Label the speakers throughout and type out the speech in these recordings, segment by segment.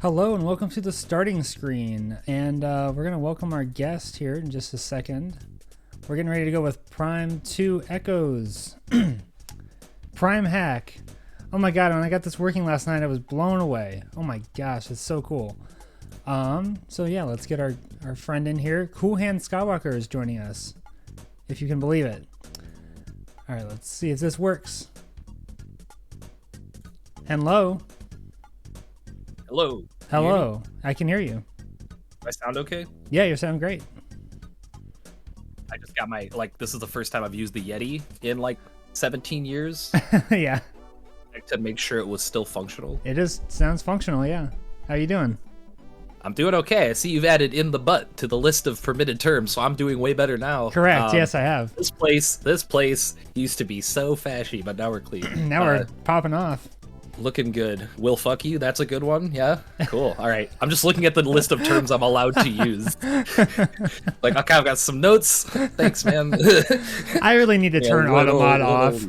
Speaker 1: Hello and welcome to the starting screen, and we're going to welcome our guest here in just a second. We're getting ready to go with Prime 2 Echoes. Primehack. Oh my god, when I got this working last night, I was blown away. Oh my gosh, it's so cool. So yeah, let's get our friend in here. Coolhandskywalker is joining us, if you can believe it. Alright, let's see if this works. Hello.
Speaker 2: Hello.
Speaker 1: Hello. I can hear you.
Speaker 2: Do I sound okay?
Speaker 1: Yeah, you sound great.
Speaker 2: I just got my, this is the first time I've used the Yeti in 17 years
Speaker 1: Yeah.
Speaker 2: to make sure it was still functional.
Speaker 1: It sounds functional, yeah. How you doing?
Speaker 2: I'm doing okay. I see you've added in the butt to the list of permitted terms, so I'm doing way better now.
Speaker 1: Correct, yes I have.
Speaker 2: This place used to be so fashy, but now we're clean.
Speaker 1: Now we're popping off.
Speaker 2: Looking good. Will fuck you? That's a good one. Yeah? Cool. All right. I'm just looking at the list of terms I'm allowed to use. Okay, I've got some notes. Thanks, man.
Speaker 1: I really need to turn Automod off.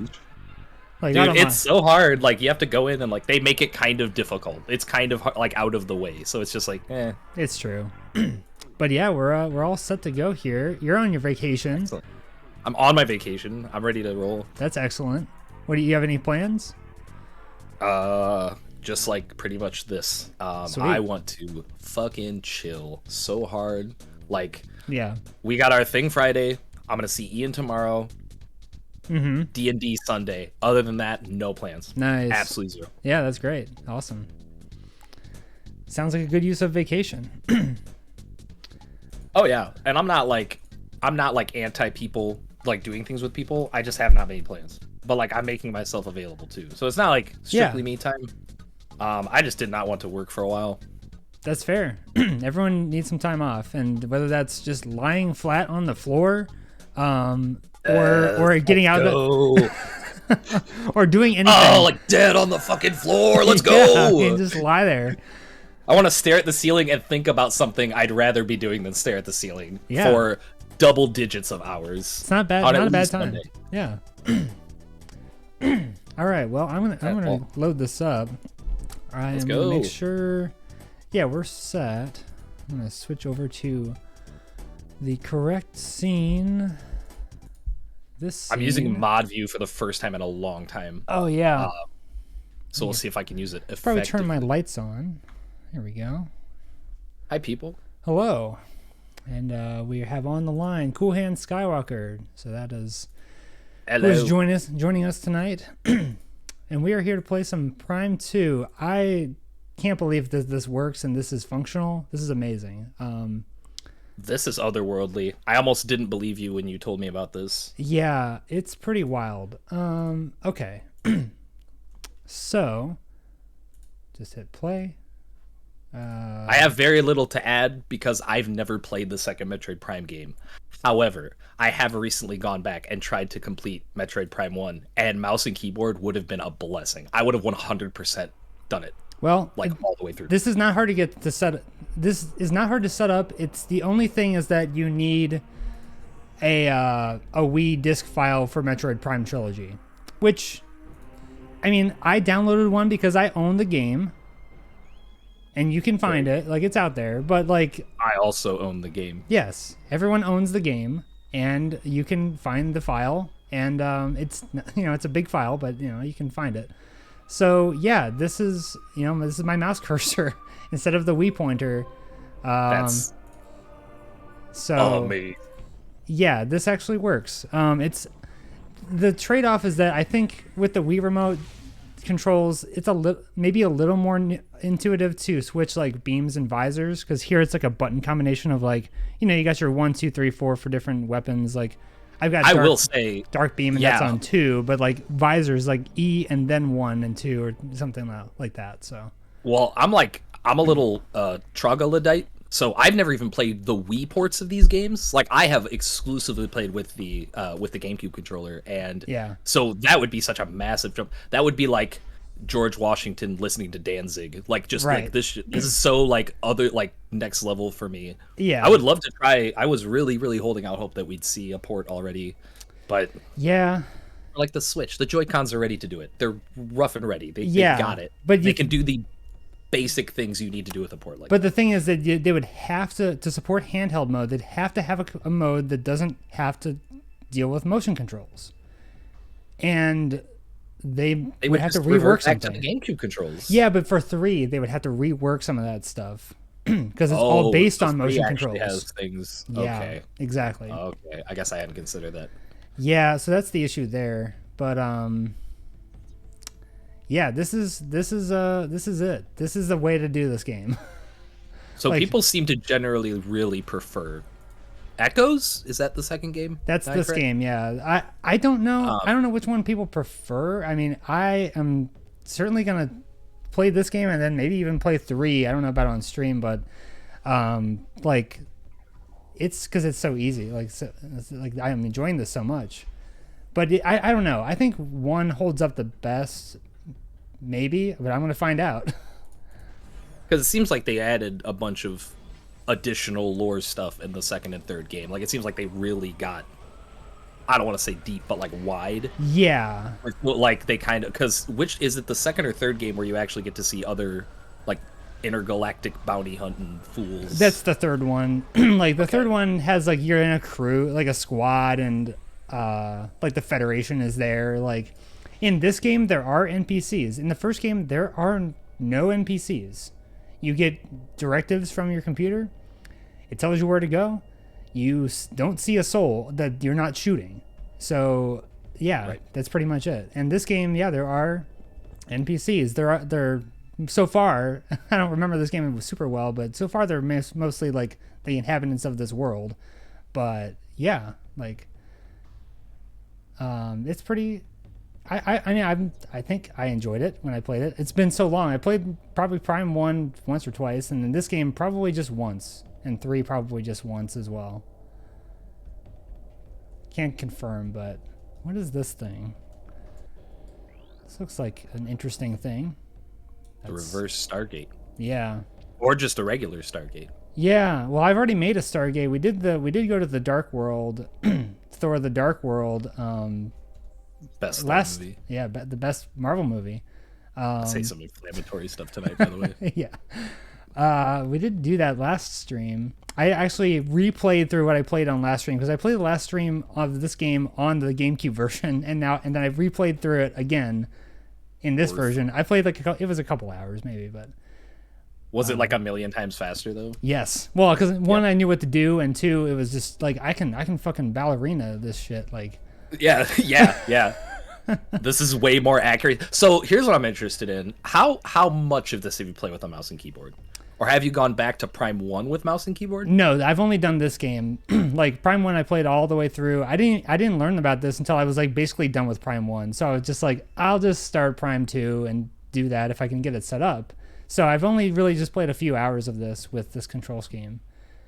Speaker 2: Dude, it's so hard. You have to go in and they make it kind of difficult. It's kind of out of the way. So it's just eh.
Speaker 1: It's true. But yeah, we're all set to go here. You're on your vacation.
Speaker 2: Excellent. I'm on my vacation. I'm ready to roll.
Speaker 1: That's excellent. What do you have any plans?
Speaker 2: Just pretty much this.
Speaker 1: Sweet.
Speaker 2: I want to fucking chill so hard.
Speaker 1: Yeah.
Speaker 2: We got our thing Friday. I'm gonna see Ian tomorrow.
Speaker 1: Mm-hmm.
Speaker 2: D&D Sunday. Other than that, no plans.
Speaker 1: Nice.
Speaker 2: Absolutely zero.
Speaker 1: Yeah, that's great. Awesome. Sounds like a good use of vacation.
Speaker 2: Oh yeah, and I'm not anti people doing things with people. I just have not many plans. But I'm making myself available too. So it's not strictly me time. I just did not want to work for a while.
Speaker 1: That's fair. Everyone needs some time off, and whether that's just lying flat on the floor, or getting out of or doing anything.
Speaker 2: Oh, dead on the fucking floor. Let's go.
Speaker 1: Yeah, and just lie there.
Speaker 2: I want to stare at the ceiling and think about something I'd rather be doing than stare at the ceiling for double digits of hours.
Speaker 1: It's not bad. Not a bad time. Monday. Yeah. All right. Well, I'm gonna load this up. I'm gonna make sure. Yeah, we're set. I'm gonna switch over to the correct scene.
Speaker 2: I'm using mod view for the first time in a long time.
Speaker 1: Oh yeah.
Speaker 2: So we'll see if I can use it effectively.
Speaker 1: Probably turn my lights on. There we go.
Speaker 2: Hi, people.
Speaker 1: Hello. And we have on the line coolhandskywalker. So that is who's joining us tonight. And we are here to play some Prime 2. I can't believe that this works and this is functional. This is amazing.
Speaker 2: This is otherworldly. I almost didn't believe you when you told me about this.
Speaker 1: Yeah, it's pretty wild. Okay. So, just hit play.
Speaker 2: I have very little to add because I've never played the second Metroid Prime game. However, I have recently gone back and tried to complete Metroid Prime 1, and mouse and keyboard would have been a blessing. I would have 100% done it.
Speaker 1: Well,
Speaker 2: all the way through.
Speaker 1: This is not hard to get to set. This is not hard to set up. It's the only thing is that you need a Wii disc file for Metroid Prime Trilogy, which, I mean, I downloaded one because I own the game, and you can find it. It's out there. But
Speaker 2: I also own the game.
Speaker 1: Yes, everyone owns the game, and you can find the file, and it's it's a big file, but you can find it. So yeah, this is my mouse cursor instead of the Wii pointer.
Speaker 2: That's
Speaker 1: so
Speaker 2: amazing.
Speaker 1: Yeah, this actually works. It's the trade-off is that I think with the Wii remote controls, it's maybe a little more intuitive to switch beams and visors, because here it's a button combination of you got your 1, 2, 3, 4 for different weapons. I've got dark beam, and that's on 2, but visors E and then 1 and 2 or something like that. So
Speaker 2: well, I'm a little troglodyte, so I've never even played the Wii ports of these games. I have exclusively played with the GameCube controller, and so that would be such a massive jump. That would be George Washington listening to Danzig. This is so other next level for me.
Speaker 1: Yeah,
Speaker 2: I would love to try. I was really holding out hope that we'd see a port already, but
Speaker 1: yeah,
Speaker 2: the Switch, the Joy-Cons are ready to do it. They're rough and ready. They got it.
Speaker 1: But
Speaker 2: they can do the basic things you need to do with a port like
Speaker 1: But the thing is that they would have to support handheld mode. They'd have to have a mode that doesn't have to deal with motion controls, and they would have to rework something.
Speaker 2: Back to the GameCube controls.
Speaker 1: Yeah, but for 3, they would have to rework some of that stuff because it's all based on motion controls.
Speaker 2: Has things.
Speaker 1: Yeah,
Speaker 2: okay,
Speaker 1: exactly.
Speaker 2: Okay, I guess I hadn't considered that.
Speaker 1: Yeah, so that's the issue there. But yeah, this is it. This is the way to do this game.
Speaker 2: So people seem to generally really prefer Echoes. Is that the second game?
Speaker 1: That's this game. Yeah, I don't know. I don't know which one people prefer. I mean, I am certainly gonna play this game and then maybe even play 3. I don't know about it on stream, but like it's because it's so easy. Like I am enjoying this so much. But I don't know. I think 1 holds up the best, maybe, but I'm gonna find out.
Speaker 2: Because it seems like they added a bunch of additional lore stuff in the second and third game. Like, it seems like they really got, I don't want to say deep, but like wide.
Speaker 1: Yeah.
Speaker 2: Like they kind of, because which is it, the second or third game where you actually get to see other like intergalactic bounty hunting fools?
Speaker 1: That's the third one. Like the third one has like you're in a crew, like a squad, and like the Federation is there. Like in this game there are NPCs. In the first game there are no NPCs. You get directives from your computer. It tells you where to go. You don't see a soul that you're not shooting. So yeah, right. That's pretty much it. And this game, yeah, there are NPCs. They're so far. I don't remember this game super well, but so far they're mostly like the inhabitants of this world. But yeah, like it's pretty. I mean, I think I enjoyed it when I played it. It's been so long. I played probably Prime 1 once or twice, and then this game probably just once, and 3 probably just once as well. Can't confirm, but what is this thing? This looks like an interesting thing.
Speaker 2: A reverse Stargate.
Speaker 1: Yeah.
Speaker 2: Or just a regular Stargate.
Speaker 1: Yeah. Well, I've already made a Stargate. We did go to the Dark World, Thor: The Dark World.
Speaker 2: Best movie.
Speaker 1: Yeah, the best Marvel movie.
Speaker 2: Say some inflammatory stuff tonight, by the way.
Speaker 1: Yeah. We did do that last stream. I actually replayed through what I played on last stream because I played the last stream of this game on the GameCube version, and then I replayed through it again in this version. I played it was a couple hours maybe, but
Speaker 2: was it like a million times faster though?
Speaker 1: Yes. Well, because 1, I knew what to do, and 2, it was just like I can fucking ballerina this shit like.
Speaker 2: Yeah. This is way more accurate. So here's what I'm interested in. How much of this have you played with a mouse and keyboard? Or have you gone back to Prime 1 with mouse and keyboard?
Speaker 1: No, I've only done this game. Like Prime 1 I played all the way through. I didn't learn about this until I was like basically done with Prime 1. So I was just like, I'll just start Prime 2 and do that if I can get it set up. So I've only really just played a few hours of this with this control scheme.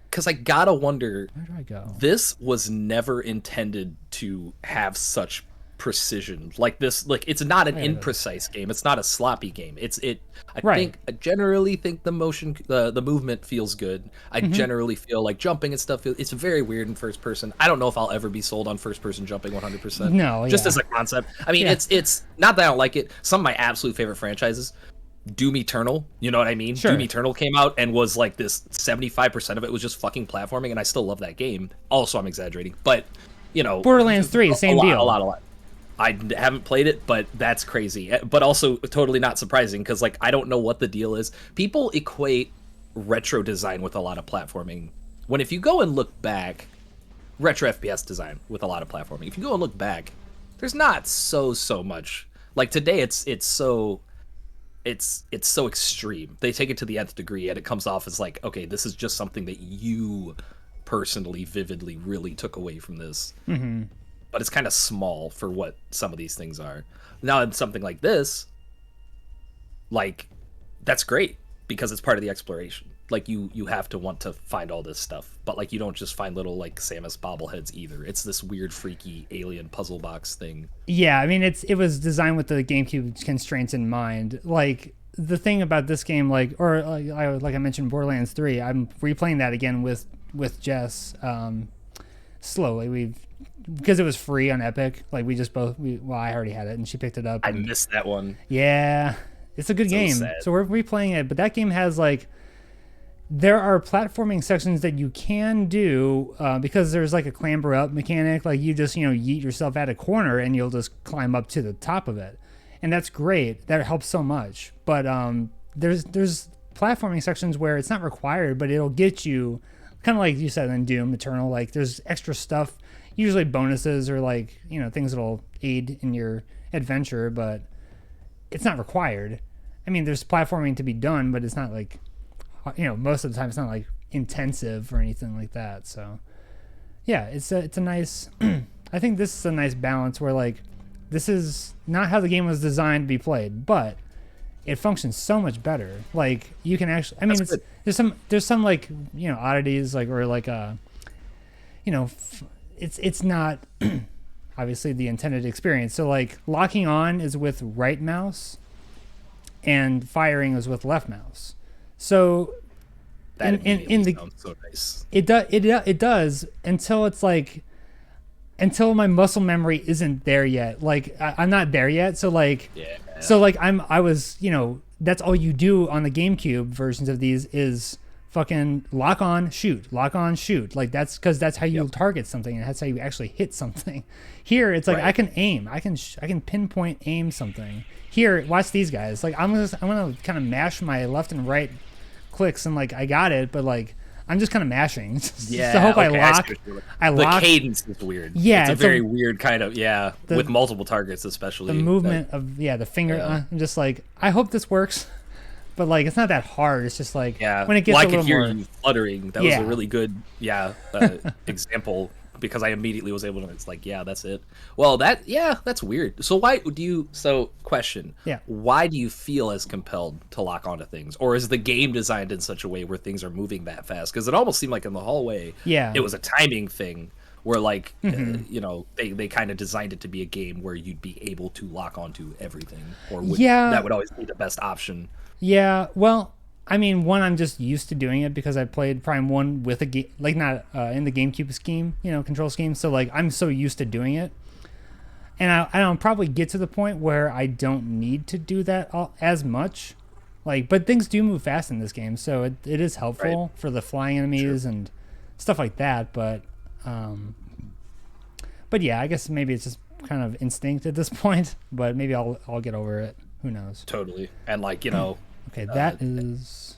Speaker 2: Because I gotta wonder,
Speaker 1: where do I go?
Speaker 2: This was never intended to have such precision like this. Like, it's not an imprecise game. It's not a sloppy game. I generally think the motion, the movement feels good. I generally feel like jumping and stuff. It's very weird in first person. I don't know if I'll ever be sold on first person jumping 100%.
Speaker 1: No,
Speaker 2: just as a concept. I mean, it's not that I don't like it. Some of my absolute favorite franchises. Doom Eternal, you know what I mean?
Speaker 1: Sure.
Speaker 2: Doom Eternal came out and was like this 75% of it was just fucking platforming, and I still love that game. Also, I'm exaggerating, but you know,
Speaker 1: Borderlands 3, same deal.
Speaker 2: A lot. I haven't played it, but that's crazy. But also totally not surprising because like I don't know what the deal is. People equate retro design with a lot of platforming. When if you go and look back, retro FPS design with a lot of platforming. If you go and look back, there's not so much. Like today, it's so extreme. They take it to the nth degree, and it comes off as like, okay, this is just something that you personally, vividly, really took away from this.
Speaker 1: Mm-hmm.
Speaker 2: But it's kind of small for what some of these things are. Now, in something like this, like, that's great because it's part of the exploration. Like, you have to want to find all this stuff, but like, you don't just find little like Samus bobbleheads either. It's this weird, freaky alien puzzle box thing.
Speaker 1: Yeah, I mean, it was designed with the GameCube constraints in mind. Like, the thing about this game, like I mentioned, Borderlands 3. I'm replaying that again with Jess slowly. Because it was free on Epic. Like, we just both. I already had it, and she picked it up.
Speaker 2: I missed that one.
Speaker 1: Yeah. It's a good game. Sad. So we're replaying it, but that game has like, there are platforming sections that you can do because there's like a clamber up mechanic. Like you just, yeet yourself at a corner and you'll just climb up to the top of it. And that's great. That helps so much. But there's platforming sections where it's not required, but it'll get you, kind of like you said in Doom Eternal, like there's extra stuff, usually bonuses or like, things that'll aid in your adventure, but it's not required. I mean, there's platforming to be done, but it's not like, most of the time it's not like intensive or anything like that. So yeah, it's a nice, I think this is a nice balance where like, this is not how the game was designed to be played, but it functions so much better. Like you can actually, I mean, there's some like, oddities, like, or like, it's not obviously the intended experience. So like locking on is with right mouse and firing is with left mouse. So
Speaker 2: that in the sounds so nice.
Speaker 1: It does until it's like, until my muscle memory isn't there yet. Like I'm not there yet. So like, so like I was, that's all you do on the GameCube versions of these is fucking lock on, shoot. Like that's because that's how you target something and that's how you actually hit something. Here it's like I can aim, I can pinpoint aim something. Here, watch these guys. Like I'm gonna kind of mash my left and right clicks and like I got it, but like I'm just kind of mashing.
Speaker 2: Yeah.
Speaker 1: To hope I lock.
Speaker 2: The cadence is weird.
Speaker 1: Yeah,
Speaker 2: it's a very weird kind of with multiple targets, especially
Speaker 1: the movement of the finger. I'm just like, I hope this works, but like it's not that hard. It's just like when it gets a little more. I could hear you fluttering.
Speaker 2: That was a really good example because I immediately was able to. It's like that's it. Well, that's weird. So why do you? So question.
Speaker 1: Yeah.
Speaker 2: Why do you feel as compelled to lock onto things, or is the game designed in such a way where things are moving that fast? Because it almost seemed like in the hallway, it was a timing thing where like they kind of designed it to be a game where you'd be able to lock onto everything, or that would always be the best option.
Speaker 1: Yeah. Well, I mean, I'm just used to doing it because I played Prime 1 with a game, like not in the GameCube scheme, control scheme. So like I'm so used to doing it. And I'll probably get to the point where I don't need to do that as much. Like, but things do move fast in this game. So it is helpful for the flying enemies and stuff like that. But yeah, I guess maybe it's just kind of instinct at this point, but maybe I'll get over it. Who knows?
Speaker 2: Totally. And like,
Speaker 1: okay, that is...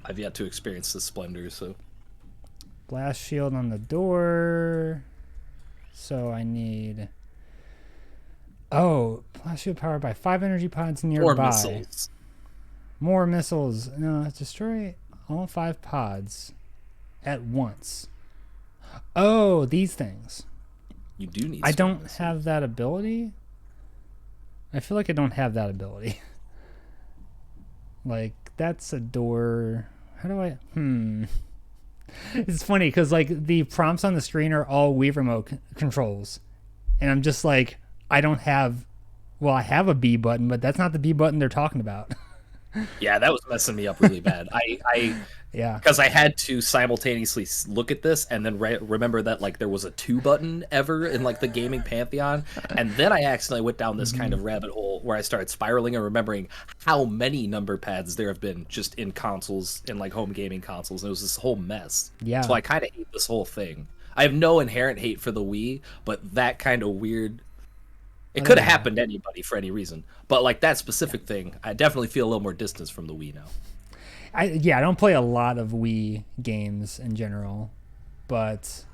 Speaker 2: I've yet to experience the splendor, so...
Speaker 1: Blast shield on the door. So I need... Oh, blast shield powered by 5 energy pods nearby. More missiles. No, destroy all 5 pods at once. Oh, these things.
Speaker 2: You do need...
Speaker 1: I don't have that ability. I feel like I don't have that ability. Like, that's a door. How do I... It's funny because, like, the prompts on the screen are all Wii Remote controls. And I'm just like, I don't have... Well, I have a B button, but that's not the B button they're talking about.
Speaker 2: Yeah, that was messing me up really bad. Because I had to simultaneously look at this and then remember that like there was a 2 button ever in like the gaming pantheon, and then I accidentally went down this kind of rabbit hole where I started spiraling and remembering how many number pads there have been just in consoles, in like home gaming consoles. And it was this whole mess.
Speaker 1: Yeah.
Speaker 2: So I kind of hate this whole thing. I have no inherent hate for the Wii, but that kind of weird. It could have happened to anybody for any reason, but like that specific thing, I definitely feel a little more distance from the Wii now.
Speaker 1: I don't play a lot of Wii games in general, but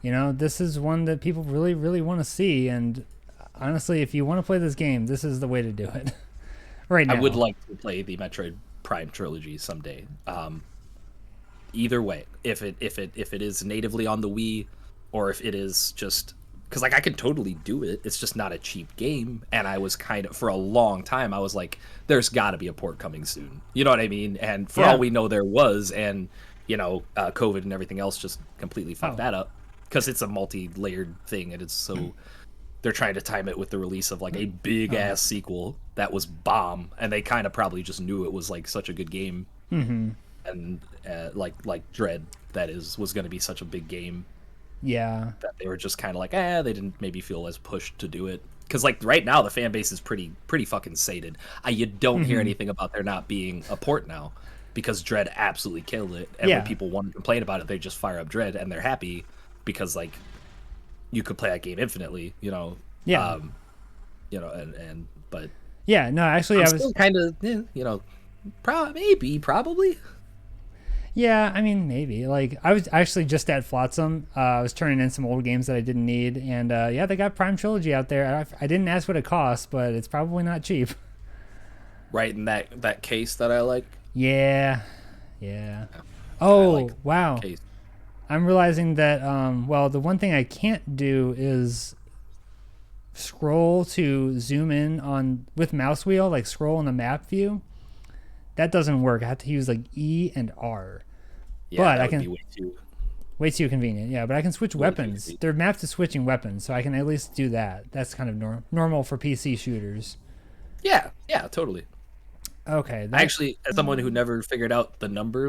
Speaker 1: this is one that people really, really want to see. And honestly, if you want to play this game, this is the way to do it. Right now,
Speaker 2: I would like to play the Metroid Prime trilogy someday. Either way, if it is natively on the Wii, or if it is just. Because, like, I can totally do it. It's just not a cheap game. And I was kind of, for a long time, I was like, there's got to be a port coming soon. You know what I mean? And for all we know, there was. And, COVID and everything else just completely fucked that up. Because it's a multi-layered thing. And it's so... They're trying to time it with the release of, like, a big-ass sequel that was bomb. And they kind of probably just knew it was, like, such a good game.
Speaker 1: Mm-hmm.
Speaker 2: And, like Dread, that is, was going to be such a big game.
Speaker 1: Yeah.
Speaker 2: That they were just kind of like, they didn't maybe feel as pushed to do it. because like right now the fan base is pretty fucking sated. You don't hear anything about there not being a port now, because Dread absolutely killed it, and when people want to complain about it, they just fire up Dread and they're happy because like you could play that game infinitely, you know. But
Speaker 1: no, actually, I was
Speaker 2: still kind of, you know, probably.
Speaker 1: Yeah, I mean, maybe. Like, I was actually just at Flotsam. I was turning in some old games that I didn't need, and they got Prime Trilogy out there. I didn't ask what it costs, but it's probably not cheap.
Speaker 2: Right in that case that I like.
Speaker 1: Yeah. Oh, like wow.
Speaker 2: Case.
Speaker 1: I'm realizing that, the one thing I can't do is scroll to zoom in on with mouse wheel, like scroll in the map view. That doesn't work. I have to use like E and R.
Speaker 2: Yeah,
Speaker 1: but
Speaker 2: that
Speaker 1: I
Speaker 2: would
Speaker 1: can
Speaker 2: be
Speaker 1: way too convenient. Yeah, but I can switch weapons. They're mapped to switching weapons, so I can at least do that. That's kind of normal for PC shooters.
Speaker 2: Yeah, totally.
Speaker 1: Okay.
Speaker 2: Actually, as someone who never figured out the number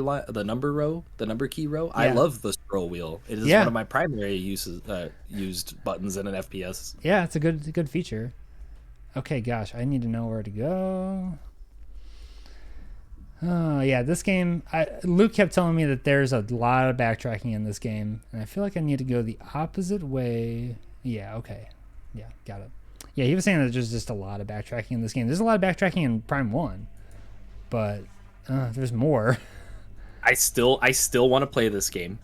Speaker 2: key row, I love the scroll wheel. It is one of my primary used buttons in an FPS.
Speaker 1: Yeah, it's a good feature. Okay, gosh, I need to know where to go. Oh, yeah, this game, Luke kept telling me that there's a lot of backtracking in this game, and I feel like I need to go the opposite way. Yeah, okay. Yeah, got it. Yeah, he was saying that there's just a lot of backtracking in this game. There's a lot of backtracking in Prime 1, but there's more.
Speaker 2: I still want to play this game,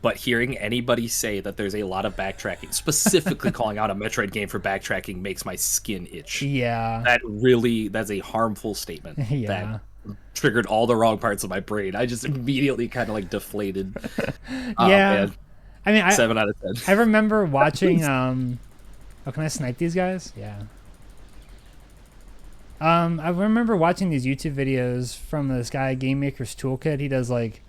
Speaker 2: but hearing anybody say that there's a lot of backtracking, specifically calling out a Metroid game for backtracking, makes my skin itch.
Speaker 1: Yeah.
Speaker 2: That's a harmful statement.
Speaker 1: Yeah.
Speaker 2: That triggered all the wrong parts of my brain. I just immediately kind of like deflated.
Speaker 1: Yeah. I mean,
Speaker 2: 7 out of 10.
Speaker 1: I remember watching, can I snipe these guys? Yeah. I remember watching these YouTube videos from this guy, Game Maker's Toolkit. He does like,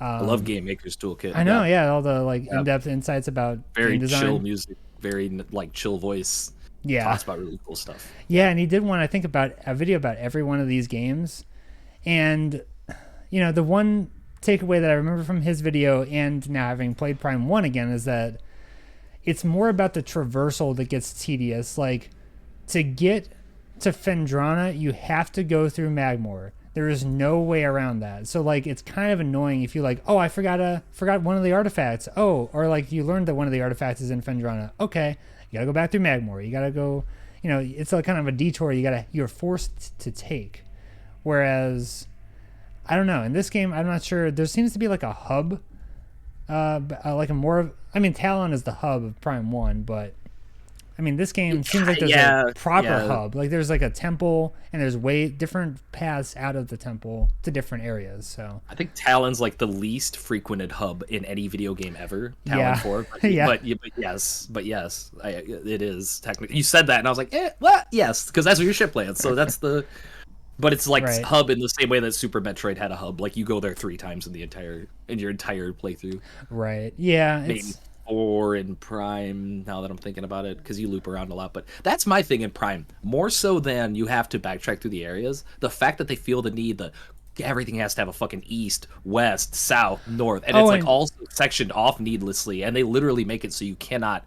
Speaker 2: I love Game Maker's Toolkit.
Speaker 1: I know, all the like in-depth insights about
Speaker 2: very
Speaker 1: game design.
Speaker 2: Chill music, very like chill voice.
Speaker 1: Yeah,
Speaker 2: talks about really cool stuff.
Speaker 1: Yeah, and he did one, I think, about a video about every one of these games, and the one takeaway that I remember from his video, and now having played Prime 1 again, is that it's more about the traversal that gets tedious. Like, to get to Phendrana, you have to go through Magmor. There is no way around that. So like, it's kind of annoying if you like, oh, I forgot one of the artifacts. Oh, or like you learned that one of the artifacts is in Phendrana. Okay, you gotta go back through Magmor. You gotta go, it's a kind of a detour you're forced to take. Whereas, I don't know, in this game, I'm not sure. There seems to be like a hub, like a more. Talon is the hub of Prime 1, but I mean, this game seems like there's a proper hub. Like there's like a temple, and there's way different paths out of the temple to different areas. So
Speaker 2: I think Talon's like the least frequented hub in any video game ever. Talon 4, but, but yes, it is technically. You said that, and I was like, what? Yes, because that's what your ship lands. So that's the. But it's like hub in the same way that Super Metroid had a hub. Like you go there 3 times in your entire playthrough.
Speaker 1: Right. Yeah.
Speaker 2: Maybe 4 in Prime, now that I'm thinking about it, because you loop around a lot. But that's my thing in Prime. More so than you have to backtrack through the areas, the fact that they feel the need that everything has to have a fucking east, west, south, north. And it's like all sectioned off needlessly. And they literally make it so you cannot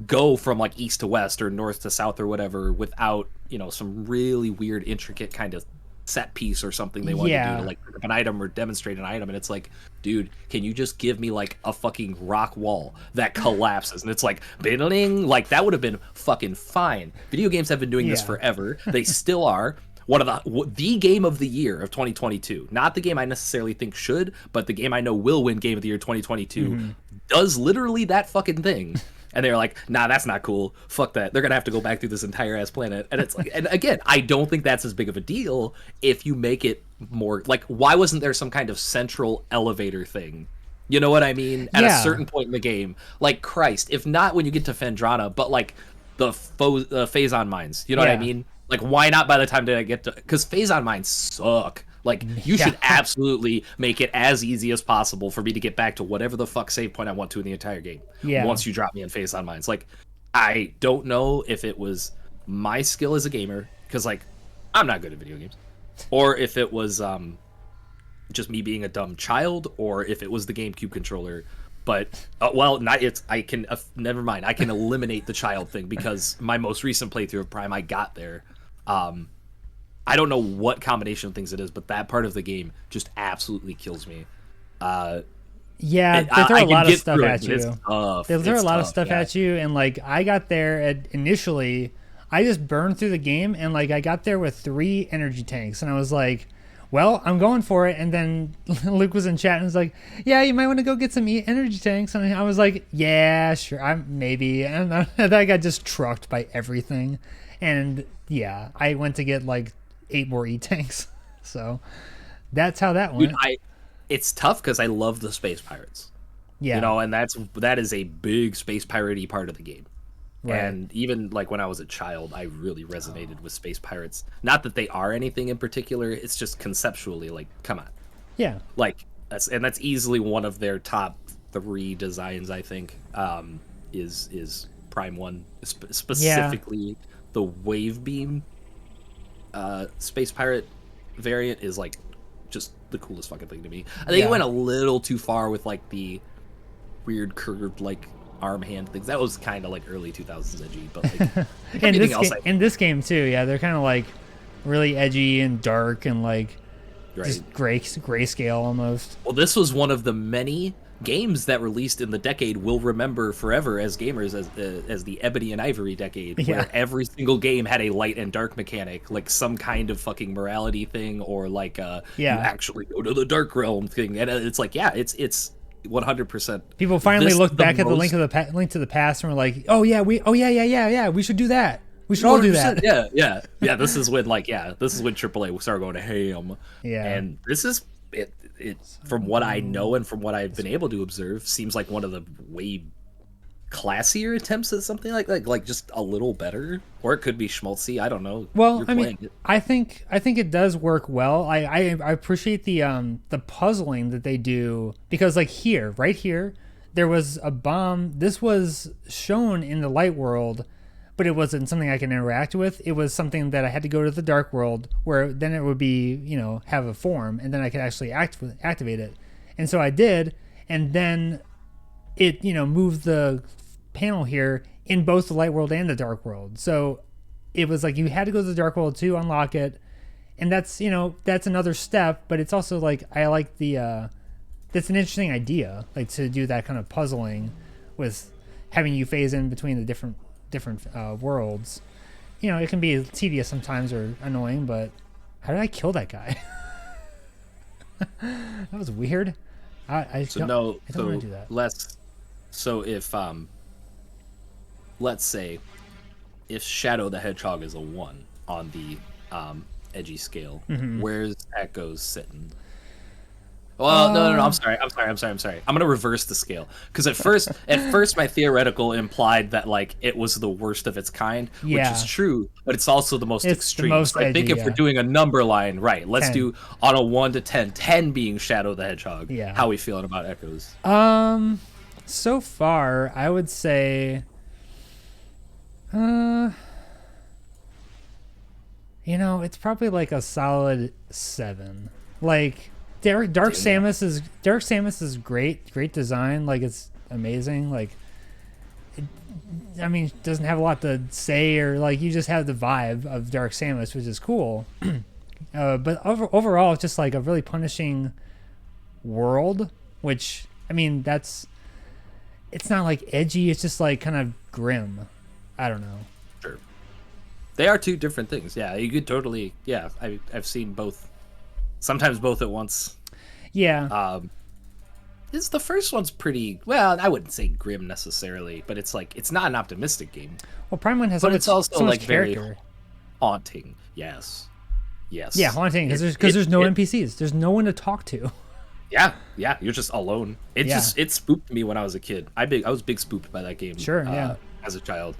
Speaker 2: go from like east to west or north to south or whatever without, some really weird, intricate kind of set piece or something they want to do to like pick up an item or demonstrate an item. And it's like, dude, can you just give me like a fucking rock wall that collapses? And it's like, biddling, like that would have been fucking fine. Video games have been doing this forever. They still are. One of the game of the year of 2022, not the game I necessarily think should, but the game I know will win game of the year 2022 does literally that fucking thing. And they're like, nah, that's not cool. Fuck that. They're going to have to go back through this entire ass planet. And it's like, and again, I don't think that's as big of a deal if you make it more like, why wasn't there some kind of central elevator thing? You know what I mean? At a certain point in the game, like Christ, if not when you get to Phendrana, but like the Phazon mines, you know what I mean? Like, why not by the time that I get to, because Phazon mines suck. Like, you should absolutely make it as easy as possible for me to get back to whatever the fuck save point I want to in the entire game. Yeah. Once you drop me in Phazon mines. Like, I don't know if it was my skill as a gamer, because, like, I'm not good at video games. Or if it was just me being a dumb child, or if it was the GameCube controller. But well, not it's. I can never mind. I can eliminate the child thing because my most recent playthrough of Prime, I got there. I don't know what combination of things it is, but that part of the game just absolutely kills me.
Speaker 1: Yeah, they throw a lot of stuff at you.
Speaker 2: They
Speaker 1: throw a lot of stuff at you, and like I got there initially, I just burned through the game, and like I got there with 3 energy tanks, and I was like, well, I'm going for it. And then Luke was in chat and was like, yeah, you might want to go get some energy tanks. And I was like, yeah, sure, maybe. And then I got just trucked by everything. And yeah, I went to get like 8 more tanks. So that's how that went.
Speaker 2: Dude, it's tough because I love the space pirates.
Speaker 1: Yeah.
Speaker 2: You know, and that is a big space piratey part of the game. Right. And even like when I was a child, I really resonated with space pirates. Not that they are anything in particular, it's just conceptually like, come on.
Speaker 1: Yeah.
Speaker 2: Like that's easily one of their top 3 designs, I think. Is Prime 1 specifically the wave beam space pirate variant is like just the coolest fucking thing to me. I think it went a little too far with like the weird curved like arm hand things. That was kind of like early 2000s edgy, but like
Speaker 1: in this game too, they're kind of like really edgy and dark and like just grayscale almost.
Speaker 2: Well, this was one of the many games that released in the decade we'll remember forever as gamers as the Ebony and Ivory decade, where every single game had a light and dark mechanic, like some kind of fucking morality thing, or like you actually go to the dark realm thing, and it's like it's 100%.
Speaker 1: People finally look back at the link to the past and were like, we should do that. We should all do that.
Speaker 2: Yeah. This is when AAA started going to ham.
Speaker 1: Yeah.
Speaker 2: And this is it. From what I know and from what I've been able to observe, seems like one of the way classier attempts at something like just a little better, or it could be schmaltzy. I don't know.
Speaker 1: Well, I mean, I think it does work well. I appreciate the puzzling that they do, because like right here, there was a bomb. This was shown in the light world, but it wasn't something I can interact with. It was something that I had to go to the dark world, where then it would be, have a form, and then I could actually activate it. And so I did, and then it, moved the panel here in both the light world and the dark world. So it was like you had to go to the dark world to unlock it. And that's another step, but it's also like, I like that's an interesting idea, like to do that kind of puzzling with having you phase in between the different worlds. It can be tedious sometimes or annoying, but how did I kill that guy? That was weird. I don't want to do that.
Speaker 2: So if let's say if Shadow the Hedgehog is a 1 on the edgy scale, where's Echoes sitting? Well, no. I'm sorry. I'm gonna reverse the scale, because at first my theoretical implied that like it was the worst of its kind, which is true, but it's also the most extreme.
Speaker 1: Most edgy,
Speaker 2: I think if we're doing a number line, right? Let's 10. Do on a 1 to 10, 10 being Shadow the Hedgehog.
Speaker 1: Yeah.
Speaker 2: How are we feeling about Echoes?
Speaker 1: So far, I would say, it's probably like a solid 7. Like. Dark Samus is great design, like it's amazing, like it doesn't have a lot to say, or like you just have the vibe of Dark Samus, which is cool. But overall it's just like a really punishing world, which it's not like edgy, it's just like kind of grim. I don't know.
Speaker 2: Sure. They are 2 different things. Yeah, you could totally I've seen both. Sometimes both at once.
Speaker 1: Yeah.
Speaker 2: The first one's pretty, well, I wouldn't say grim necessarily, but it's like, it's not an optimistic game.
Speaker 1: Well, Prime 1 has
Speaker 2: it's also
Speaker 1: so
Speaker 2: like
Speaker 1: much
Speaker 2: very
Speaker 1: character.
Speaker 2: Haunting. Yes.
Speaker 1: Yeah, haunting, because there's no NPCs. There's no one to talk to.
Speaker 2: Yeah, you're just alone. It spooked me when I was a kid. I was big spooked by that game.
Speaker 1: Sure,
Speaker 2: as a child.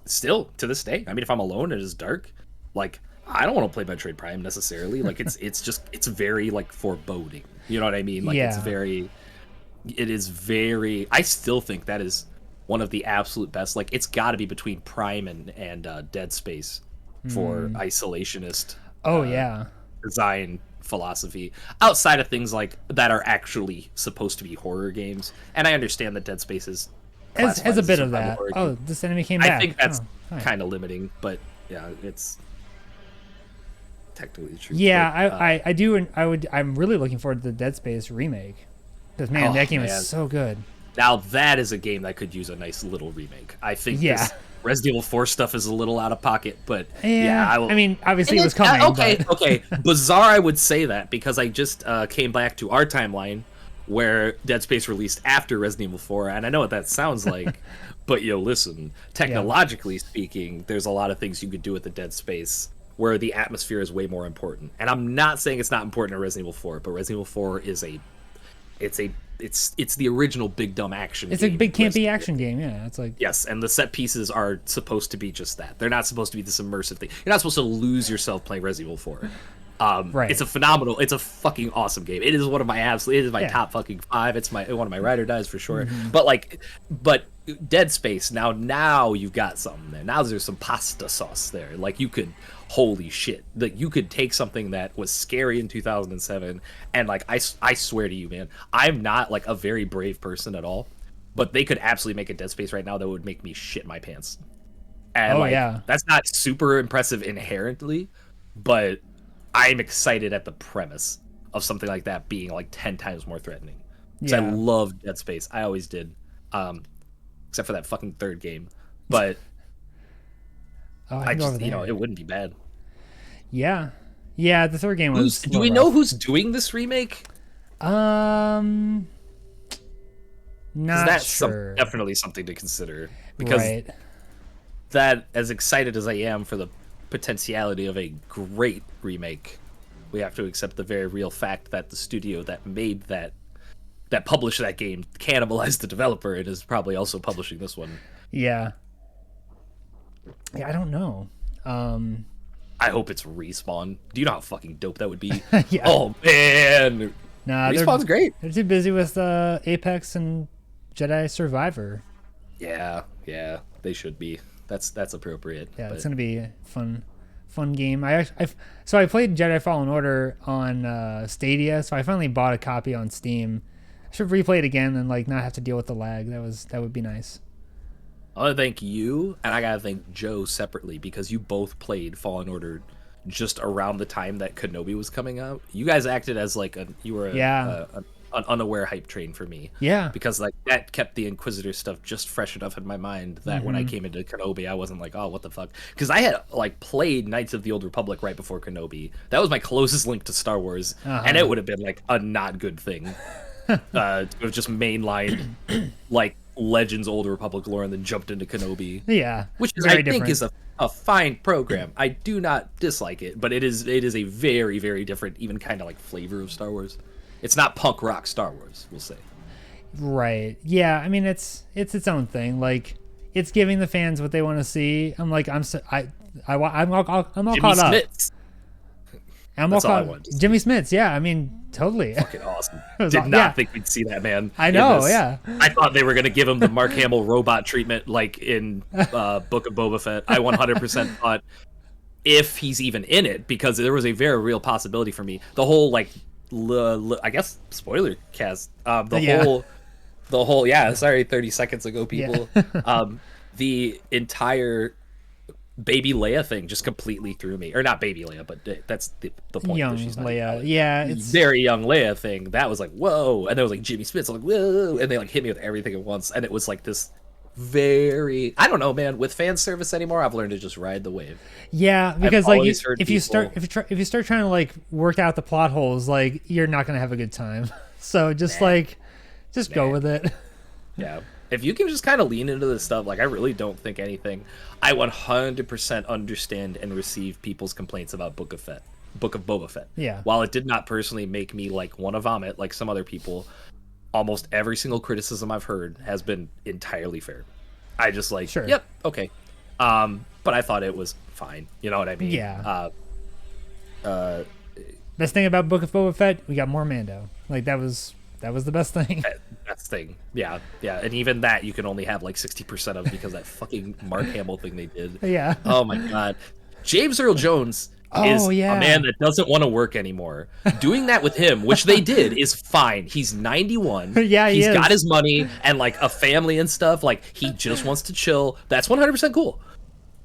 Speaker 2: Still, to this day, if I'm alone and it's dark, like, I don't want to play Metroid Prime necessarily. Like it's very like foreboding. You know what I mean? Like it is very. I still think that is one of the absolute best. Like it's got to be between Prime and Dead Space for isolationist.
Speaker 1: Oh yeah.
Speaker 2: Design philosophy outside of things like that are actually supposed to be horror games. And I understand that Dead Space is
Speaker 1: as a bit of that. Oh, this enemy came back.
Speaker 2: I think that's kind of limiting, but yeah, it's technically true.
Speaker 1: Yeah, but, I do. I'm really looking forward to the Dead Space remake because man, that game is so good.
Speaker 2: Now that is a game that could use a nice little remake. I think this Resident Evil 4 stuff is a little out of pocket, but
Speaker 1: I mean, obviously it was coming.
Speaker 2: Okay. Bizarre, I would say that because I just came back to our timeline where Dead Space released after Resident Evil 4, and I know what that sounds like, but listen, technologically speaking, there's a lot of things you could do with the Dead Space where the atmosphere is way more important. And I'm not saying it's not important in Resident Evil 4, but Resident Evil 4 is it's the original big dumb action.
Speaker 1: It's a big campy action game, yeah. It's like
Speaker 2: yes, and the set pieces are supposed to be just that. They're not supposed to be this immersive thing. You're not supposed to lose yourself playing Resident Evil 4. Right. It's a fucking awesome game. It is one of my top fucking 5. It's one of my ride or dies for sure. Mm-hmm. But Dead Space, now you've got something there. Now there's some pasta sauce there. Like you could, holy shit, like you could take something that was scary in 2007 and like I swear to you, man, I'm not like a very brave person at all, but they could absolutely make a Dead Space right now that would make me shit my pants. And that's not super impressive inherently, but I'm excited at the premise of something like that being like 10 times more threatening. Because I love Dead Space. I always did. Except for that fucking third game. But I just, it wouldn't be bad.
Speaker 1: Yeah. Yeah, the third game was
Speaker 2: do we know who's doing this remake?
Speaker 1: Not
Speaker 2: that's
Speaker 1: sure.
Speaker 2: Definitely something to consider. Because that, as excited as I am for the potentiality of a great remake, we have to accept the very real fact that the studio that made that published that game cannibalized the developer and is probably also publishing this one.
Speaker 1: Yeah, I don't know.
Speaker 2: I hope it's Respawn. Do you know how fucking dope that would be?
Speaker 1: Yeah.
Speaker 2: Oh man, Respawn's great.
Speaker 1: They're too busy with Apex and Jedi Survivor.
Speaker 2: Yeah, they should be. That's appropriate.
Speaker 1: Yeah, it's gonna be a fun game. I played Jedi Fallen Order on Stadia, so I finally bought a copy on Steam. I should replay it again and like not have to deal with the lag. That would be nice.
Speaker 2: I want to thank you, and I gotta thank Joe separately because you both played Fallen Order just around the time that Kenobi was coming out. You guys acted as like an unaware hype train for me.
Speaker 1: Yeah.
Speaker 2: Because like that kept the Inquisitor stuff just fresh enough in my mind that when I came into Kenobi, I wasn't like, oh, what the fuck? Because I had like played Knights of the Old Republic right before Kenobi. That was my closest link to Star Wars, and it would have been like a not good thing. To have just mainlined like Legends Old Republic lore and then jumped into Kenobi.
Speaker 1: Yeah.
Speaker 2: Which is, I think is a fine program. I do not dislike it, but it is a very, very different, even kind of like flavor of Star Wars. It's not punk rock Star Wars, we'll say.
Speaker 1: Right. Yeah. I mean, it's its own thing. Like, it's giving the fans what they want to see. I'm like, I'm all caught up.
Speaker 2: That's all I want.
Speaker 1: Jimmy Smits. Yeah. I mean, totally.
Speaker 2: Fucking awesome. Did not think we'd see that, man.
Speaker 1: I know. Yeah.
Speaker 2: I thought they were gonna give him the Mark Hamill robot treatment, like in Book of Boba Fett. I 100% thought if he's even in it, because there was a very real possibility for me. The whole like. I guess spoiler cast the whole sorry 30 seconds ago people the entire baby Leia thing just completely threw me, or not baby Leia, but that's the point.
Speaker 1: Young
Speaker 2: she's not
Speaker 1: Leia, yeah, it's
Speaker 2: very young Leia thing that was like whoa, and there was like Jimmy Smits, I'm like whoa, and they like hit me with everything at once, and it was like this very, I don't know, man, with fan service anymore, I've learned to just ride the wave.
Speaker 1: Yeah, because like if you start trying to like work out the plot holes, like you're not gonna have a good time. So just go with it.
Speaker 2: Yeah, if you can just kind of lean into this stuff, like I really don't think anything. I 100% understand and receive people's complaints about Book of Boba Fett.
Speaker 1: Yeah.
Speaker 2: While it did not personally make me like want to vomit like some other people, almost every single criticism I've heard has been entirely fair. I just like,
Speaker 1: sure.
Speaker 2: Yep, okay. But I thought it was fine. You know what I mean?
Speaker 1: Yeah. Best thing about Book of Boba Fett, we got more Mando. Like that was the best thing.
Speaker 2: Best thing. Yeah. And even that you can only have like 60% of because that fucking Mark Hamill thing they did.
Speaker 1: Yeah.
Speaker 2: Oh my god. James Earl Jones is a man that doesn't want to work anymore. Doing that with him, which they did, is fine. He's 91.
Speaker 1: Yeah,
Speaker 2: he's got his money and like a family and stuff. Like he just wants to chill. That's 100% cool.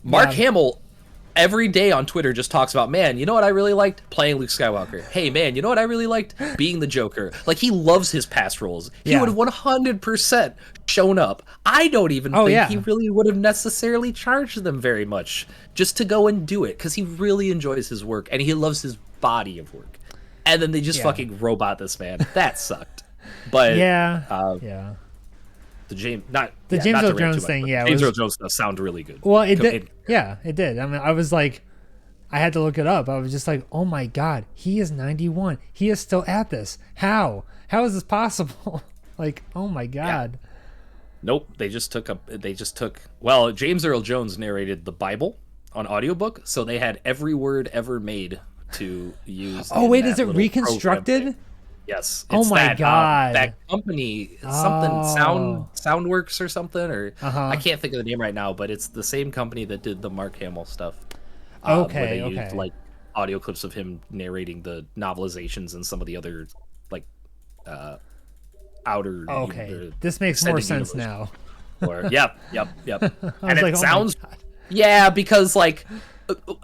Speaker 2: Mark Hamill every day on Twitter just talks about, man, you know what I really liked? Playing Luke Skywalker. Hey, man, you know what I really liked? Being the Joker. Like, he loves his past roles. He would have 100% shown up. I don't even think he really would have necessarily charged them very much just to go and do it, because he really enjoys his work, and he loves his body of work. And then they just fucking robot this man. That sucked. But, the James Earl Jones thing, James Earl Jones does sound really good.
Speaker 1: Well, it did. Yeah, it did. I mean, I was like, I had to look it up. I was just like, oh my god, he is 91. He is still at this. How is this possible? Like, oh my god.
Speaker 2: Yeah. Nope. Well, James Earl Jones narrated the Bible on audiobook, so they had every word ever made to use.
Speaker 1: Oh wait, is it reconstructed?
Speaker 2: Yes.
Speaker 1: Oh my god.
Speaker 2: That company, Soundworks or something, or I can't think of the name right now, but it's the same company that did the Mark Hamill stuff. Where they used like audio clips of him narrating the novelizations and some of the other like outer.
Speaker 1: Okay, this makes more sense now.
Speaker 2: Or yep. And it sounds because like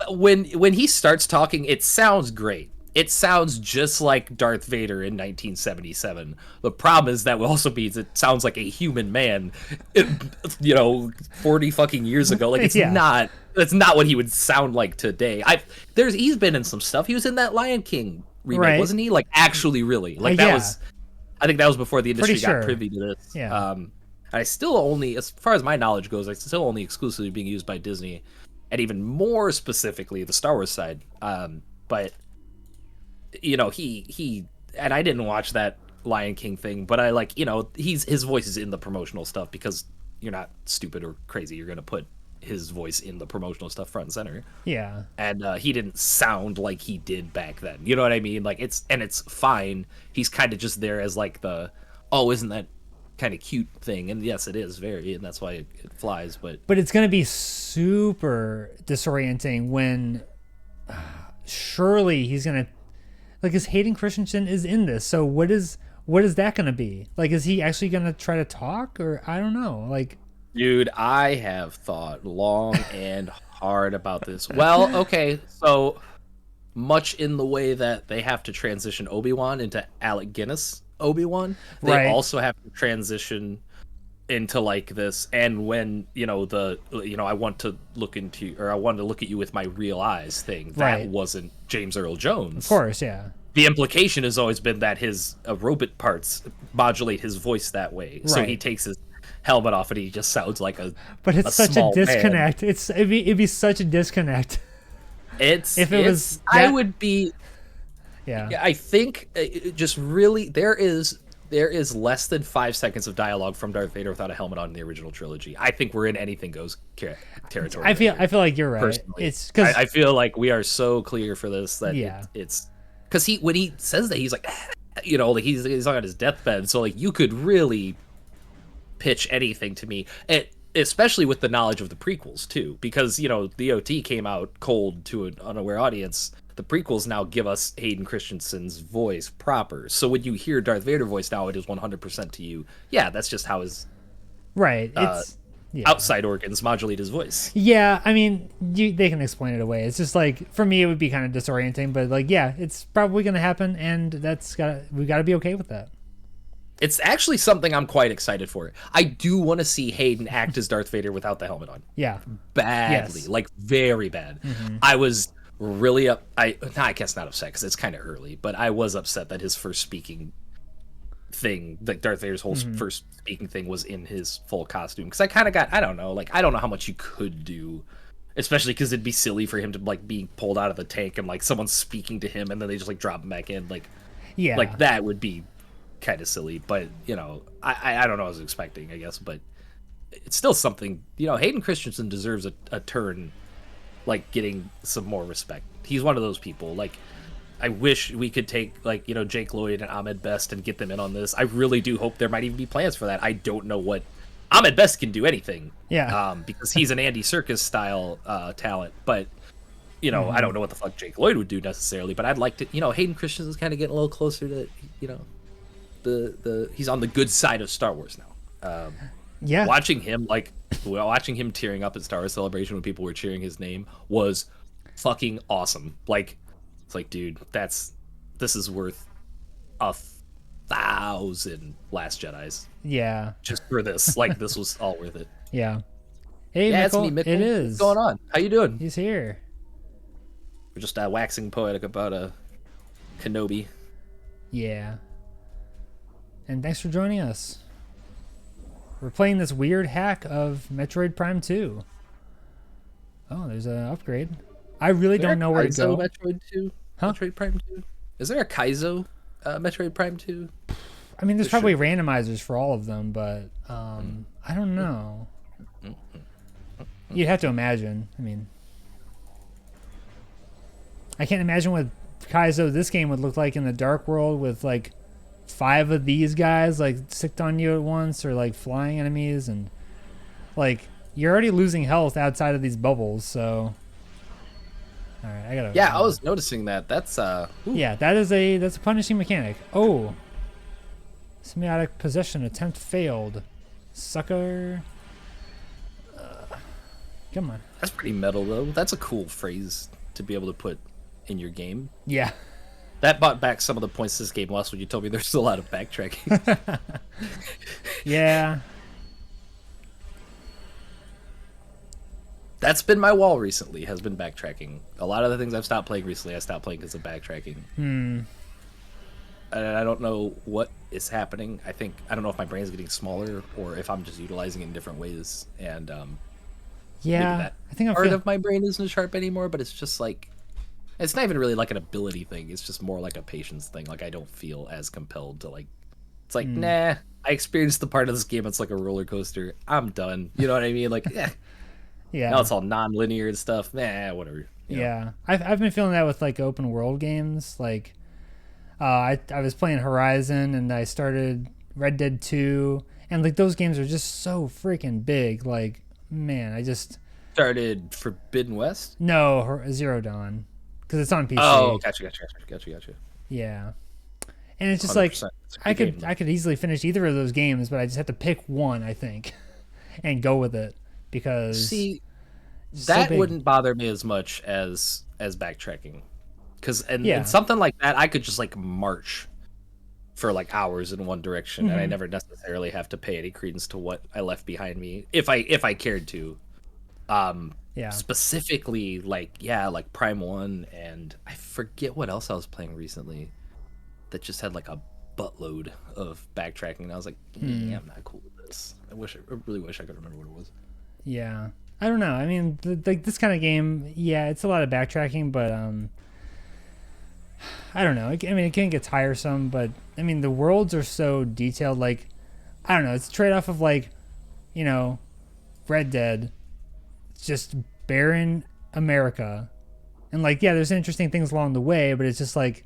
Speaker 2: when he starts talking, it sounds great. It sounds just like Darth Vader in 1977. The problem is that also means it sounds like a human man, 40 fucking years ago. Like, it's not. That's not what he would sound like today. He's been in some stuff. He was in that Lion King remake, wasn't he? Like, actually, really. Like, that was. I think that was before the industry got privy to this.
Speaker 1: Yeah.
Speaker 2: I still only, as far as my knowledge goes, it's still only exclusively being used by Disney, and even more specifically the Star Wars side. But he and I didn't watch that Lion King thing, but I like, his voice is in the promotional stuff because you're not stupid or crazy. You're gonna put his voice in the promotional stuff front and center.
Speaker 1: Yeah.
Speaker 2: And he didn't sound like he did back then. You know what I mean? Like, it's fine. He's kind of just there as like isn't that kind of cute thing? And yes, it is very, and that's why it flies. But
Speaker 1: it's gonna be super disorienting when surely he's gonna. Like, is Hayden Christensen is in this? So what is that going to be? Like, is he actually going to try to talk, or I don't know. Like,
Speaker 2: dude, I have thought long and hard about this. Well, okay, so much in the way that they have to transition Obi-Wan into Alec Guinness Obi-Wan, they also have to transition into like this. And when I want to look at you with my real eyes thing, that wasn't James Earl Jones,
Speaker 1: of course.
Speaker 2: The implication has always been that his robot parts modulate his voice that way, so he takes his helmet off and he just sounds like
Speaker 1: but it's such a disconnect man. It'd be such a disconnect.
Speaker 2: I would be I think just really there is less than 5 seconds of dialogue from Darth Vader without a helmet on in the original trilogy. I think we're in anything goes territory.
Speaker 1: I feel like you're right.
Speaker 2: Personally.
Speaker 1: It's because
Speaker 2: I feel like we are so clear for this that it's because when he says that, he's like, like he's on his deathbed. So like you could really pitch anything to me, especially with the knowledge of the prequels too, because the OT came out cold to an unaware audience. The prequels now give us Hayden Christensen's voice proper. So when you hear Darth Vader voice now, it is 100% to you. Yeah, that's just how his outside organs modulate his voice.
Speaker 1: Yeah, I mean, they can explain it away. It's just like, for me, it would be kind of disorienting, but like, yeah, it's probably going to happen, and we got to be okay with that.
Speaker 2: It's actually something I'm quite excited for. I do want to see Hayden act as Darth Vader without the helmet on.
Speaker 1: Yeah.
Speaker 2: Badly. Like, very bad. Mm-hmm. I was really I guess not upset because it's kind of early, but I was upset that his first speaking thing, like Darth Vader's whole first speaking thing, was in his full costume, because I kind of got, I don't know how much you could do, especially because it'd be silly for him to like be pulled out of the tank and like someone's speaking to him and then they just like drop him back in, like that would be kind of silly. But I don't know what I was expecting, I guess, but it's still something. Hayden Christensen deserves a turn, like getting some more respect. He's one of those people. Like, I wish we could take like Jake Lloyd and Ahmed Best and get them in on this. I really do hope there might even be plans for that. I don't know what Ahmed Best can do anything.
Speaker 1: Yeah.
Speaker 2: Because he's an Andy Serkis style talent, but you know, I don't know what the fuck Jake Lloyd would do necessarily, but I'd like to, you know, Hayden Christensen is kind of getting a little closer to, you know, he's on the good side of Star Wars now.
Speaker 1: Yeah.
Speaker 2: Watching him tearing up at Star Wars Celebration when people were cheering his name was fucking awesome. Like, it's like, dude, this is worth 1,000 Last Jedis.
Speaker 1: Yeah.
Speaker 2: Just for this. Like, this was all worth it.
Speaker 1: Yeah. Hey,
Speaker 2: yeah,
Speaker 1: Mickle,
Speaker 2: it's me, Mickle.
Speaker 1: it is.
Speaker 2: What's going on? How you doing?
Speaker 1: He's here.
Speaker 2: We're just waxing poetic about a Kenobi.
Speaker 1: Yeah. And thanks for joining us. We're playing this weird hack of Metroid Prime 2. Oh, there's an upgrade. I really don't know where to go.
Speaker 2: Metroid 2?
Speaker 1: Huh?
Speaker 2: Metroid Prime 2? Is there a Kaizo Metroid Prime 2?
Speaker 1: I mean, there's probably randomizers for all of them, but I don't know. You'd have to imagine. I mean, I can't imagine what Kaizo this game would look like in the Dark World with like 5 of these guys like sticked on you at once, or like flying enemies, and like you're already losing health outside of these bubbles. So, all right, I gotta.
Speaker 2: Yeah, I was noticing that. That's
Speaker 1: yeah, that's a punishing mechanic. Oh, semiotic possession attempt failed, sucker. Come on.
Speaker 2: That's pretty metal, though. That's a cool phrase to be able to put in your game.
Speaker 1: Yeah.
Speaker 2: That brought back some of the points this game lost when you told me there's a lot of backtracking.
Speaker 1: Yeah.
Speaker 2: That's been my wall recently, has been backtracking. A lot of the things I've stopped playing recently, I stopped playing because of backtracking. And I don't know what is happening. I don't know if my brain's getting smaller or if I'm just utilizing it in different ways. And
Speaker 1: yeah, I think
Speaker 2: part of my brain isn't sharp anymore, but it's just like, it's not even really like an ability thing. It's just more like a patience thing. Like, I don't feel as compelled to like, it's like, nah, I experienced the part of this game. It's like a roller coaster. I'm done. You know what I mean? Like, yeah. Now it's all non-linear and stuff. Nah, whatever.
Speaker 1: Yeah. I've been feeling that with like open world games. Like, I was playing Horizon and I started Red Dead 2, and like those games are just so freaking big. Like, man, I just
Speaker 2: started Forbidden West.
Speaker 1: No, Zero Dawn, because it's on PC.
Speaker 2: Oh, gotcha.
Speaker 1: Yeah, and it's just like I could easily finish either of those games, but I just have to pick one, I think, and go with it because
Speaker 2: that wouldn't bother me as much as backtracking, because and something like that I could just like march for like hours in one direction, and I never necessarily have to pay any credence to what I left behind me if I cared to. Specifically like Prime 1, and I forget what else I was playing recently that just had like a buttload of backtracking, and I was like, I'm not cool with this. I really wish I could remember what it was.
Speaker 1: Yeah, I don't know. I mean, like this kind of game, it's a lot of backtracking, but I don't know. I mean, it can get tiresome, but I mean, the worlds are so detailed. Like, I don't know. It's a trade-off of like, you know, Red Dead, just barren America, and like, there's interesting things along the way, but it's just like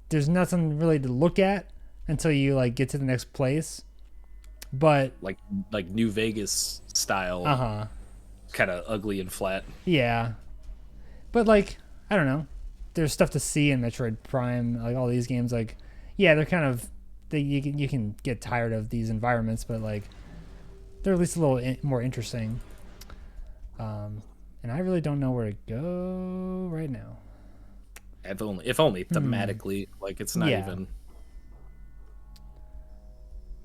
Speaker 1: there's nothing really to look at until you like get to the next place. But
Speaker 2: like New Vegas style, kind of ugly and flat.
Speaker 1: Yeah, but like, I don't know. There's stuff to see in Metroid Prime, like all these games. Like, they're kind of you can get tired of these environments, but like they're at least a little more interesting. And I really don't know where to go right now.
Speaker 2: If only thematically, like it's not even.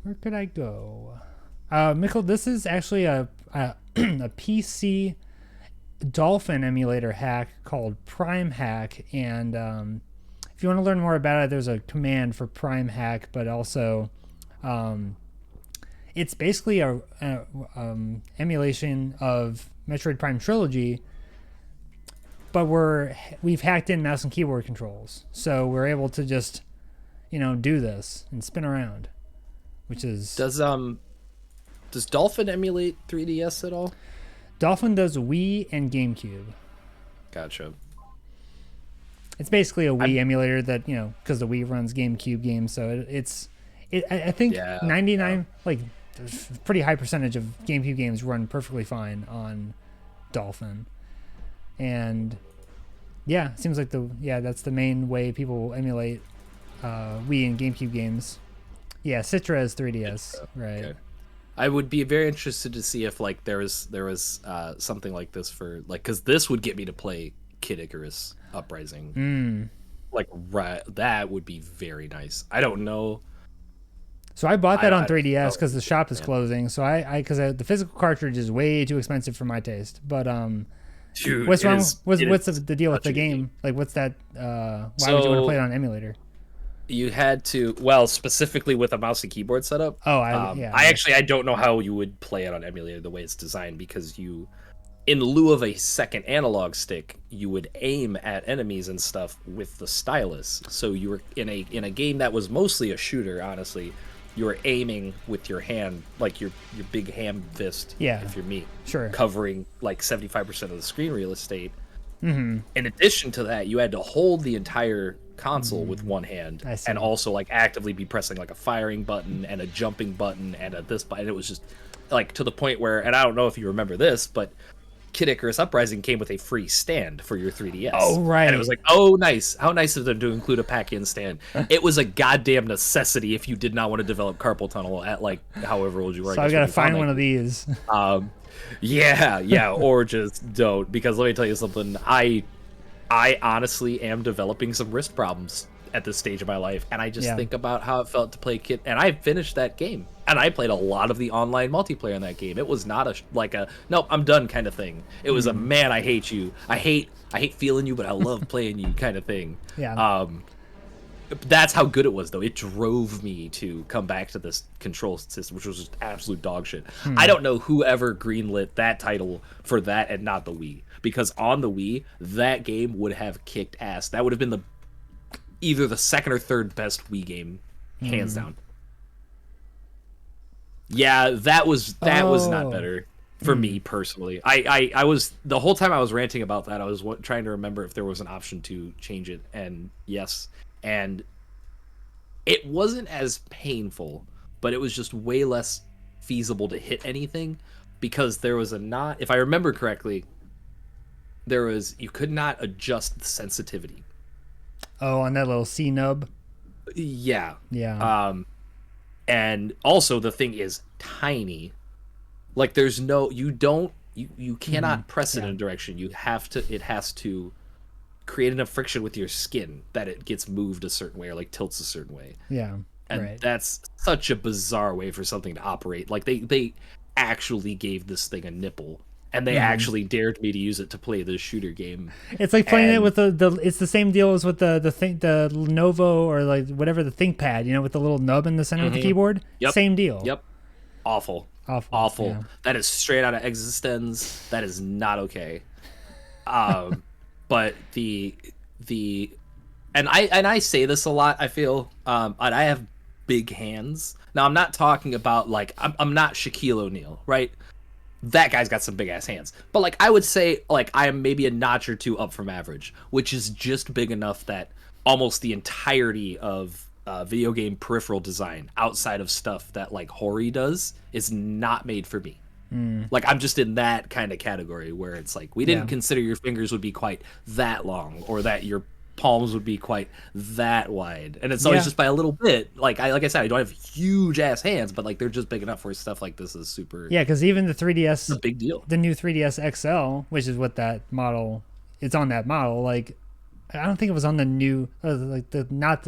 Speaker 1: Where could I go? Mikkel, this is actually a PC dolphin emulator hack called Primehack, and if you want to learn more about it, there's a command for Primehack, but also it's basically a emulation of Metroid Prime Trilogy, but we've hacked in mouse and keyboard controls, so we're able to just do this and spin around, which is
Speaker 2: does Dolphin emulate 3DS at all?
Speaker 1: Dolphin does Wii and GameCube.
Speaker 2: Gotcha.
Speaker 1: It's basically a Wii emulator that, because the Wii runs GameCube games, so I think 99, like, a pretty high percentage of GameCube games run perfectly fine on Dolphin. And Yeah, it seems like that's the main way people emulate Wii and GameCube games. Yeah, Citra is 3DS, right?
Speaker 2: Okay. I would be very interested to see if like there was something like this for like, because this would get me to play Kid Icarus Uprising. Like, right, that would be very nice. I don't know.
Speaker 1: So I bought that on 3DS because the shop is closing. So because the physical cartridge is way too expensive for my taste. But
Speaker 2: dude,
Speaker 1: what's wrong? What's the deal with the game? Like, what's that? Why would you want to play it on emulator?
Speaker 2: You had to, well, specifically with a mouse and keyboard setup.
Speaker 1: Oh,
Speaker 2: I don't know how you would play it on emulator the way it's designed, because you, in lieu of a second analog stick, you would aim at enemies and stuff with the stylus. So you were in a game that was mostly a shooter, honestly. You were aiming with your hand, like your big ham fist, if you're me, covering like 75% of the screen real estate. In addition to that, you had to hold the entire console with one hand, and also like actively be pressing like a firing button and a jumping button and a this button. It was just like to the point where, and I don't know if you remember this, but Kid Icarus Uprising came with a free stand for your 3DS.
Speaker 1: Oh, right.
Speaker 2: And it was like, oh, nice. How nice of them to include a pack-in stand. It was a goddamn necessity if you did not want to develop carpal tunnel at like however old you were.
Speaker 1: So I've got to find one of these.
Speaker 2: Yeah, or just don't, because let me tell you something. I honestly am developing some wrist problems at this stage of my life, and I just think about how it felt to play Kid, and I finished that game, and I played a lot of the online multiplayer in that game. It was not a nope, I'm done kind of thing. It was a man, I hate you. I hate feeling you, but I love playing you kind of thing. That's how good it was, though. It drove me to come back to this control system, which was just absolute dog shit. I don't know whoever greenlit that title for that and not the Wii, because on the Wii, that game would have kicked ass. That would have been either the second or third best Wii game, hands down. Yeah, that was not better for me personally. I was, the whole time I was ranting about that, I was trying to remember if there was an option to change it, and yes. And it wasn't as painful, but it was just way less feasible to hit anything, because there was if I remember correctly, you could not adjust the sensitivity.
Speaker 1: Oh, on that little C nub?
Speaker 2: Yeah.
Speaker 1: Yeah.
Speaker 2: And also the thing is tiny. Like there's no, you cannot press it in a direction. It has to create enough friction with your skin that it gets moved a certain way or like tilts a certain way.
Speaker 1: Yeah.
Speaker 2: And that's such a bizarre way for something to operate. Like they actually gave this thing a nipple, and they actually dared me to use it to play this shooter game.
Speaker 1: It's like playing it with the it's the same deal as with the Lenovo or like whatever, the ThinkPad, you know, with the little nub in the center of the keyboard.
Speaker 2: Yep.
Speaker 1: Same deal.
Speaker 2: Yep. Awful.
Speaker 1: Yeah.
Speaker 2: That is straight out of Existence. That is not okay. But and I say this a lot, I feel, and I have big hands. Now I'm not talking about like I'm not Shaquille O'Neal, right? That guy's got some big ass hands. But like I would say like I am maybe a notch or two up from average, which is just big enough that almost the entirety of video game peripheral design outside of stuff that like Hori does is not made for me. Like I'm just in that kind of category where it's like we didn't consider your fingers would be quite that long, or that your palms would be quite that wide, and it's always just by a little bit. Like I said, I don't have huge ass hands, but like they're just big enough where stuff like this is super.
Speaker 1: Yeah, because even the 3DS,
Speaker 2: a big deal.
Speaker 1: The new 3DS XL, which is what that model, it's on that model. Like I don't think it was on the new, like the not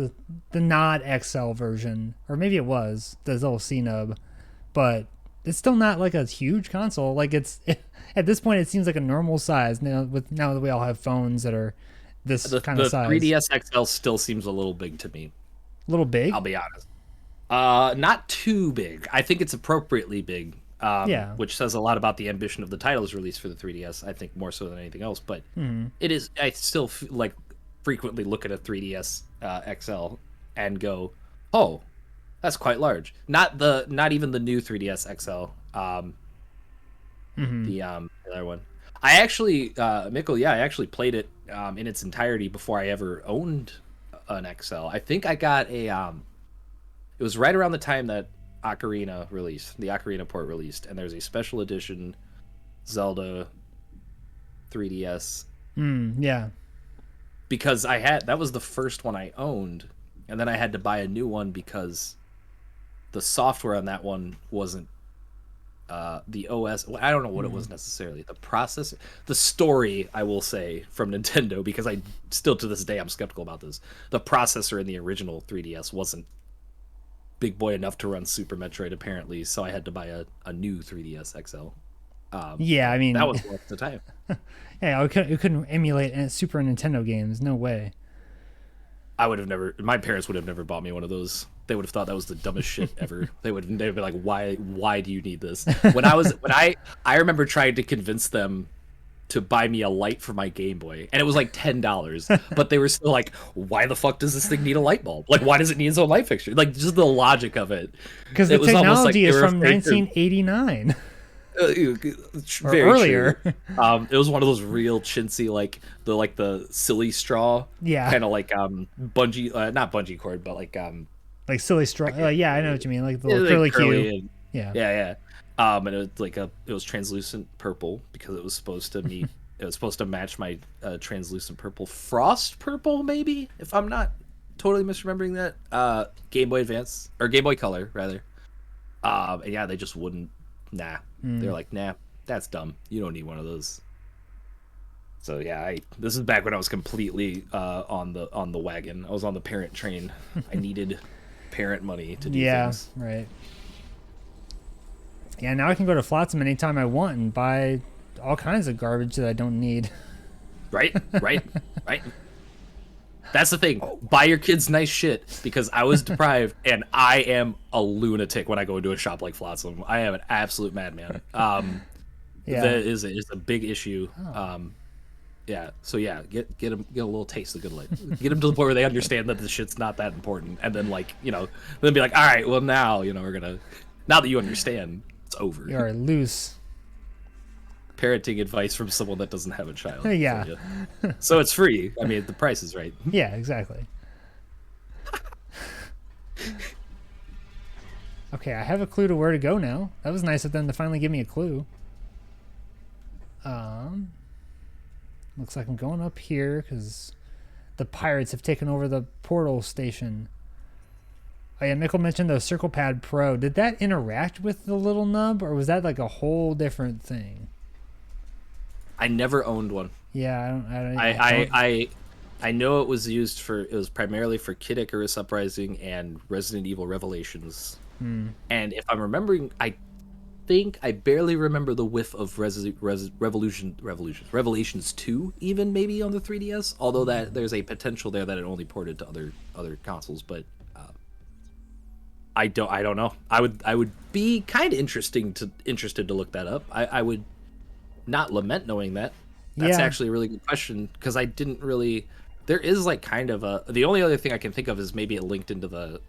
Speaker 1: XL version, or maybe it was the little C nub, but it's still not like a huge console. Like at this point, it seems like a normal size now. Now that we all have phones that are this kind of size.
Speaker 2: The 3DS XL still seems a little big to me.
Speaker 1: A little big?
Speaker 2: I'll be honest. Not too big. I think it's appropriately big. Which says a lot about the ambition of the titles released for the 3DS. I think more so than anything else. But it is. I still like frequently look at a 3DS XL and go, "Oh, that's quite large." Not even the new 3DS XL. The other one. I actually, Mikkel, I actually played it in its entirety before I ever owned an XL. I think I got a. It was right around the time that the Ocarina port released, and there's a special edition Zelda 3DS. because that was the first one I owned, and then I had to buy a new one because the software on that one wasn't the OS. I don't know what it was necessarily. The processor, the story, I will say, from Nintendo, because I still to this day I'm skeptical about this. The processor in the original 3DS wasn't big boy enough to run Super Metroid apparently, so I had to buy a new 3DS XL.
Speaker 1: Yeah, I mean
Speaker 2: that was worth the time.
Speaker 1: Yeah, it couldn't emulate Super Nintendo games. No way.
Speaker 2: I would have never. My parents would have never bought me one of those. They would have thought that was the dumbest shit ever. They'd be like, why do you need this? I remember trying to convince them to buy me a light for my Game Boy, and it was like $10, but they were still like, why the fuck does this thing need a light bulb? Like, why does it need its own light fixture? Like, just the logic of it.
Speaker 1: Because the technology is from 1989.
Speaker 2: Very earlier. It was one of those real chintzy, like the silly straw, kind of like bungee, not bungee cord, but like
Speaker 1: silly straw. Yeah, I know what you mean, like the little curly cue.
Speaker 2: Yeah. And it was translucent purple because it was supposed to meet. It was supposed to match my translucent purple, frost purple, maybe, if I'm not totally misremembering that. Game Boy Advance or Game Boy Color rather. And yeah, they just wouldn't. Nah, they're like, nah, that's dumb. You don't need one of those. So yeah, this is back when I was completely on the wagon. I was on the parent train. I needed parent money to do things.
Speaker 1: Yeah, right. Yeah, now I can go to Flotsam anytime I want and buy all kinds of garbage that I don't need.
Speaker 2: Right. That's the thing. Buy your kids nice shit, because I was deprived and I am a lunatic when I go into a shop like Flotsam. I am an absolute madman. That is a big issue. Yeah. So yeah, get them a little taste of good life. Get them to the point where they understand that this shit's not that important, and then then be like, all right, well now we're gonna. Now that you understand, it's over.
Speaker 1: You're loose.
Speaker 2: Parenting advice from someone that doesn't have a child.
Speaker 1: Yeah.
Speaker 2: So it's free. I mean, the price is right.
Speaker 1: Yeah, exactly. Okay, I have a clue to where to go now. That was nice of them to finally give me a clue. Looks like I'm going up here because the pirates have taken over the portal station. Oh yeah, Mikkel mentioned the Circle Pad Pro. Did that interact with the little nub, or was that like a whole different thing?
Speaker 2: I never owned one.
Speaker 1: Yeah,
Speaker 2: I know it was primarily for Kid Icarus Uprising and Resident Evil Revelations. And if I'm remembering, I think I barely remember the whiff of Revelations 2, even maybe on the 3DS. Although that there's a potential there that it only ported to other consoles, but I don't know. I would be kind of interested to look that up. I would not lament knowing that. That's actually a really good question, because I didn't really. There is like kind of the only other thing I can think of is maybe it linked into the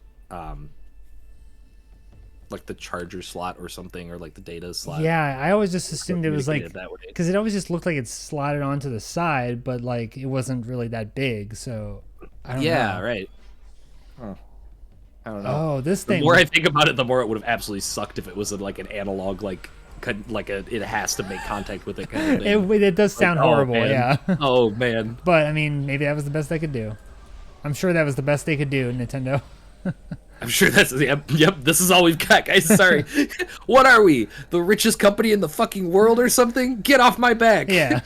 Speaker 2: like the charger slot or something, or like the data slot.
Speaker 1: Yeah, I always just assumed it was like, because it always just looked like it slotted onto the side, but like it wasn't really that big. So I don't know.
Speaker 2: Yeah, right. Huh. I don't know.
Speaker 1: Oh, this thing.
Speaker 2: The more I think about it, the more it would have absolutely sucked if it was like an analog, it has to make contact with it kind of thing.
Speaker 1: It does sound horrible, yeah.
Speaker 2: Oh man.
Speaker 1: But I mean, maybe that was the best they could do. I'm sure that was the best they could do, Nintendo.
Speaker 2: I'm sure that's yep. This is all we've got, guys. Sorry. What are we? The richest company in the fucking world or something? Get off my back.
Speaker 1: Yeah.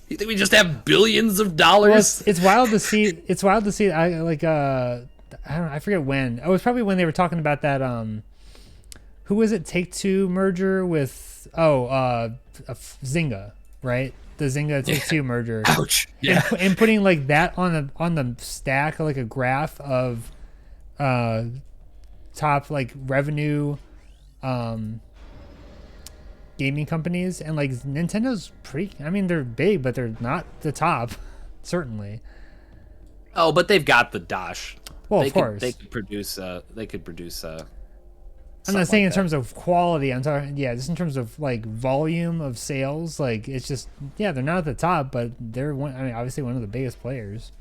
Speaker 2: You think we just have billions of dollars?
Speaker 1: Well, it's wild to see. It's wild to see. I don't know. I forget when. Oh, it was probably when they were talking about that. Who was it? Take-Two merger with Zynga, right? The Zynga Take-Two merger.
Speaker 2: Ouch. Yeah.
Speaker 1: And putting like that on the stack, like a graph of top like revenue gaming companies, and like Nintendo's pretty. I mean, they're big, but they're not the top, certainly.
Speaker 2: Oh, but they've got the dash.
Speaker 1: Well, of course,
Speaker 2: they could produce.
Speaker 1: I'm not saying in terms of quality. I'm talking, just in terms of like volume of sales. Like it's just, they're not at the top, but they're one. I mean, obviously one of the biggest players.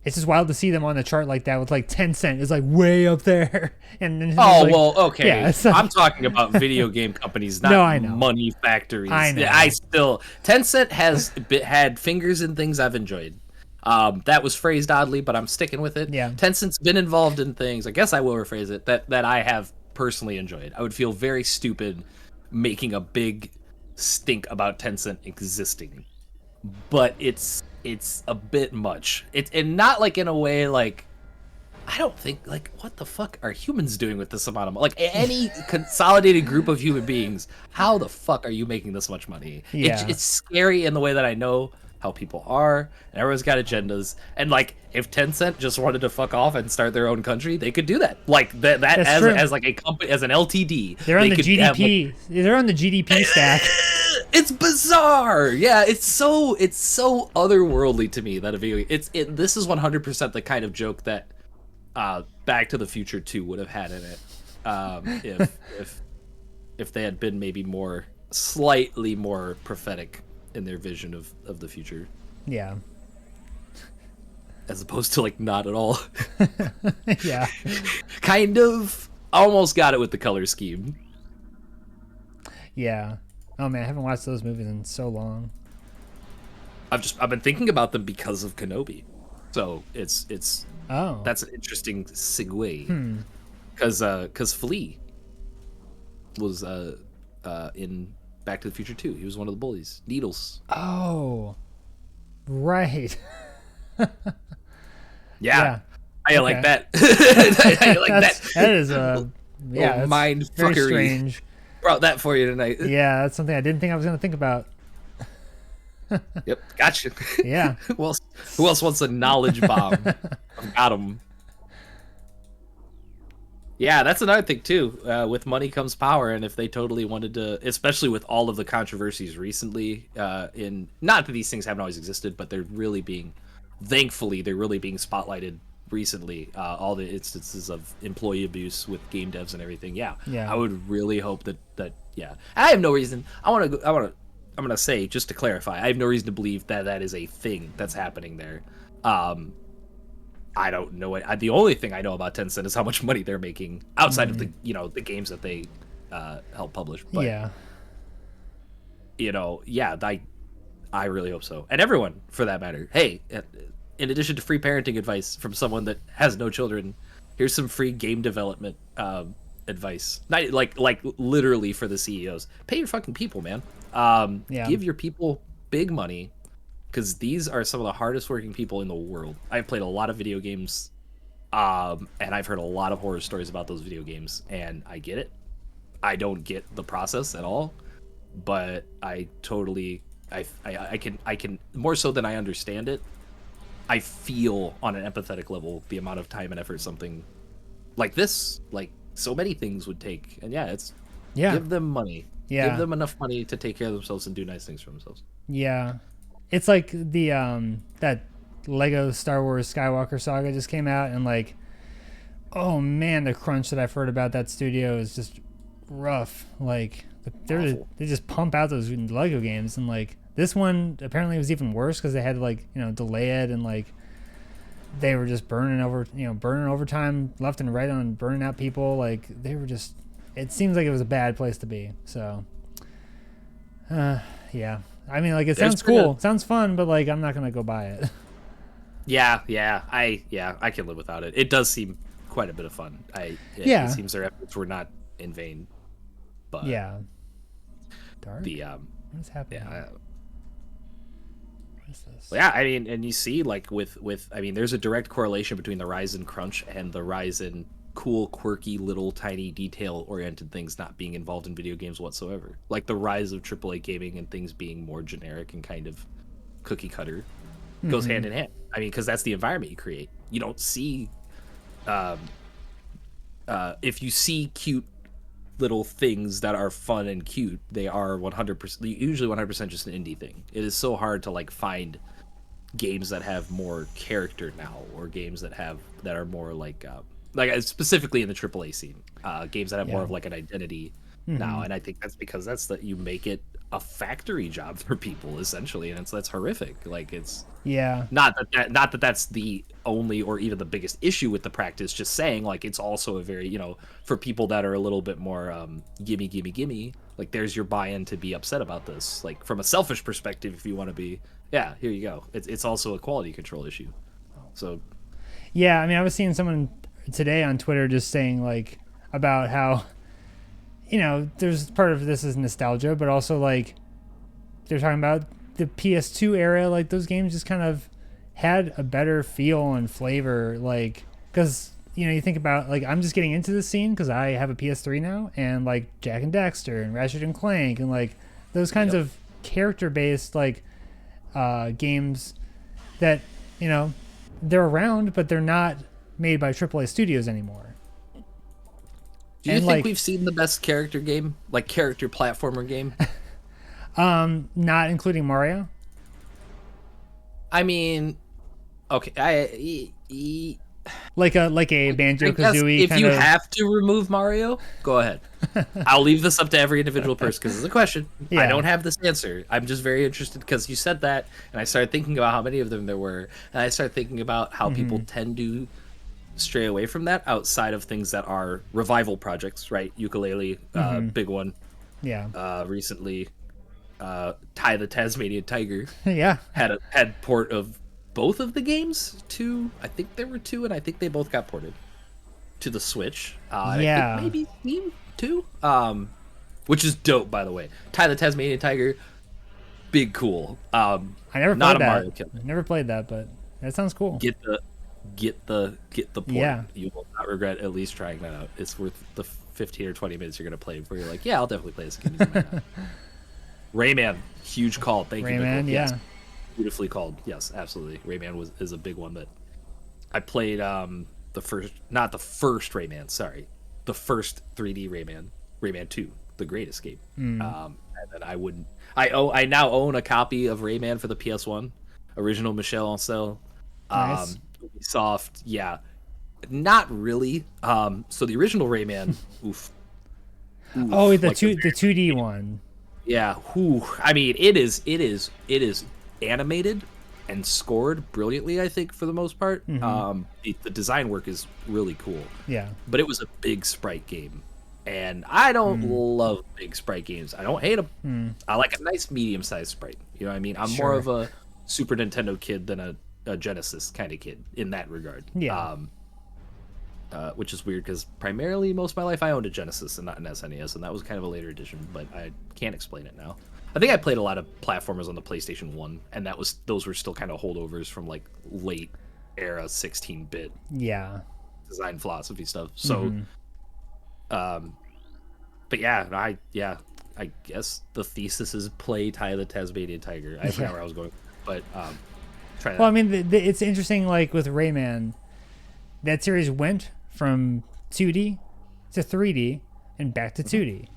Speaker 1: it's just wild to see them on the chart like that with like Tencent is like way up there. And
Speaker 2: Okay. Yeah, like, I'm talking about video game companies, not I know. Money factories.
Speaker 1: I know.
Speaker 2: Tencent has had fingers in things I've enjoyed. That was phrased oddly, but I'm sticking with it.
Speaker 1: Yeah.
Speaker 2: Tencent's been involved in things, I guess I will rephrase it, that I have personally enjoyed. I would feel very stupid making a big stink about Tencent existing. But it's a bit much. And not like in a way like, I don't think, like, what the fuck are humans doing with this amount of money? Like, any consolidated group of human beings, how the fuck are you making this much money?
Speaker 1: Yeah.
Speaker 2: It's scary in the way that I know how people are, and everyone's got agendas. And, like, if Tencent just wanted to fuck off and start their own country, they could do that. Like, that as like a company, as an LTD.
Speaker 1: They're on the GDP. They're on the GDP stack.
Speaker 2: It's bizarre. Yeah, it's so otherworldly to me that a video. This is 100% the kind of joke that Back to the Future 2 would have had in it, if they had been maybe slightly more prophetic in their vision of the future.
Speaker 1: Yeah.
Speaker 2: As opposed to like not at all.
Speaker 1: Yeah.
Speaker 2: Kind of. Almost got it with the color scheme.
Speaker 1: Yeah. Oh man, I haven't watched those movies in so long.
Speaker 2: I've been thinking about them because of Kenobi. So it's that's an interesting segue. Because Flea was in Back to the Future 2. He was one of the bullies. Needles.
Speaker 1: Oh. Right.
Speaker 2: Yeah. I like that. I like that.
Speaker 1: That is that's
Speaker 2: mind
Speaker 1: very
Speaker 2: fuckery.
Speaker 1: Strange.
Speaker 2: Brought that for you tonight.
Speaker 1: Yeah, that's something I didn't think I was going to think about.
Speaker 2: Yep, gotcha.
Speaker 1: Yeah.
Speaker 2: Who else wants a knowledge bomb? Got him. Yeah, that's another thing too. With money comes power, and if they totally wanted to, especially with all of the controversies recently, in not that these things haven't always existed, but thankfully they're really being spotlighted recently. All the instances of employee abuse with game devs and everything. Yeah. I would really hope that. Yeah, I have no reason. I'm gonna say, just to clarify, I have no reason to believe that is a thing that's happening there. I don't know it. The only thing I know about Tencent is how much money they're making outside of the the games that they help publish. But, I really hope so, and everyone for that matter. Hey, in addition to free parenting advice from someone that has no children, here's some free game development advice. Not like literally for the CEOs. Pay your fucking people, man. Give your people big money, because these are some of the hardest working people in the world. I've played a lot of video games, and I've heard a lot of horror stories about those video games, and I get it. I don't get the process at all, but I totally, I can more so than I understand it. I feel on an empathetic level the amount of time and effort something like this, like so many things would take, and give them money. Yeah. Give them enough money to take care of themselves and do nice things for themselves.
Speaker 1: Yeah. It's like the that Lego Star Wars Skywalker saga just came out, and like, oh man, the crunch that I've heard about that studio is just rough. Like they just pump out those Lego games, and like this one apparently was even worse because they had to delay it, and like they were just burning overtime left and right on burning out people. Like they were just, it seems like it was a bad place to be. So yeah, I mean, like, it sounds cool, sounds fun, but like I'm not gonna go buy it. I can live without it.
Speaker 2: It does seem quite a bit of fun. It seems their efforts were not in vain. But
Speaker 1: Dark. What is happening? What is this?
Speaker 2: Yeah, I mean, and you see, like with I mean, there's a direct correlation between the rise in crunch and the rise in cool, quirky, little, tiny, detail-oriented things not being involved in video games whatsoever. Like the rise of AAA gaming and things being more generic and kind of cookie-cutter goes hand in hand. I mean, because that's the environment you create. You don't see... if you see cute little things that are fun and cute, they are 100%, usually 100% just an indie thing. It is so hard to like find games that have more character now, or games that are more like specifically in the AAA scene, games that have more of like an identity now. And I think that's because you make it a factory job for people essentially, and that's horrific. Like it's
Speaker 1: yeah,
Speaker 2: not that that's the only or even the biggest issue with the practice. Just saying, like it's also a very, you know, for people that are a little bit more gimme. Like there's your buy-in to be upset about this. Like from a selfish perspective, if you want to be, yeah, here you go. It's also a quality control issue. So
Speaker 1: yeah. I mean, I was seeing someone today on Twitter just saying like about how, you know, there's part of this is nostalgia, but also like they're talking about the PS2 era. Like those games just kind of had a better feel and flavor. Like, because, you know, you think about like I'm just getting into the scene because I have a PS3 now, and like Jack and Daxter and Ratchet and Clank and like those kinds of character based like games that, you know, they're around, but they're not made by AAA studios anymore.
Speaker 2: Do you think we've seen the best character game, like character platformer game?
Speaker 1: Not including Mario.
Speaker 2: I mean, okay,
Speaker 1: like a Banjo-Kazooie
Speaker 2: if you have to remove Mario, go ahead. I'll leave this up to every individual person because it's a question. Yeah. I don't have this answer. I'm just very interested because you said that, and I started thinking about how many of them there were, and I started thinking about how people tend to stray away from that outside of things that are revival projects, right? Ukulele, big one.
Speaker 1: Yeah.
Speaker 2: Recently, Ty the Tasmanian Tiger.
Speaker 1: Yeah.
Speaker 2: had port of both of the games to, I think there were two, and I think they both got ported to the Switch.
Speaker 1: Yeah.
Speaker 2: I think maybe Steam too. Which is dope, by the way. Ty the Tasmanian Tiger, big cool.
Speaker 1: I never
Speaker 2: not
Speaker 1: played
Speaker 2: a
Speaker 1: that.
Speaker 2: Mario killer.
Speaker 1: Never played that, but that sounds cool.
Speaker 2: Get the port.
Speaker 1: Yeah.
Speaker 2: You will not regret at least trying that out. It's worth the 15 or 20 minutes you're gonna play before you're like, yeah, I'll definitely play this game. Rayman, huge call. Thank you,
Speaker 1: Rayman,
Speaker 2: Nicole.
Speaker 1: yeah.
Speaker 2: Yes. Beautifully called. Yes, absolutely. Rayman is a big one that I played. The first Rayman. Sorry, the first 3D Rayman 2, the Great Escape. And then I now own a copy of Rayman for the PS1, original Michel Ancel.
Speaker 1: Nice.
Speaker 2: Ubisoft, yeah, not really. So the original Rayman, oof.
Speaker 1: Oh, the 2D one.
Speaker 2: Yeah, I mean, it is animated and scored brilliantly, I think, for the most part. The design work is really cool.
Speaker 1: Yeah.
Speaker 2: But it was a big sprite game. And I don't love big sprite games. I don't hate them. I like a nice medium-sized sprite. You know what I mean? I'm more of a Super Nintendo kid than a Genesis kind of kid in that regard.
Speaker 1: Yeah.
Speaker 2: Which is weird because primarily most of my life I owned a Genesis and not an SNES, and that was kind of a later edition, but I can't explain it now. I think I played a lot of platformers on the PlayStation 1, and those were still kind of holdovers from like late era 16-bit design philosophy stuff. So, but yeah, I guess the thesis is play Ty the Tasmanian Tiger. I forgot where I was going, but try that.
Speaker 1: Well, I mean, it's interesting. Like with Rayman, that series went from 2D to 3D and back to 2D,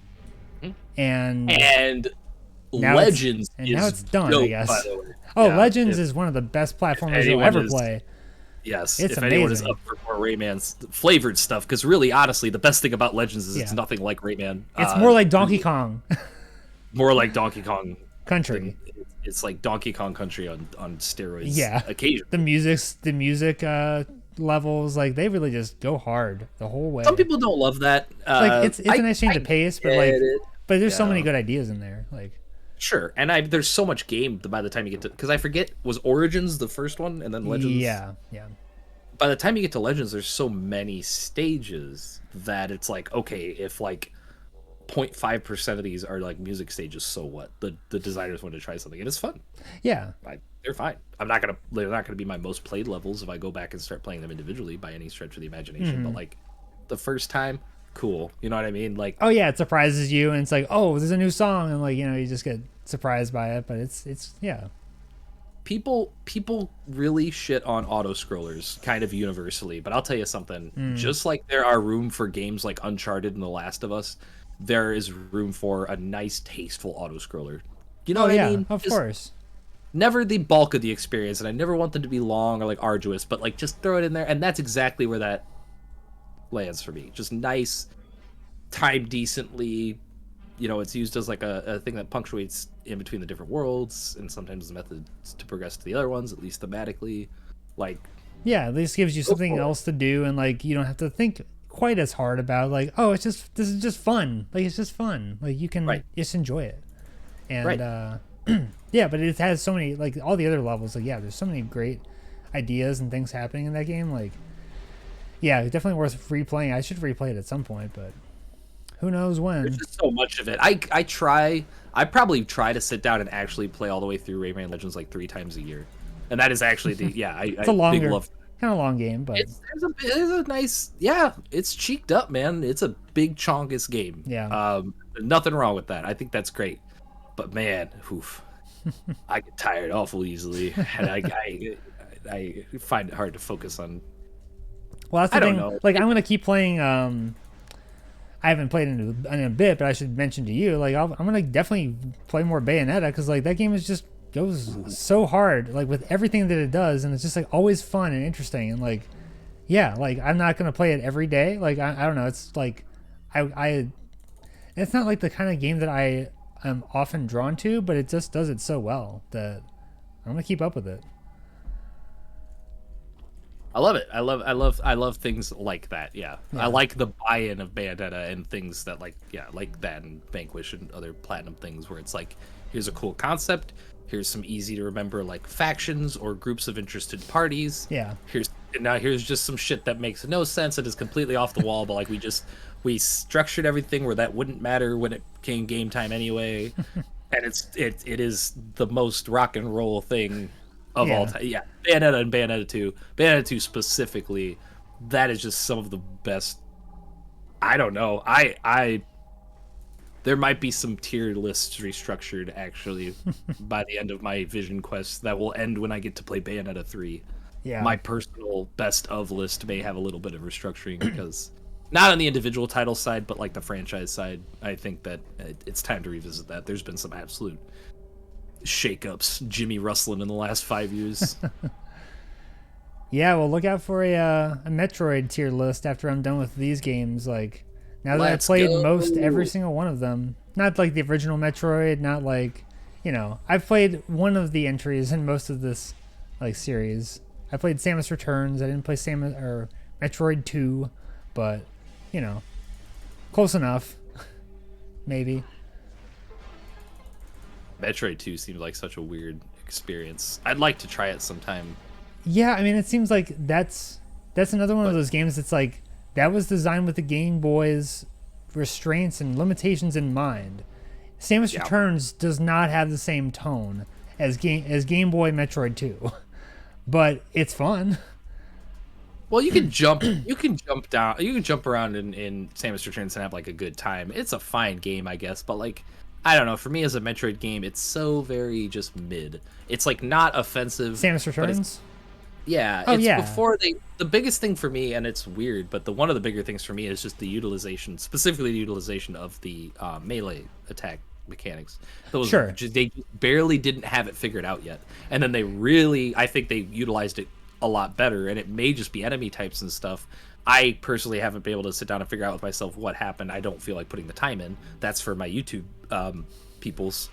Speaker 1: and
Speaker 2: Legends
Speaker 1: now it's done,
Speaker 2: dope,
Speaker 1: I guess.
Speaker 2: by the way.
Speaker 1: Legends is one of the best platformers you'll ever play.
Speaker 2: Yes,
Speaker 1: it's
Speaker 2: if
Speaker 1: amazing.
Speaker 2: anyone is up for more Rayman's flavored stuff, because really, honestly, the best thing about Legends is it's nothing like Rayman.
Speaker 1: It's more like Donkey Kong.
Speaker 2: More like Donkey Kong
Speaker 1: Country.
Speaker 2: It's like Donkey Kong Country on steroids.
Speaker 1: Yeah,
Speaker 2: occasionally.
Speaker 1: The music levels, like they really just go hard the whole way.
Speaker 2: Some people don't love that.
Speaker 1: Like it's a nice change of pace, but there's so many good ideas in there. Like
Speaker 2: sure, and there's so much game by the time you get to, because I forget, was Origins the first one and then Legends?
Speaker 1: Yeah.
Speaker 2: By the time you get to Legends, there's so many stages that it's like, okay, if like 0.5% of these are like music stages, so what? The designers want to try something, and it's fun.
Speaker 1: Yeah,
Speaker 2: they're fine. They're not gonna be my most played levels if I go back and start playing them individually by any stretch of the imagination. But like the first time, cool. You know what I mean? Like,
Speaker 1: oh yeah, it surprises you, and it's like, oh, there's a new song, and like, you know, you just get surprised by it. But it's yeah.
Speaker 2: People really shit on auto scrollers kind of universally, but I'll tell you something. Just like there are room for games like Uncharted and The Last of Us, there is room for a nice, tasteful auto scroller. You know what I mean?
Speaker 1: Of course.
Speaker 2: Never the bulk of the experience, and I never want them to be long or like arduous, but like just throw it in there, and that's exactly where that lands for me. Just nice, timed decently, it's used as like a thing that punctuates in between the different worlds, and sometimes the methods to progress to the other ones, at least thematically. Like,
Speaker 1: yeah, at least gives you something else to do, and like you don't have to think quite as hard about like, oh, this is just fun. Like, it's just fun. Like, you can just enjoy it. And yeah, but it has so many, like, all the other levels. Like, yeah, there's so many great ideas and things happening in that game. Like, yeah, definitely worth replaying. I should replay it at some point, but who knows when.
Speaker 2: There's just so much of it. I probably try to sit down and actually play all the way through Rayman Legends like 3 times a year, and that is actually
Speaker 1: it's a longer, kind of long game, but
Speaker 2: it's a nice, it's cheeked up, man. It's a big chonkus game.
Speaker 1: Yeah.
Speaker 2: Nothing wrong with that. I think that's great, but man, oof, I get tired awful easily, and I find it hard to focus on.
Speaker 1: Well, that's the thing. Know. Like, I'm gonna keep playing. I haven't played in a bit, but I should mention to you, like, I'm gonna definitely play more Bayonetta, because like that game is just goes so hard, like with everything that it does, and it's just like always fun and interesting, and like, yeah, like I'm not gonna play it every day. Like I don't know. It's like it's not like the kind of game that I am often drawn to, but it just does it so well that I'm gonna keep up with it.
Speaker 2: I love it. I love things like that. Yeah. I like the buy-in of Bayonetta and things that like that, and Vanquish and other Platinum things, where it's like, here's a cool concept. Here's some easy to remember like factions or groups of interested parties.
Speaker 1: Yeah.
Speaker 2: Here's just some shit that makes no sense and is completely off the wall, but like we structured everything where that wouldn't matter when it came game time anyway. And it is the most rock and roll thing of all time. Yeah, Bayonetta and Bayonetta 2. Bayonetta 2 specifically, that is just some of the best. I don't know. There might be some tier lists restructured actually by the end of my Vision Quest that will end when I get to play Bayonetta 3.
Speaker 1: Yeah.
Speaker 2: My personal best of list may have a little bit of restructuring because not on the individual title side, but like the franchise side, I think that it's time to revisit that. There's been some absolute shakeups, Jimmy rustling in the last 5 years.
Speaker 1: Yeah, well, look out for a Metroid tier list after I'm done with these games. Like, now that I've played most every single one of them, not like the original Metroid, not like, I've played one of the entries in most of this like series. I played Samus Returns. I didn't play Metroid 2, but close enough, maybe.
Speaker 2: Metroid 2 seems like such a weird experience. I'd like to try it sometime.
Speaker 1: Yeah, I mean, it seems like that's another one of those games that's like, that was designed with the Game Boy's restraints and limitations in mind. Samus Returns does not have the same tone as Game Boy Metroid 2, but it's fun.
Speaker 2: Well, you can jump around in Samus Returns and have like a good time. It's a fine game, I guess, but like, I don't know. For me, as a Metroid game, it's so very just mid. It's like not offensive.
Speaker 1: Samus Returns.
Speaker 2: Before the biggest thing for me, and it's weird, but one of the bigger things for me is just the utilization, specifically the utilization of the melee attack mechanics. They barely didn't have it figured out yet, and then I think they utilized it a lot better. And it may just be enemy types and stuff. I personally haven't been able to sit down and figure out with myself what happened. I don't feel like putting the time in. That's for my YouTube peoples,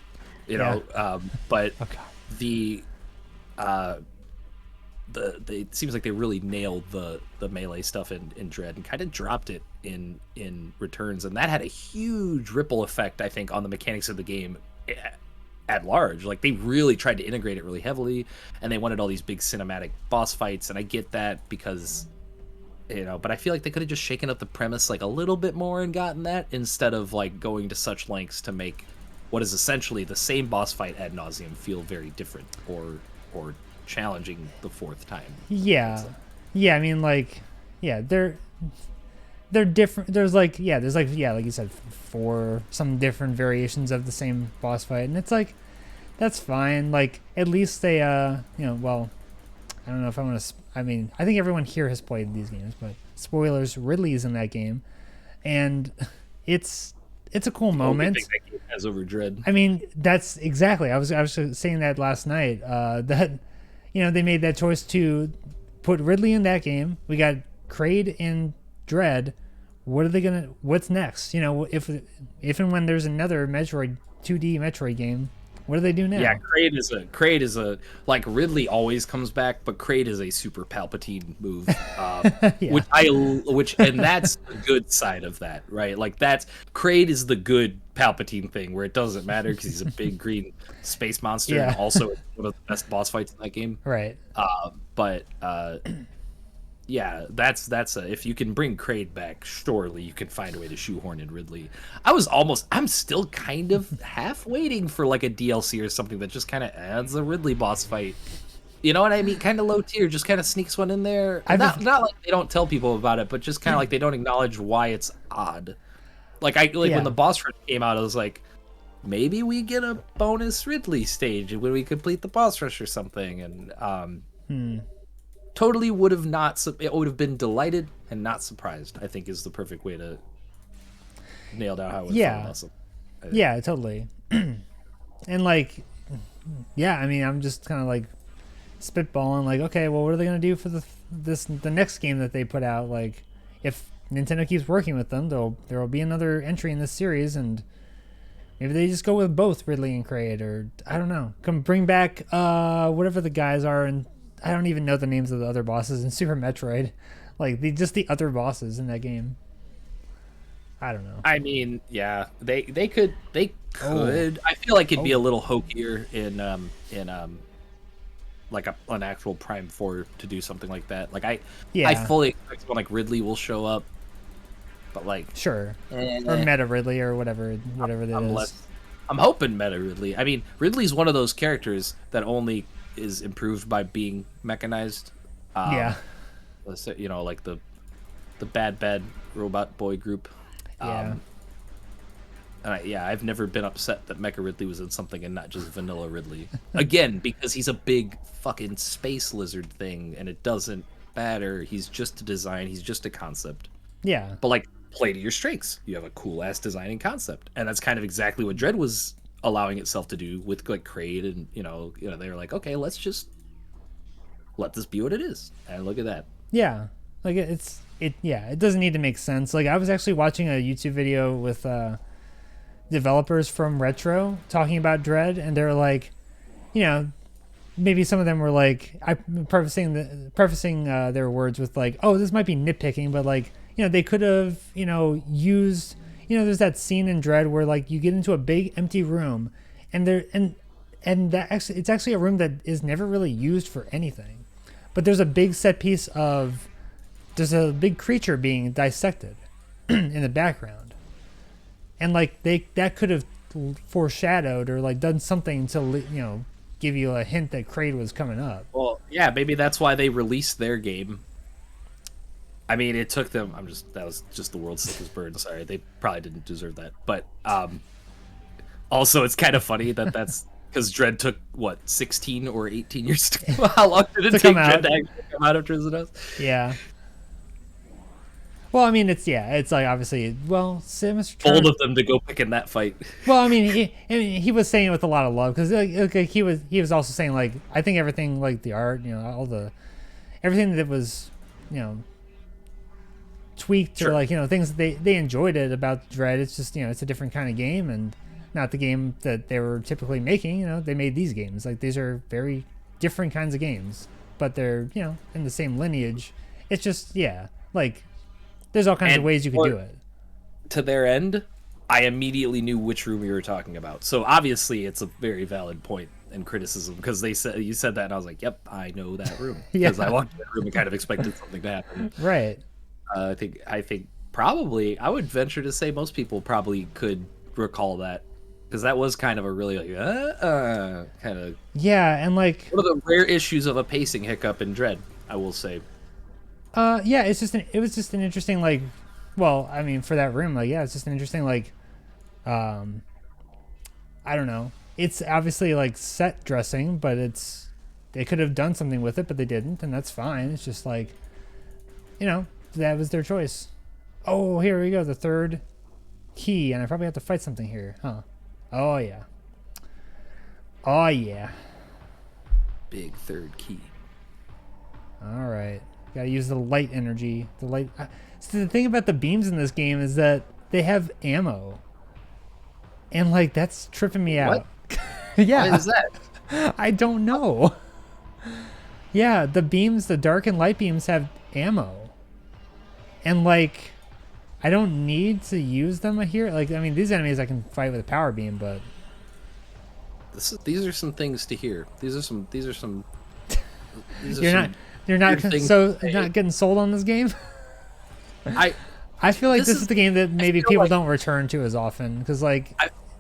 Speaker 2: but it seems like they really nailed the melee stuff in Dread and kind of dropped it in Returns, and that had a huge ripple effect, I think, on the mechanics of the game at large. Like, they really tried to integrate it really heavily, and they wanted all these big cinematic boss fights, and I get that because but I feel like they could have just shaken up the premise like a little bit more and gotten that, instead of like going to such lengths to make what is essentially the same boss fight ad nauseum feel very different or challenging the fourth time.
Speaker 1: Yeah, I mean, like, they're different. There's like you said, 4 some different variations of the same boss fight, and it's like, that's fine. Like, at least they well, I don't know if I want to. I mean, I think everyone here has played these games, but spoilers, Ridley's in that game, and it's a cool moment.
Speaker 2: That game has over Dread.
Speaker 1: I mean, that's exactly. I was saying that last night. That they made that choice to put Ridley in that game. We got Kraid in Dread, what's next? If and when there's another Metroid 2D Metroid game, what do they do now?
Speaker 2: Yeah, Kraid is a like Ridley always comes back, but Kraid is a super Palpatine move, which and that's the good side of that, right? Like that's Kraid is the good Palpatine thing where it doesn't matter because he's a big green space monster and also one of the best boss fights in that game,
Speaker 1: right?
Speaker 2: Yeah, that's if you can bring Kraid back, surely you can find a way to shoehorn in Ridley. I'm still kind of half waiting for like a DLC or something that just kind of adds a Ridley boss fight. You know what I mean? Kind of low tier, just kind of sneaks one in there. Not like they don't tell people about it, but just kind of like they don't acknowledge why it's odd. Like when the boss rush came out, I was like, maybe we get a bonus Ridley stage when we complete the boss rush or something, and totally would have been delighted and not surprised, I think is the perfect way to nail down how it would feel awesome.
Speaker 1: Yeah, totally. And like, yeah, I mean, I'm just kind of like spitballing, like, okay, well, what are they going to do for the next game that they put out? Like, if Nintendo keeps working with them, there will be another entry in this series, and maybe they just go with both Ridley and Kraid, or I don't know. Come bring back whatever the guys are, and I don't even know the names of the other bosses in Super Metroid. Like, just the other bosses in that game. I don't know.
Speaker 2: I mean, yeah, they could. I feel like it'd be a little hokier in like an actual Prime 4 to do something like that. Like I fully expect when like Ridley will show up, but like
Speaker 1: sure, or Meta Ridley or whatever that is.
Speaker 2: I'm hoping Meta Ridley. I mean, Ridley's one of those characters that only is improved by being mechanized. Let's say, like the bad robot boy group. I've never been upset that Mecha Ridley was in something and not just vanilla Ridley. Again, because he's a big fucking space lizard thing, and it doesn't matter. He's just a design. He's just a concept.
Speaker 1: Yeah.
Speaker 2: But like, play to your strengths. You have a cool ass designing concept, and that's kind of exactly what Dread was allowing itself to do with like Kraid, and they were like, okay, let's just let this be what it is, and look at that.
Speaker 1: Yeah, like it doesn't need to make sense. Like, I was actually watching a YouTube video with developers from Retro talking about Dread, and they're like, maybe some of them were like, prefacing their words with like, oh, this might be nitpicking, but like, they could have used, there's that scene in Dread where like you get into a big empty room, and that actually, it's actually a room that is never really used for anything, but there's a big set piece there's a big creature being dissected in the background, and like that could have foreshadowed or like done something to give you a hint that Kraid was coming up.
Speaker 2: Well, yeah, maybe that's why they released their game. I mean, it took them. That was just the world's sickest bird. Sorry, they probably didn't deserve that. But also, it's kind of funny that's because Dread took 16 or 18 years to come. How long did it take Dread to actually come out of Trizanos?
Speaker 1: Yeah. Well, I mean, it's like obviously, Samus
Speaker 2: bold of them to go pick in that fight.
Speaker 1: Well, I mean, he was saying it with a lot of love, because like, he was also saying like, I think everything, like the art, everything that was tweaked, or like things that they enjoyed it about Dread. It's just it's a different kind of game, and not the game that they were typically making. They made these games, like these are very different kinds of games, but they're in the same lineage. It's just like. There's all kinds of ways you could do it.
Speaker 2: To their end, I immediately knew which room you were talking about. So obviously, it's a very valid point and criticism, because you said that, and I was like, "Yep, I know that room." Because I walked in that room and kind of expected something to happen.
Speaker 1: Right.
Speaker 2: I think probably I would venture to say most people probably could recall that, because that was kind of a really like kind of
Speaker 1: and like
Speaker 2: one of the rare issues of a pacing hiccup in Dread, I will say.
Speaker 1: It was just an interesting, like, well, I mean, for that room, like, it's just an interesting, like, I don't know. It's obviously like set dressing, but they could have done something with it, but they didn't, and that's fine. It's just like, that was their choice. Oh, here we go, the third key, and I probably have to fight something here, huh? Oh yeah.
Speaker 2: Big third key.
Speaker 1: All right. Gotta use the light energy. The light. So the thing about the beams in this game is that they have ammo, and like that's tripping me out. Yeah.
Speaker 2: What is that?
Speaker 1: I don't know. Yeah, the beams, the dark and light beams have ammo, and like I don't need to use them here. Like, I mean, these enemies I can fight with a power beam, but
Speaker 2: these are some things to hear. These are some.
Speaker 1: You're not getting sold on this game. I feel like this is the game that maybe people don't return to as often because like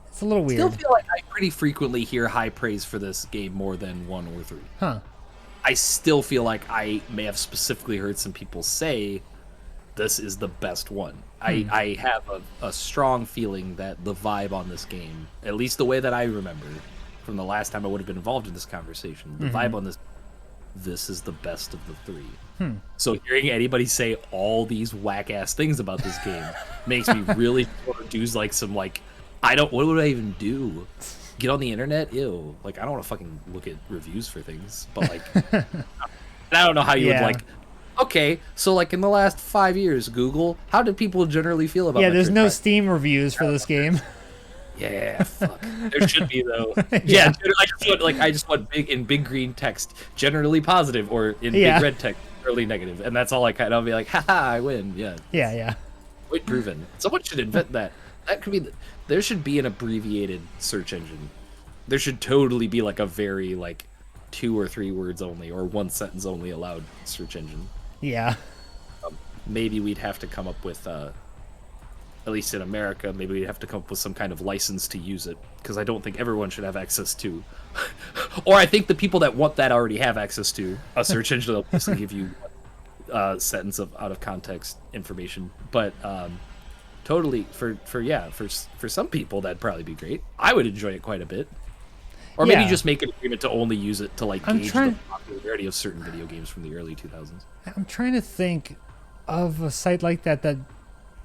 Speaker 1: it's a little weird.
Speaker 2: I still feel like I pretty frequently hear high praise for this game more than 1 or 3.
Speaker 1: Huh.
Speaker 2: I still feel like I may have specifically heard some people say this is the best one. I have a strong feeling that the vibe on this game, at least the way that I remember from the last time I would have been involved in this conversation, the vibe on this is the best of the 3. So hearing anybody say all these whack ass things about this game makes me really do like some like what would I even do? Get on the internet? Ew. Like I don't want to fucking look at reviews for things, but like I don't know how you would like. Okay, so like in the last 5 years, Google, how did people generally feel about?
Speaker 1: Yeah, there's no Steam reviews for this game.
Speaker 2: Yeah, fuck. There should be though. Yeah, I just want big green text, generally positive, or in big red text, generally negative, and that's all I kind of be like, haha, I win. Yeah.
Speaker 1: Yeah.
Speaker 2: Point proven. Someone should invent that. That could be. There should be an abbreviated search engine. There should totally be like a very like 2 or 3 words only or 1 sentence only allowed search engine.
Speaker 1: Yeah.
Speaker 2: Maybe we'd have to come up with. At least in America, maybe we'd have to come up with some kind of license to use it, because I don't think everyone should have access to. Or I think the people that want that already have access to a search engine that'll basically give you a sentence of out of context information. But totally for some people that'd probably be great. I would enjoy it quite a bit. Or maybe just make an agreement to only use it to like gauge the popularity of certain video games from the early 2000s.
Speaker 1: I'm trying to think of a site like that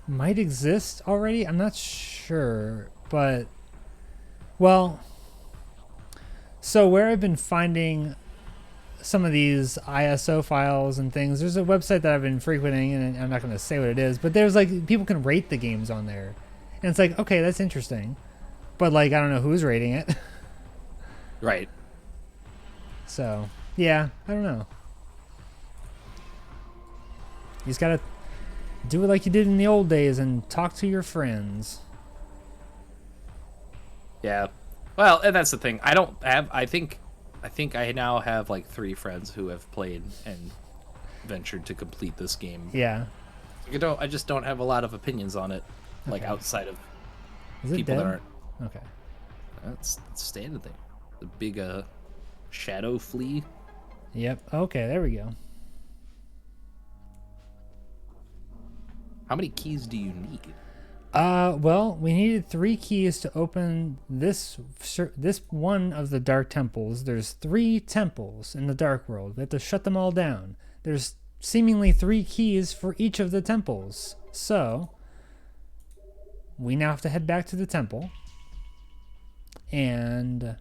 Speaker 1: might exist already. I'm not sure, but well, so where I've been finding some of these ISO files and things, there's a website that I've been frequenting, and I'm not going to say what it is, but there's like people can rate the games on there, and it's like, okay, that's interesting, but like I don't know who's rating it.
Speaker 2: Right.
Speaker 1: So yeah, I don't know. You just gotta do it like you did in the old days and talk to your friends.
Speaker 2: Yeah. Well, and that's the thing. I think I now have like 3 friends who have played and ventured to complete this game.
Speaker 1: Yeah.
Speaker 2: I just don't have a lot of opinions on it, like outside of people that aren't.
Speaker 1: Okay.
Speaker 2: That's standard thing. The big shadow flea.
Speaker 1: Yep. Okay, there we go.
Speaker 2: How many keys do you need?
Speaker 1: Well, we needed 3 keys to open this one of the dark temples. There's 3 temples in the dark world. We have to shut them all down. There's seemingly 3 keys for each of the temples. So, we now have to head back to the temple and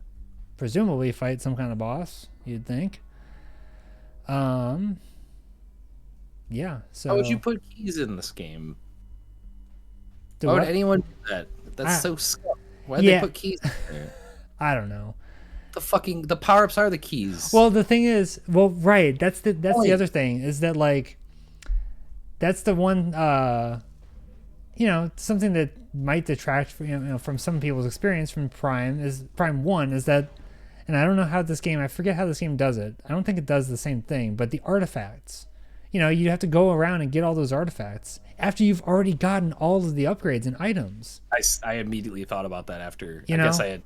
Speaker 1: presumably fight some kind of boss, you'd think. Yeah, so...
Speaker 2: How would you put keys in this game?
Speaker 1: Why
Speaker 2: would anyone do that? That's so scum. Why'd they put keys in there?
Speaker 1: I don't know.
Speaker 2: The power-ups are the keys.
Speaker 1: Well, the thing is... Well, right, that's the other thing, is that, like... That's the one, something that might detract from some people's experience from Prime 1 is that... And I don't know how this game... I forget how this game does it. I don't think it does the same thing, but the artifacts... you have to go around and get all those artifacts after you've already gotten all of the upgrades and items.
Speaker 2: I immediately thought about that after. I guess I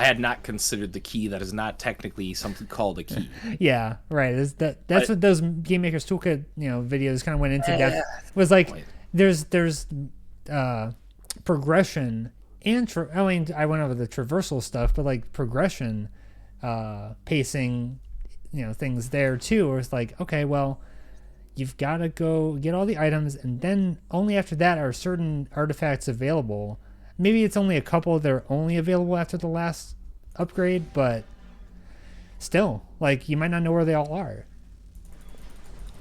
Speaker 2: had not considered the key that is not technically something called a key.
Speaker 1: Yeah, right. That's what those Game Maker's Toolkit videos kind of went into depth. Was like there's progression and I went over the traversal stuff, but like progression, pacing, things there too. Where it's like, okay, well, you've got to go get all the items, and then only after that are certain artifacts available. Maybe it's only a couple that are only available after the last upgrade, but still, like, you might not know where they all are.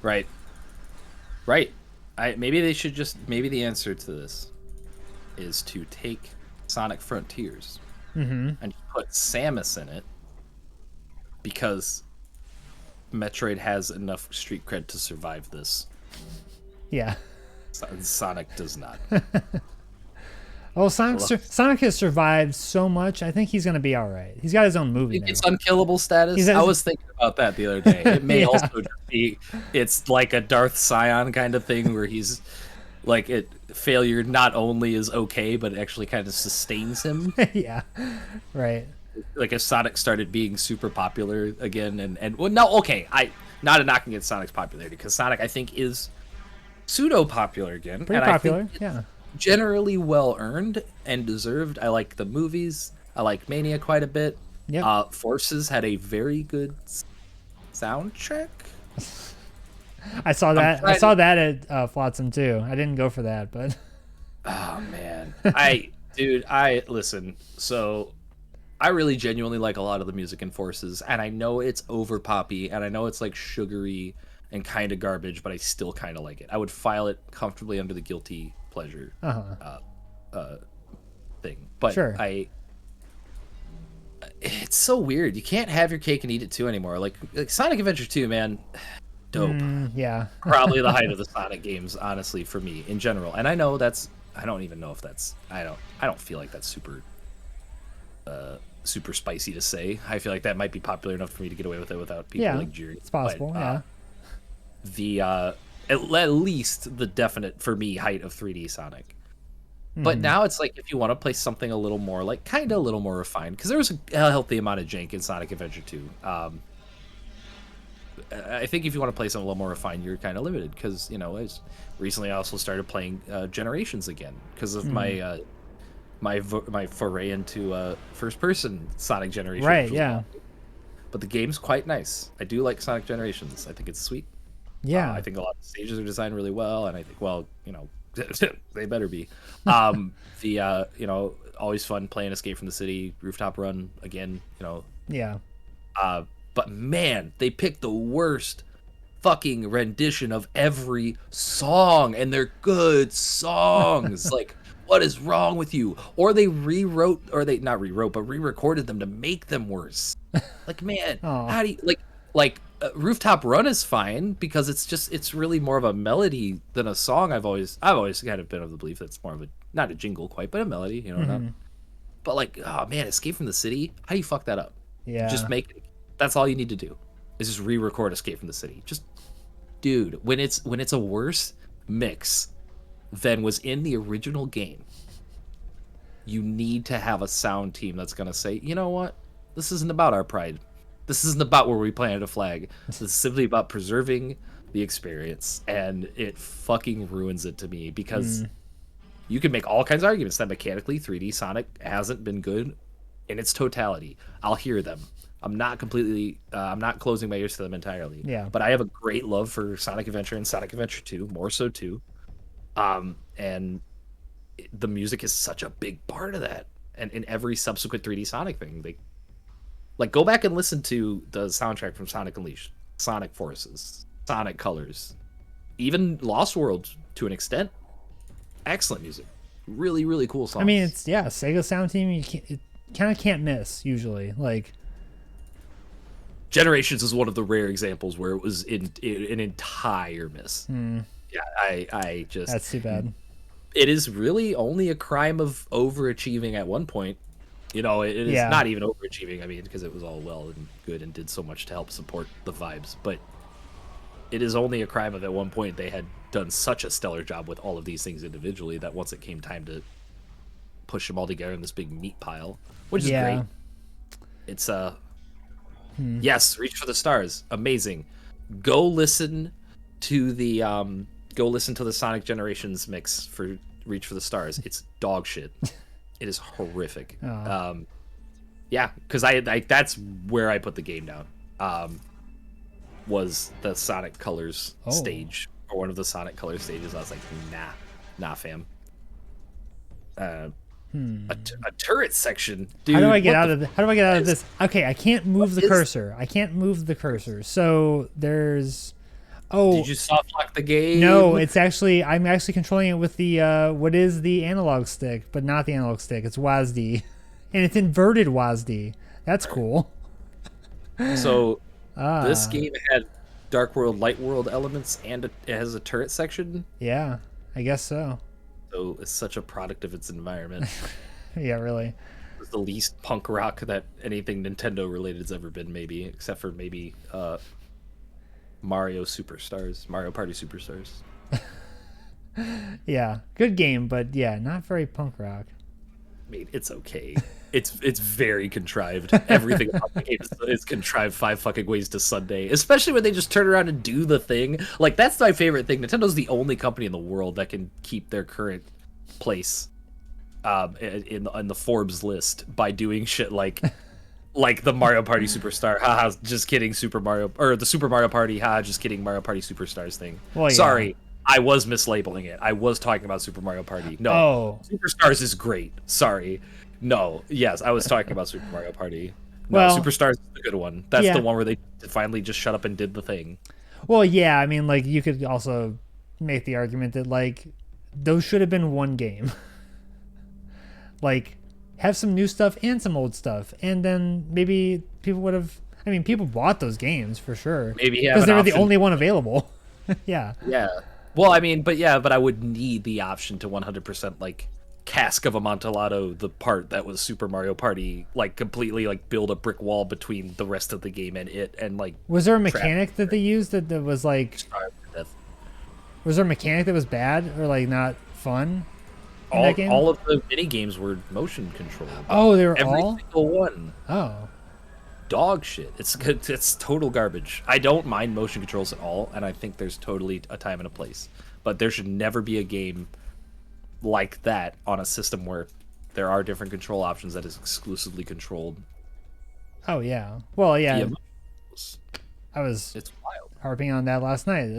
Speaker 2: Right. Right. Maybe they should just, maybe the answer to this is to take Sonic Frontiers and put Samus in it, because Metroid has enough street cred to survive this.
Speaker 1: Yeah.
Speaker 2: Sonic does not.
Speaker 1: Oh, Sonic has survived so much. I think he's going to be all right. He's got his own movie now.
Speaker 2: It's unkillable status. I was thinking about that the other day. It may also just be, it's like a Darth Scion kind of thing where he's like, failure not only is okay, but it actually kind of sustains him.
Speaker 1: Yeah, right.
Speaker 2: Like if Sonic started being super popular again, and well, no, okay, not a knock against Sonic's popularity, because Sonic, I think, is pseudo popular again.
Speaker 1: Pretty popular, yeah.
Speaker 2: Generally well earned and deserved. I like the movies. I like Mania quite a bit.
Speaker 1: Yeah.
Speaker 2: Forces had a very good soundtrack.
Speaker 1: I saw that. I saw that at Flotsam too. I didn't go for that, but.
Speaker 2: Oh man, listen. So, I really genuinely like a lot of the music in Forces, and I know it's over poppy, and I know it's like sugary and kind of garbage, but I still kind of like it. I would file it comfortably under the guilty pleasure thing. But
Speaker 1: sure.
Speaker 2: It's so weird. You can't have your cake and eat it too anymore. Like Sonic Adventure 2, man. Dope.
Speaker 1: Yeah.
Speaker 2: Probably the height of the Sonic games, honestly, for me in general. And I know I don't even know if that's, I don't feel like that's super super spicy to say. I feel like that might be popular enough for me to get away with it without people like jeering.
Speaker 1: It's possible.
Speaker 2: But, at least the definite, for me, height of 3D Sonic. But now it's like, if you want to play something a little more like, kind of a little more refined, because there was a healthy amount of jank in Sonic Adventure 2. I think if you want to play something a little more refined, you're kind of limited, because, recently I also started playing Generations again because of my foray into first person Sonic Generations.
Speaker 1: Right, yeah.
Speaker 2: But the game's quite nice. I do like Sonic Generations. I think it's sweet.
Speaker 1: Yeah.
Speaker 2: I think a lot of the stages are designed really well, and I think, well, they better be. Always fun playing Escape from the City, Rooftop Run again,
Speaker 1: Yeah.
Speaker 2: But man, they picked the worst fucking rendition of every song, and they're good songs. Like, what is wrong with you? Or they re-recorded them to make them worse. Like, man, how do you Rooftop Run is fine because it's really more of a melody than a song. I've always kind of been of the belief that it's more of a, not a jingle quite, but a melody, but like, oh man, Escape from the City, how do you fuck that up?
Speaker 1: Yeah.
Speaker 2: That's all you need to do, is just re-record Escape from the City. Just, dude, when it's a worse mix than was in the original game, you need to have a sound team that's gonna say, you know what, this isn't about our pride. This isn't about where we planted a flag. This is simply about preserving the experience, and it fucking ruins it to me, because you can make all kinds of arguments that mechanically 3D Sonic hasn't been good in its totality. I'll hear them. I'm not closing my ears to them entirely.
Speaker 1: Yeah.
Speaker 2: But I have a great love for Sonic Adventure and Sonic Adventure 2, more so too. And the music is such a big part of that. And in every subsequent 3D Sonic thing, go back and listen to the soundtrack from Sonic Unleashed, Sonic Forces, Sonic Colors, even Lost World to an extent. Excellent music. Really, really cool songs.
Speaker 1: I mean, it's, Sega sound team, it kind of can't miss usually. Like,
Speaker 2: Generations is one of the rare examples where it was an entire miss. Yeah, I just...
Speaker 1: That's too bad.
Speaker 2: It is really only a crime of overachieving at one point. It is not even overachieving, I mean, because it was all well and good and did so much to help support the vibes. But it is only a crime of at one point they had done such a stellar job with all of these things individually that once it came time to push them all together in this big meat pile, which is great. It's yes, Reach for the Stars, amazing. Go listen to the Sonic Generations mix for Reach for the Stars. It's dog shit. It is horrific. Because I that's where I put the game down. Was the Sonic Colors stage, or one of the Sonic Colors stages. I was like, nah, fam. A turret section, dude.
Speaker 1: How do I get out of this? Okay, I can't move the cursor. So there's Oh,
Speaker 2: did you soft lock the game?
Speaker 1: no, I'm actually controlling it with the what is the analog stick, but not the analog stick. It's WASD, and it's inverted WASD. That's cool.
Speaker 2: So this
Speaker 1: Ah,
Speaker 2: game had Dark World, Light World elements, and it has a turret section.
Speaker 1: yeah, I guess so.
Speaker 2: So it's such a product of its environment.
Speaker 1: Yeah, really.
Speaker 2: It's the least punk rock that anything Nintendo related has ever been, maybe, except for maybe Mario Superstars, Mario Party Superstars.
Speaker 1: Yeah, good game, but yeah, not very punk rock.
Speaker 2: I mean, it's okay. It's very contrived. Everything about the game is contrived 5 fucking ways to Sunday. Especially when they just turn around and do the thing. Like, that's my favorite thing. Nintendo's the only company in the world that can keep their current place in the Forbes list by doing shit like the Mario Party Superstar. Haha, just kidding. Super Mario, or the Super Mario Party. Haha, just kidding. Mario Party Superstars thing.
Speaker 1: Well, yeah.
Speaker 2: Sorry. I was mislabeling it. I was talking about Super Mario Party. No, Superstars is great. Sorry. No, yes, I was talking about Super Mario Party. No,
Speaker 1: Well,
Speaker 2: Superstars is the good one. That's the one where they finally just shut up and did the thing.
Speaker 1: Well, yeah, I mean, like, you could also make the argument that, like, those should have been one game. Like, have some new stuff and some old stuff, and then maybe people would have. I mean, people bought those games for sure.
Speaker 2: Maybe
Speaker 1: because they were the only one available. Yeah.
Speaker 2: Yeah. Well, I mean, but I would need the option to 100% like Cask of Amontillado, the part that was Super Mario Party, like completely like build a brick wall between the rest of the game and it, and like.
Speaker 1: Was there a mechanic that they used that was like? Was there a mechanic that was bad or like not fun?
Speaker 2: All of the mini games were motion controlled.
Speaker 1: Oh, they were
Speaker 2: every
Speaker 1: all?
Speaker 2: single one.
Speaker 1: Oh.
Speaker 2: Dog shit. It's total garbage. I don't mind motion controls at all, and I think there's totally a time and a place. But there should never be a game like that on a system where there are different control options that is exclusively controlled.
Speaker 1: Oh yeah. Well, yeah.
Speaker 2: It's
Speaker 1: wild. Harping on that last night.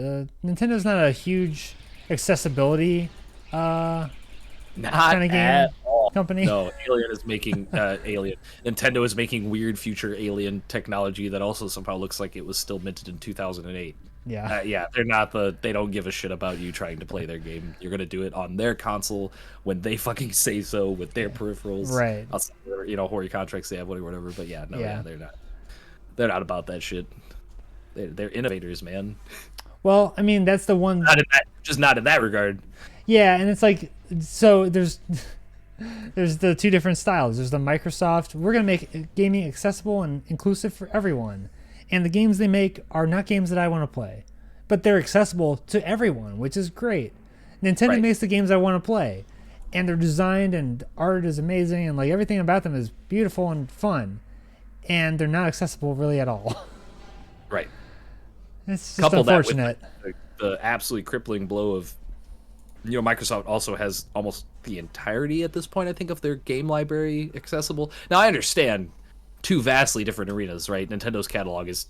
Speaker 1: Nintendo's not a huge accessibility
Speaker 2: not
Speaker 1: kind of game
Speaker 2: at all.
Speaker 1: Company.
Speaker 2: No, Alien is making Alien. Nintendo is making weird future Alien technology that also somehow looks like it was still minted in 2008.
Speaker 1: Yeah.
Speaker 2: Yeah, they're not they don't give a shit about you trying to play their game. You're gonna do it on their console when they fucking say so with their peripherals.
Speaker 1: Right.
Speaker 2: Hoary contracts they have, whatever. But they're not. They're not about that shit. They're innovators, man.
Speaker 1: Well, I mean, that's the one.
Speaker 2: Not in that regard.
Speaker 1: Yeah, and it's like, so there's the two different styles. There's the Microsoft, we're going to make gaming accessible and inclusive for everyone. And the games they make are not games that I want to play, but they're accessible to everyone, which is great. Nintendo makes the games I want to play, and they're designed and art is amazing, and like everything about them is beautiful and fun, and they're not accessible really at all.
Speaker 2: Right.
Speaker 1: It's just unfortunate.
Speaker 2: That with the absolutely crippling blow of, Microsoft also has almost the entirety at this point, I think, of their game library accessible. Now, I understand two vastly different arenas, right? Nintendo's catalog is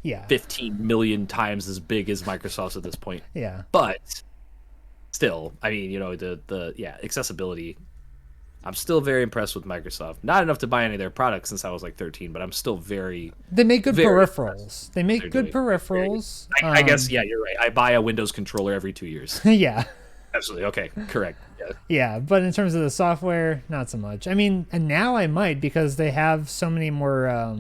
Speaker 2: 15 million times as big as Microsoft's at this point.
Speaker 1: Yeah.
Speaker 2: But still, I mean, accessibility. I'm still very impressed with Microsoft. Not enough to buy any of their products since I was like 13, but I'm still very.
Speaker 1: They make good peripherals. They make good peripherals.
Speaker 2: I guess, yeah, you're right. I buy a Windows controller every 2 years.
Speaker 1: Yeah.
Speaker 2: Absolutely. Okay. Correct. Yeah.
Speaker 1: Yeah, but in terms of the software, not so much. I mean, and now I might because they have so many more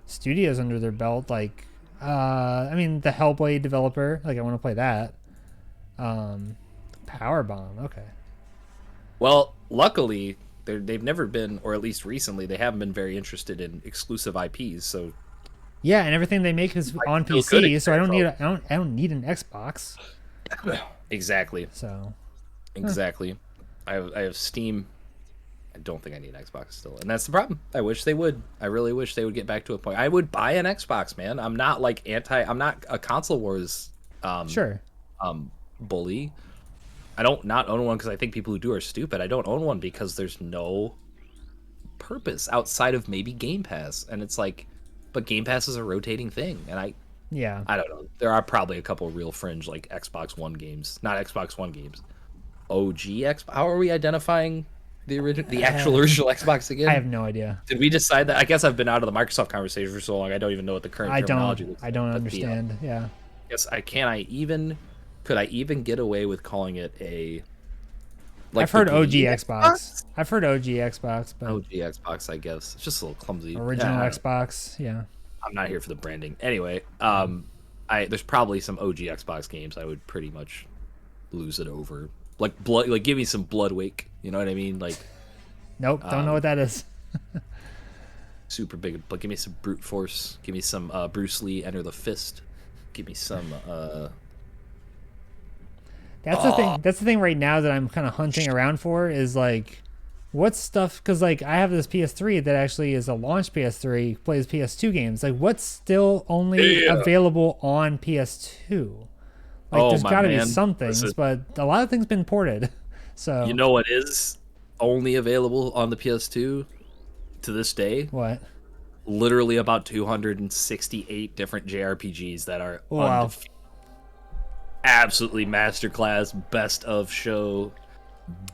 Speaker 1: studios under their belt. Like, the Hellblade developer. Like, I want to play that. Powerbomb. Okay.
Speaker 2: Well, luckily, they've never been, or at least recently, they haven't been very interested in exclusive IPs. So.
Speaker 1: Yeah, and everything they make is on PC, so I don't need an Xbox.
Speaker 2: Exactly.
Speaker 1: So.
Speaker 2: Exactly. I have Steam. I don't think I need an Xbox still, and that's the problem. I wish they would. I really wish they would get back to a point. I would buy an Xbox, man. I'm not like I'm not a console wars. Bully. I don't not own one because I think people who do are stupid. I don't own one because there's no purpose outside of maybe Game Pass, and it's like, but Game Pass is a rotating thing, and I don't know. There are probably a couple real fringe like Xbox One games, not Xbox One games. OG Xbox. How are we identifying the actual original Xbox again?
Speaker 1: I have no idea.
Speaker 2: Did we decide that? I guess I've been out of the Microsoft conversation for so long. I don't even know what the current terminology looks like.
Speaker 1: I don't understand. Yeah.
Speaker 2: Yes, could I even get away with calling it a?
Speaker 1: Like I've heard OG Xbox. I've heard OG Xbox, but
Speaker 2: OG Xbox, I guess it's just a little clumsy.
Speaker 1: Original Xbox, yeah.
Speaker 2: I'm not here for the branding. Anyway, there's probably some OG Xbox games I would pretty much lose it over. Like blood, like give me some Bloodwake. You know what I mean? Like,
Speaker 1: nope, don't know what that is.
Speaker 2: Super big, but give me some Brute Force. Give me some Bruce Lee Enter the Fist. Give me some.
Speaker 1: That's the thing. That's the thing right now that I'm kind of hunting around for is like, what stuff? Because like I have this PS3 that actually is a launch PS3, plays PS2 games. Like, what's still only available on PS2? Like, there's got to be some things, but a lot of things been ported. So
Speaker 2: you know what is only available on the PS2 to this day?
Speaker 1: What?
Speaker 2: Literally about 268 different JRPGs that are undefeated. Absolutely masterclass, best of show,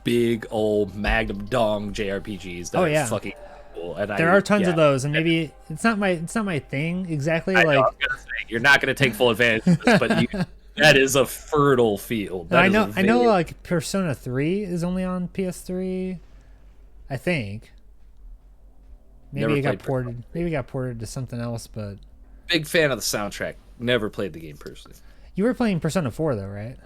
Speaker 2: big old Magnum Dong JRPGs that are fucking cool. And
Speaker 1: there are tons of those, and maybe it's not my thing exactly. I was
Speaker 2: gonna say, you're not gonna take full advantage of this, but that is a fertile field.
Speaker 1: I know like Persona 3 is only on PS3, I think. Maybe it got ported. Maybe it got ported to something else, but
Speaker 2: big fan of the soundtrack. Never played the game personally.
Speaker 1: You were playing Persona 4 though, right?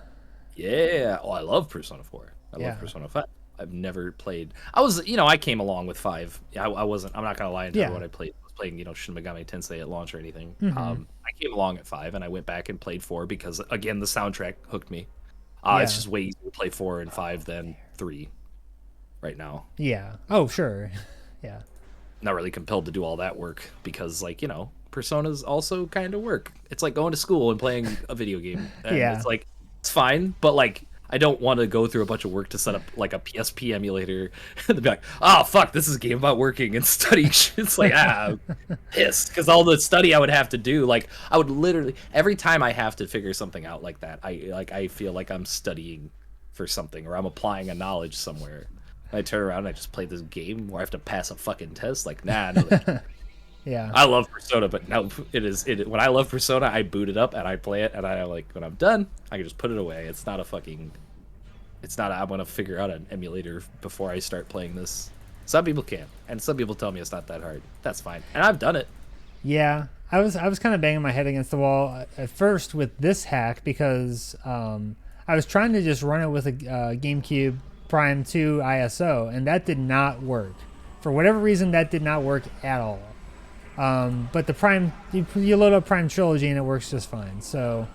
Speaker 2: Yeah. Oh, I love Persona 4. I love Persona 5. I've never played. I came along with 5. I wasn't. I'm not gonna lie and tell you what I played. I was playing, Shin Megami Tensei at launch or anything. I came along at 5, and I went back and played 4 because again the soundtrack hooked me. It's just way easier to play 4 and 5 than 3 right now.
Speaker 1: Yeah. Oh, sure. Yeah.
Speaker 2: Not really compelled to do all that work because, Personas also kind of work. It's like going to school and playing a video game. And it's like, it's fine, but I don't want to go through a bunch of work to set up like a PSP emulator and be like, oh fuck, this is a game about working and studying. It's like, pissed, because all the study I would have to do, I would literally every time I have to figure something out like that, I feel like I'm studying for something or I'm applying a knowledge somewhere. I turn around and I just play this game where I have to pass a fucking test. No.
Speaker 1: Yeah.
Speaker 2: I love Persona, but no, when I love Persona, I boot it up and I play it, and when I'm done, I can just put it away. It's not I'm gonna figure out an emulator before I start playing this. Some people can, and some people tell me it's not that hard. That's fine, and I've done it.
Speaker 1: Yeah, I was kind of banging my head against the wall at first with this hack because I was trying to just run it with a GameCube Prime 2 ISO, and that did not work. For whatever reason, that did not work at all. But the Prime, you load up Prime Trilogy and it works just fine. So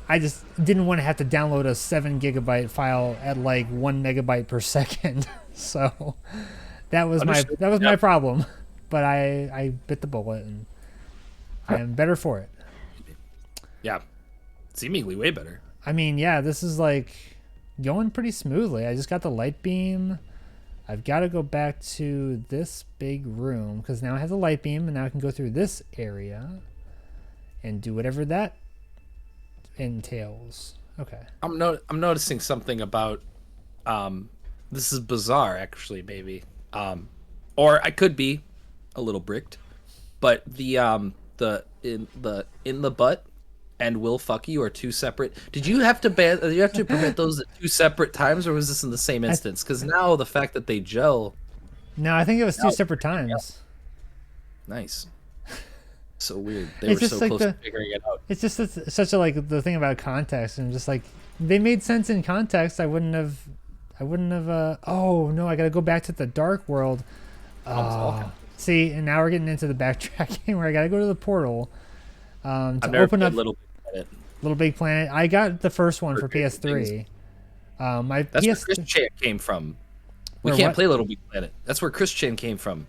Speaker 1: I just didn't want to have to download a 7 gigabyte file at 1 megabyte per second. So that was my problem. But I bit the bullet and I am better for it.
Speaker 2: Yeah, seemingly way better.
Speaker 1: I mean, yeah, this is going pretty smoothly. I just got the light beam. I've got to go back to this big room because now I have the light beam and now I can go through this area and do whatever that entails. Okay.
Speaker 2: I'm noticing something about this is bizarre actually, maybe. Or I could be a little bricked, but the in the butt and will fuck you are two separate. Did you have to permit those at 2 separate times, or was this in the same instance? Because now the fact that they gel.
Speaker 1: No, I think it was 2 separate times.
Speaker 2: Nice. So weird. They were so close to figuring it out.
Speaker 1: It's just such a the thing about context, and just they made sense in context. I wouldn't have. Oh no, I got to go back to the dark world. See, and now we're getting into the backtracking where I got to go to the portal to open up Little Big Planet. I got the first one for PS3.
Speaker 2: That's where Chris Chan came from. We can't play Little Big Planet. That's where Chris Chan came from.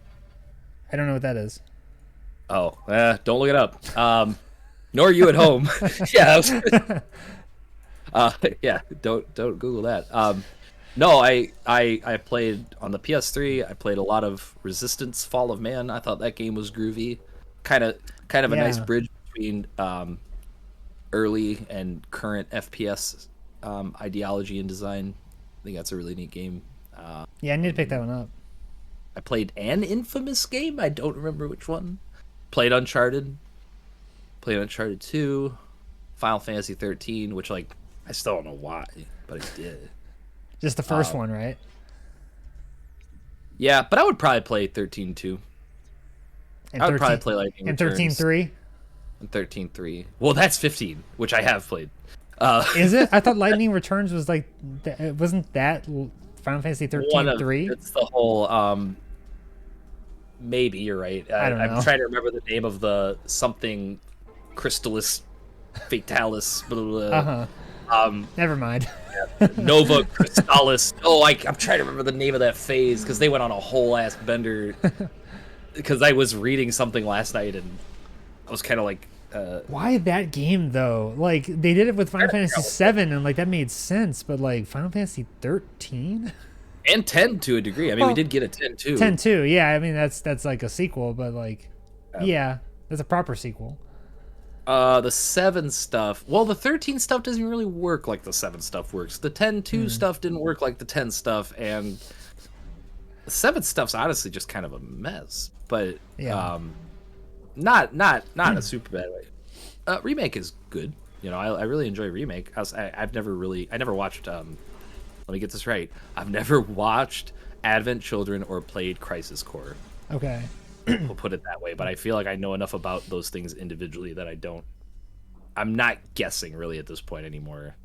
Speaker 1: I don't know what that is.
Speaker 2: Oh, don't look it up. Nor you at home. Yeah. Yeah. Don't Google that. No, I played on the PS3. I played a lot of Resistance: Fall of Man. I thought that game was groovy. Kind of a nice bridge between early and current FPS ideology and design. I think that's a really neat game.
Speaker 1: Yeah, I need to pick that one up.
Speaker 2: I played an Infamous game. I don't remember which one. Played Uncharted. Played Uncharted 2. Final Fantasy 13, which, like, I still don't know why, but I did.
Speaker 1: Just the first one, right?
Speaker 2: Yeah, but I would probably play 13 too.
Speaker 1: And
Speaker 2: I would probably play Lightning
Speaker 1: and
Speaker 2: Returns.
Speaker 1: 13-3?
Speaker 2: And 13-3. Well, that's 15, which I have played.
Speaker 1: Is it? I thought Lightning Returns was like, wasn't that Final Fantasy 13-3?
Speaker 2: It's the whole, maybe you're right.
Speaker 1: I don't know.
Speaker 2: I'm trying to remember the name of the something Crystallis Fatalis. Blah, blah, blah.
Speaker 1: Never mind.
Speaker 2: Nova Crystallis. Oh, I'm trying to remember the name of that phase because they went on a whole ass bender. Because I was reading something last night and I was kind of like,
Speaker 1: why that game though? Like they did it with Final Fantasy 7 and like that made sense, but like Final Fantasy 13
Speaker 2: and 10 to a degree. I mean, we did get a 10 too.
Speaker 1: 10 too. Yeah, I mean that's like a sequel, but like yeah, that's a proper sequel.
Speaker 2: The 7 stuff. Well, the 13 stuff doesn't really work like the 7 stuff works. The 10-2 stuff didn't work like the 10 stuff, and the 7 stuff's honestly just kind of a mess. But not in a super bad way. Remake is good. You know, I really enjoy Remake. I never watched. Let me get this right. I've never watched Advent Children or played Crisis Core.
Speaker 1: Okay.
Speaker 2: We'll put it that way, but I feel like I know enough about those things individually that I'm not guessing really at this point anymore.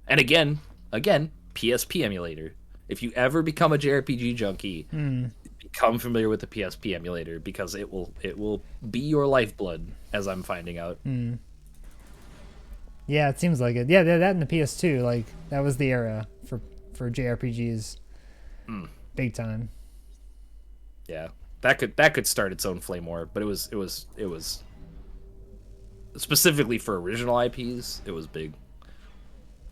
Speaker 2: And again, PSP emulator. If you ever become a JRPG junkie, become familiar with the PSP emulator because it will be your lifeblood, as I'm finding out.
Speaker 1: Yeah, it seems like it. Yeah, that and the PS2, like that was the era for JRPGs. Big time.
Speaker 2: Yeah. That could start its own flame war, but it was specifically for original IPs. It was big.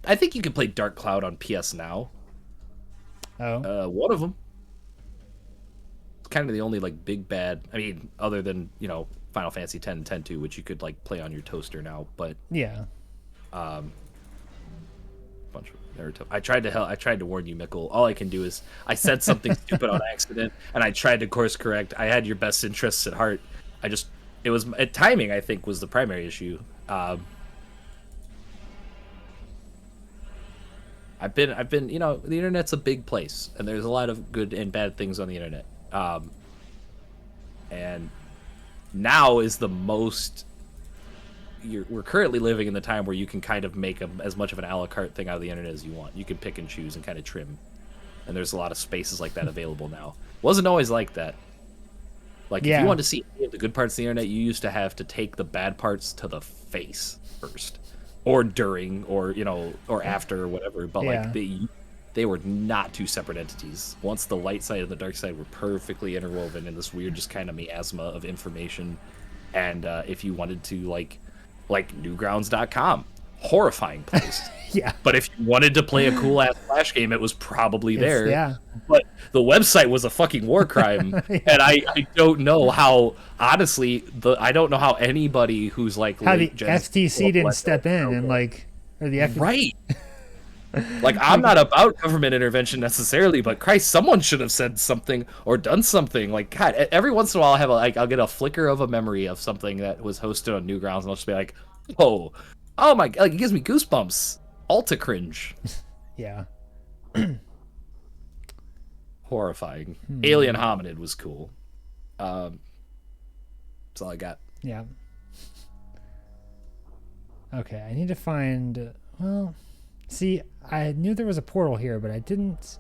Speaker 2: I think you can play Dark Cloud on PS Now.
Speaker 1: Oh,
Speaker 2: one of them. It's kind of the only like big bad. I mean, other than Final Fantasy 10 and 10-2, which you could like play on your toaster now. But
Speaker 1: yeah.
Speaker 2: Bunch of I tried to warn you, Mikkel. All I can do is I said something stupid on accident, and I tried to course correct. I had your best interests at heart. It was timing. I think was the primary issue. I've been. The internet's a big place, and there's a lot of good and bad things on the internet. And now is the most. We're currently living in the time where you can kind of make as much of an a la carte thing out of the internet as you want. You can pick and choose and kind of trim, and there's a lot of spaces like that available now. Wasn't always like that. Like if you wanted to see any of the good parts of the internet, you used to have to take the bad parts to the face first, or during, or or after, or whatever. But like they were not two separate entities. Once the light side and the dark side were perfectly interwoven in this weird, just kind of miasma of information. And if you wanted to like newgrounds.com, horrifying place.
Speaker 1: Yeah.
Speaker 2: But if you wanted to play a cool ass Flash game, it was probably there.
Speaker 1: Yeah.
Speaker 2: But the website was a fucking war crime. And I don't know how, honestly, I don't know how anybody who's like
Speaker 1: how the FTC didn't step in and or the FTC.
Speaker 2: Right. Like, I'm not about government intervention necessarily, but Christ, someone should have said something or done something. Like, God, every once in a while I'll get a flicker of a memory of something that was hosted on Newgrounds, and I'll just be like, oh my God, it gives me goosebumps. Alta cringe.
Speaker 1: Yeah.
Speaker 2: Horrifying. Alien Hominid was cool. That's all I got.
Speaker 1: Yeah. Okay, I need to find, see, I knew there was a portal here, but I didn't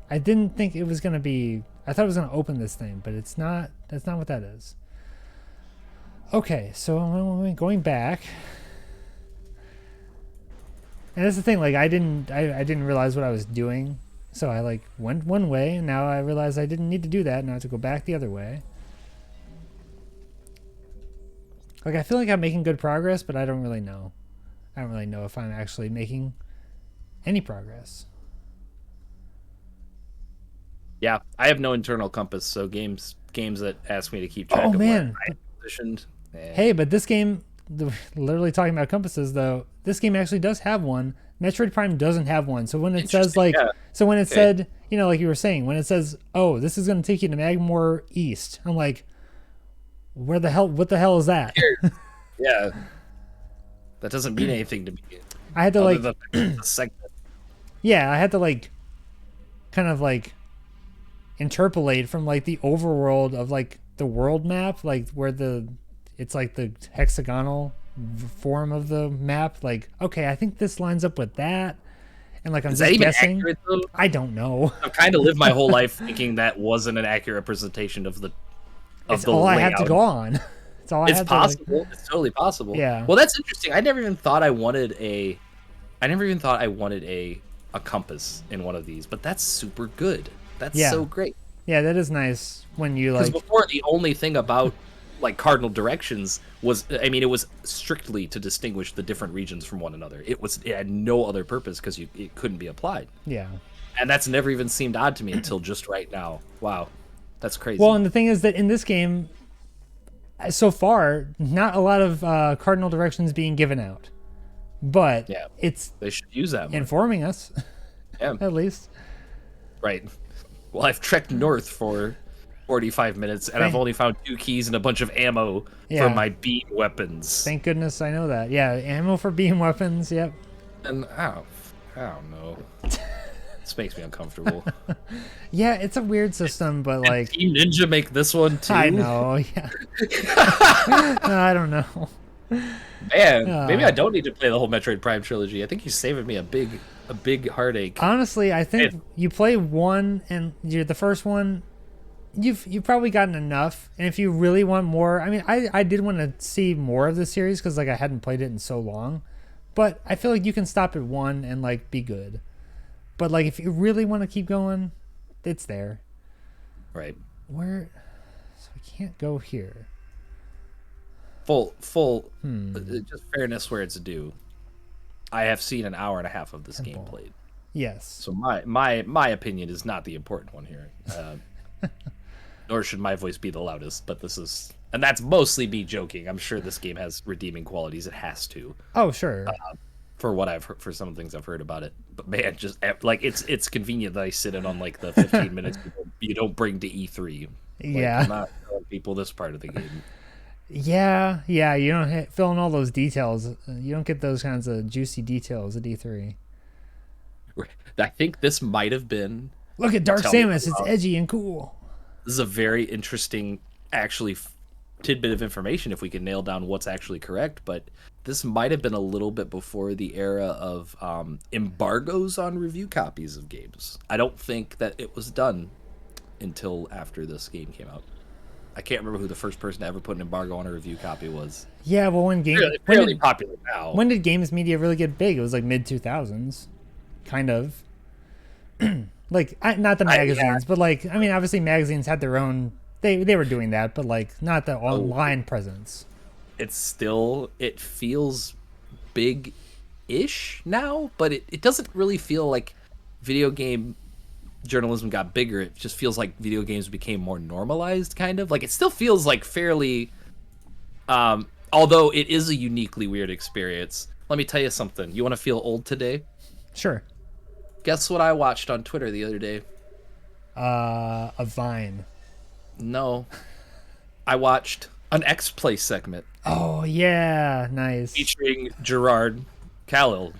Speaker 1: think it was going to be, I thought it was going to open this thing, but it's not, that's not what that is. Okay, so I'm going back. And that's the thing, like I didn't realize what I was doing. So I went one way, and now I realize I didn't need to do that. Now I have to go back the other way. Like I feel like I'm making good progress, but I don't really know. I don't really know if I'm actually making any progress.
Speaker 2: Yeah, I have no internal compass, so games that ask me to keep track of
Speaker 1: man.
Speaker 2: where I'm positioned.
Speaker 1: Hey, but this game, literally talking about compasses though, this game actually does have one Metroid Prime doesn't have one. So when it says like, so when it said, you know, like you were saying, when it says, oh, this is going to take you to Magmore East, I'm like, what the hell is that?
Speaker 2: Yeah. That doesn't mean anything to me.
Speaker 1: I had to like, yeah, I had to like, kind of like interpolate from like the overworld of like the world map, like where it's like the hexagonal form of the map. Like, okay, I think this lines up with that. And like, I'm just guessing. Accurate, I don't know.
Speaker 2: I've kind of lived my whole life thinking that wasn't an accurate representation of the
Speaker 1: it's all layout. I had to go on. It's all I had
Speaker 2: possible.
Speaker 1: To, like...
Speaker 2: It's totally possible.
Speaker 1: Yeah.
Speaker 2: Well, that's interesting. I never even thought I wanted a compass in one of these, but that's super good. That's so great.
Speaker 1: Yeah, that is nice when you like.
Speaker 2: Because before, the only thing about like cardinal directions was, I mean, it was strictly to distinguish the different regions from one another. It had no other purpose because it couldn't be applied.
Speaker 1: Yeah.
Speaker 2: And that's never even seemed odd to me until just right now. Wow, that's crazy.
Speaker 1: Well, and the thing is that in this game, so far, not a lot of cardinal directions being given out, but
Speaker 2: they should use that more.
Speaker 1: Informing us, at least.
Speaker 2: Right. Well, I've trekked north for 45 minutes, and I've only found 2 keys and a bunch of ammo for my beam weapons.
Speaker 1: Thank goodness I know that. Yeah, ammo for beam weapons. Yep.
Speaker 2: And I don't know. This makes me uncomfortable.
Speaker 1: Yeah, it's a weird system, but like
Speaker 2: Team Ninja make this one too.
Speaker 1: I know. Yeah. I don't know.
Speaker 2: Man, maybe I don't need to play the whole Metroid Prime trilogy. I think you're saving me a big heartache.
Speaker 1: Honestly, I think you play one and you're the first one. You've probably gotten enough, and if you really want more, I mean, I did want to see more of the series because like I hadn't played it in so long, but I feel like you can stop at one and like be good. But like if you really want to keep going, it's there.
Speaker 2: Right.
Speaker 1: Where? So I can't go here.
Speaker 2: Full. Just fairness where it's due. I have seen an hour and a half of this game played.
Speaker 1: Yes.
Speaker 2: So my opinion is not the important one here. Nor should my voice be the loudest, but and that's mostly me joking. I'm sure this game has redeeming qualities. It has to.
Speaker 1: Oh, sure.
Speaker 2: For what I've heard, for some of the things I've heard about it, but man, just like it's convenient that I sit in on like the 15 minutes you don't bring to E3. Like, I'm not telling people this part of the game.
Speaker 1: Yeah, you don't fill in all those details. You don't get those kinds of juicy details at E3.
Speaker 2: I think this might have been.
Speaker 1: Look at Dark Samus. It's edgy and cool.
Speaker 2: This is a very interesting, actually, tidbit of information if we can nail down what's actually correct. But this might have been a little bit before the era of embargoes on review copies of games. I don't think that it was done until after this game came out. I can't remember who the first person to ever put an embargo on a review copy was.
Speaker 1: Yeah, well,
Speaker 2: fairly popular now.
Speaker 1: When did games media really get big? It was like mid-2000s, kind of. Like, not the magazines, but like, I mean, obviously magazines had their own. They were doing that, but like not the online presence.
Speaker 2: It feels big-ish now, but it doesn't really feel like video game journalism got bigger. It just feels like video games became more normalized, kind of. Like, it still feels like fairly, although it is a uniquely weird experience. Let me tell you something. You want to feel old today?
Speaker 1: Sure.
Speaker 2: Guess what I watched on Twitter the other day?
Speaker 1: A Vine.
Speaker 2: No. I watched an X-Play segment.
Speaker 1: Oh, yeah. Nice.
Speaker 2: Featuring Gerard Khalil.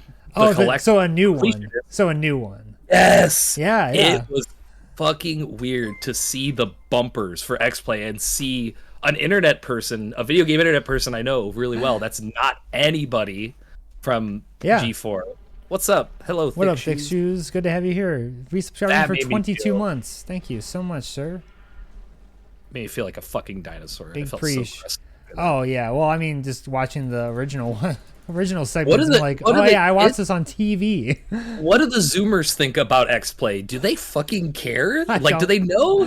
Speaker 1: So a new one.
Speaker 2: Yes.
Speaker 1: Yeah.
Speaker 2: It was fucking weird to see the bumpers for X-Play and see an internet person, a video game internet person I know really well. That's not anybody from G4. What's up? Hello, Thick
Speaker 1: What up,
Speaker 2: Shoes?
Speaker 1: Thick Shoes? Good to have you here. Resubscribing for 22 months. Thank you so much, sir.
Speaker 2: Made me feel like a fucking dinosaur.
Speaker 1: Big
Speaker 2: I felt
Speaker 1: preach.
Speaker 2: so
Speaker 1: Oh, yeah. Well, I mean, just watching the original segments, I watched this on TV.
Speaker 2: What do the Zoomers think about X-Play? Do they fucking care? Do they know?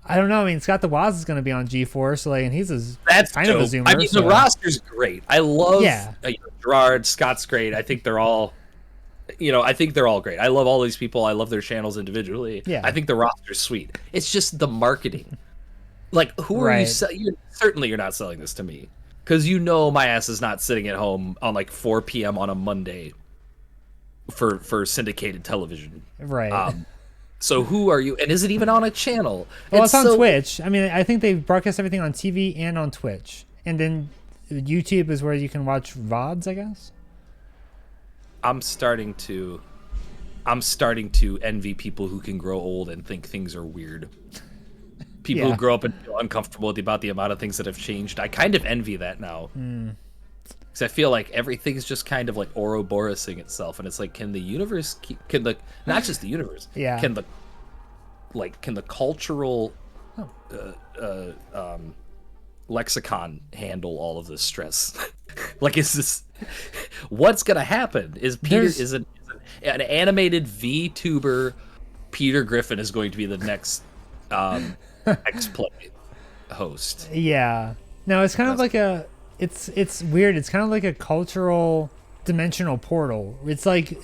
Speaker 1: I don't know. I mean, Scott the Woz is going to be on G4, so and he's
Speaker 2: That's
Speaker 1: kind
Speaker 2: dope.
Speaker 1: of a Zoomer.
Speaker 2: I mean, the roster's great. I love Gerard. Scott's great. I think they're all... I think they're all great. I love all these people. I love their channels individually.
Speaker 1: Yeah.
Speaker 2: I think the roster's sweet. It's just the marketing. Like, who are you selling? Certainly you're not selling this to me. Because my ass is not sitting at home on like 4 p.m. on a Monday for syndicated television.
Speaker 1: Right.
Speaker 2: So who are you? And is it even on a channel?
Speaker 1: Well, it's on Twitch. I mean, I think they broadcast everything on TV and on Twitch, and then YouTube is where you can watch VODs, I guess.
Speaker 2: I'm starting to envy people who can grow old and think things are weird. People who grow up and feel uncomfortable about the amount of things that have changed. I kind of envy that now. Because I feel like everything's just kind of like Ouroborosing itself, and it's like, can the universe not just the universe, can the cultural lexicon handle all of this stress? Like, is this what's gonna happen? Is an animated VTuber Peter Griffin is going to be the next X-Play host?
Speaker 1: Yeah. No, it's kind of like it's weird. It's kind of like a cultural dimensional portal. It's like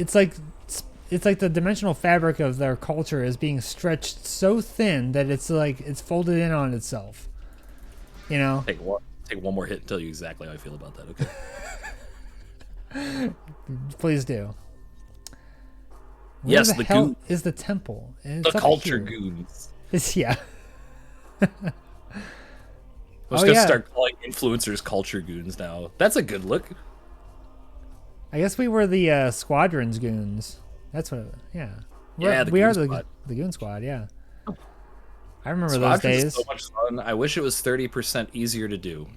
Speaker 1: the dimensional fabric of their culture is being stretched so thin that it's like it's folded in on itself. You know?
Speaker 2: Take one more hit and tell you exactly how I feel about that, okay?
Speaker 1: Please do.
Speaker 2: Yes,
Speaker 1: the hell goon is the temple.
Speaker 2: The culture goons.
Speaker 1: Yeah.
Speaker 2: I was gonna start calling influencers culture goons now. That's a good look.
Speaker 1: I guess we were the squadron's goons. That's what. Yeah.
Speaker 2: We
Speaker 1: are the goon squad. Yeah. I remember those days.
Speaker 2: So much fun. I wish it was 30% easier to do.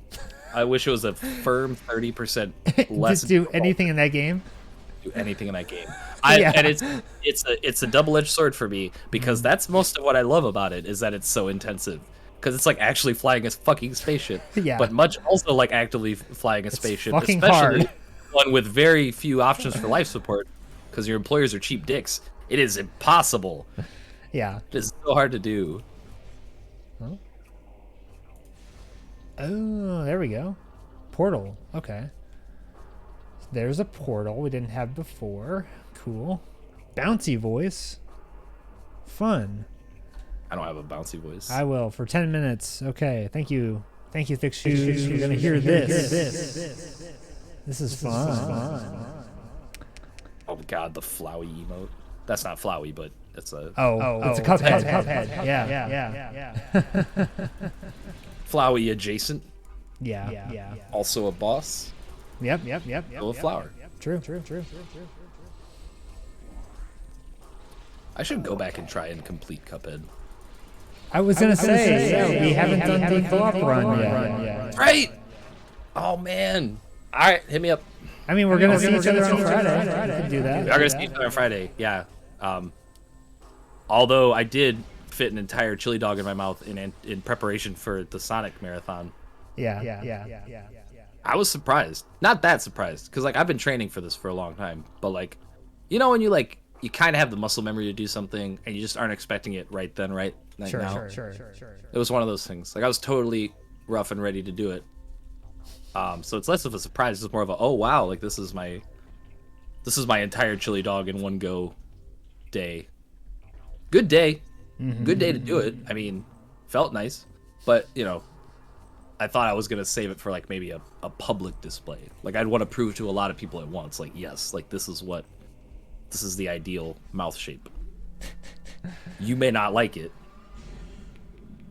Speaker 2: I wish it was a firm 30% less.
Speaker 1: Just do anything in that game.
Speaker 2: Do anything in that game. And it's a double-edged sword for me, because that's most of what I love about it, is that it's so intensive. Because it's like actually flying a fucking spaceship. But much also like actively flying a spaceship,
Speaker 1: fucking
Speaker 2: especially
Speaker 1: hard.
Speaker 2: One with very few options for life support, because your employers are cheap dicks. It is impossible.
Speaker 1: Yeah.
Speaker 2: It is so hard to do.
Speaker 1: Oh, there we go. Portal. Okay. There's a portal we didn't have before. Cool. Bouncy voice. Fun.
Speaker 2: I don't have a bouncy voice.
Speaker 1: I will for 10 minutes. Okay. Thank you. Thank you, Thick Shoes. You're going to hear this. This is fun.
Speaker 2: Oh, God, the flowy emote. That's not flowy, but it's a...
Speaker 1: It's a Cuphead. Yeah.
Speaker 2: Flowy adjacent.
Speaker 1: Yeah.
Speaker 2: Also a boss.
Speaker 1: Yep.
Speaker 2: A flower.
Speaker 1: True.
Speaker 2: I should go back and try and complete Cuphead.
Speaker 1: I was gonna say we haven't done the co-op run yet.
Speaker 2: Right. Oh man. All right, hit me up.
Speaker 1: I mean, we're gonna see each other on Friday. We can do that.
Speaker 2: We are gonna see each other on Friday. Yeah. Although I did fit an entire chili dog in my mouth in preparation for the Sonic marathon.
Speaker 1: Yeah.
Speaker 2: I was surprised. Not that surprised, because like I've been training for this for a long time. But like, you know, when you kind of have the muscle memory to do something and you just aren't expecting it right then, right now.
Speaker 1: Sure.
Speaker 2: It was one of those things. Like I was totally rough and ready to do it. So it's less of a surprise. It's more of a, oh wow, like this is my entire chili dog in one go day. Good day. Good day to do it. I mean, felt nice, but you know, I thought I was gonna save it for like maybe a public display. Like I'd want to prove to a lot of people at once, like, yes, like this is the ideal mouth shape. You may not like it,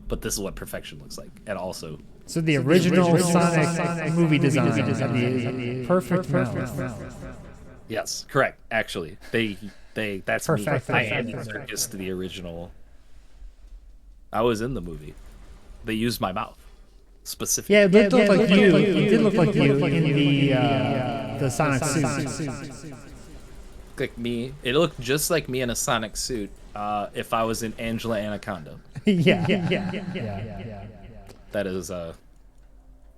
Speaker 2: but this is what perfection looks like. And also,
Speaker 1: so the original Sonic movie design the perfect mouth.
Speaker 2: Yes, correct. Actually, that's
Speaker 1: perfect.
Speaker 2: Me. I am to the original. I was in the movie. They used my mouth specifically.
Speaker 1: Yeah, it looked like you. It did look like you in the Sonic suit.
Speaker 2: Like me. It looked just like me in a Sonic suit. If I was in Angela Anaconda.
Speaker 1: Yeah.
Speaker 2: That is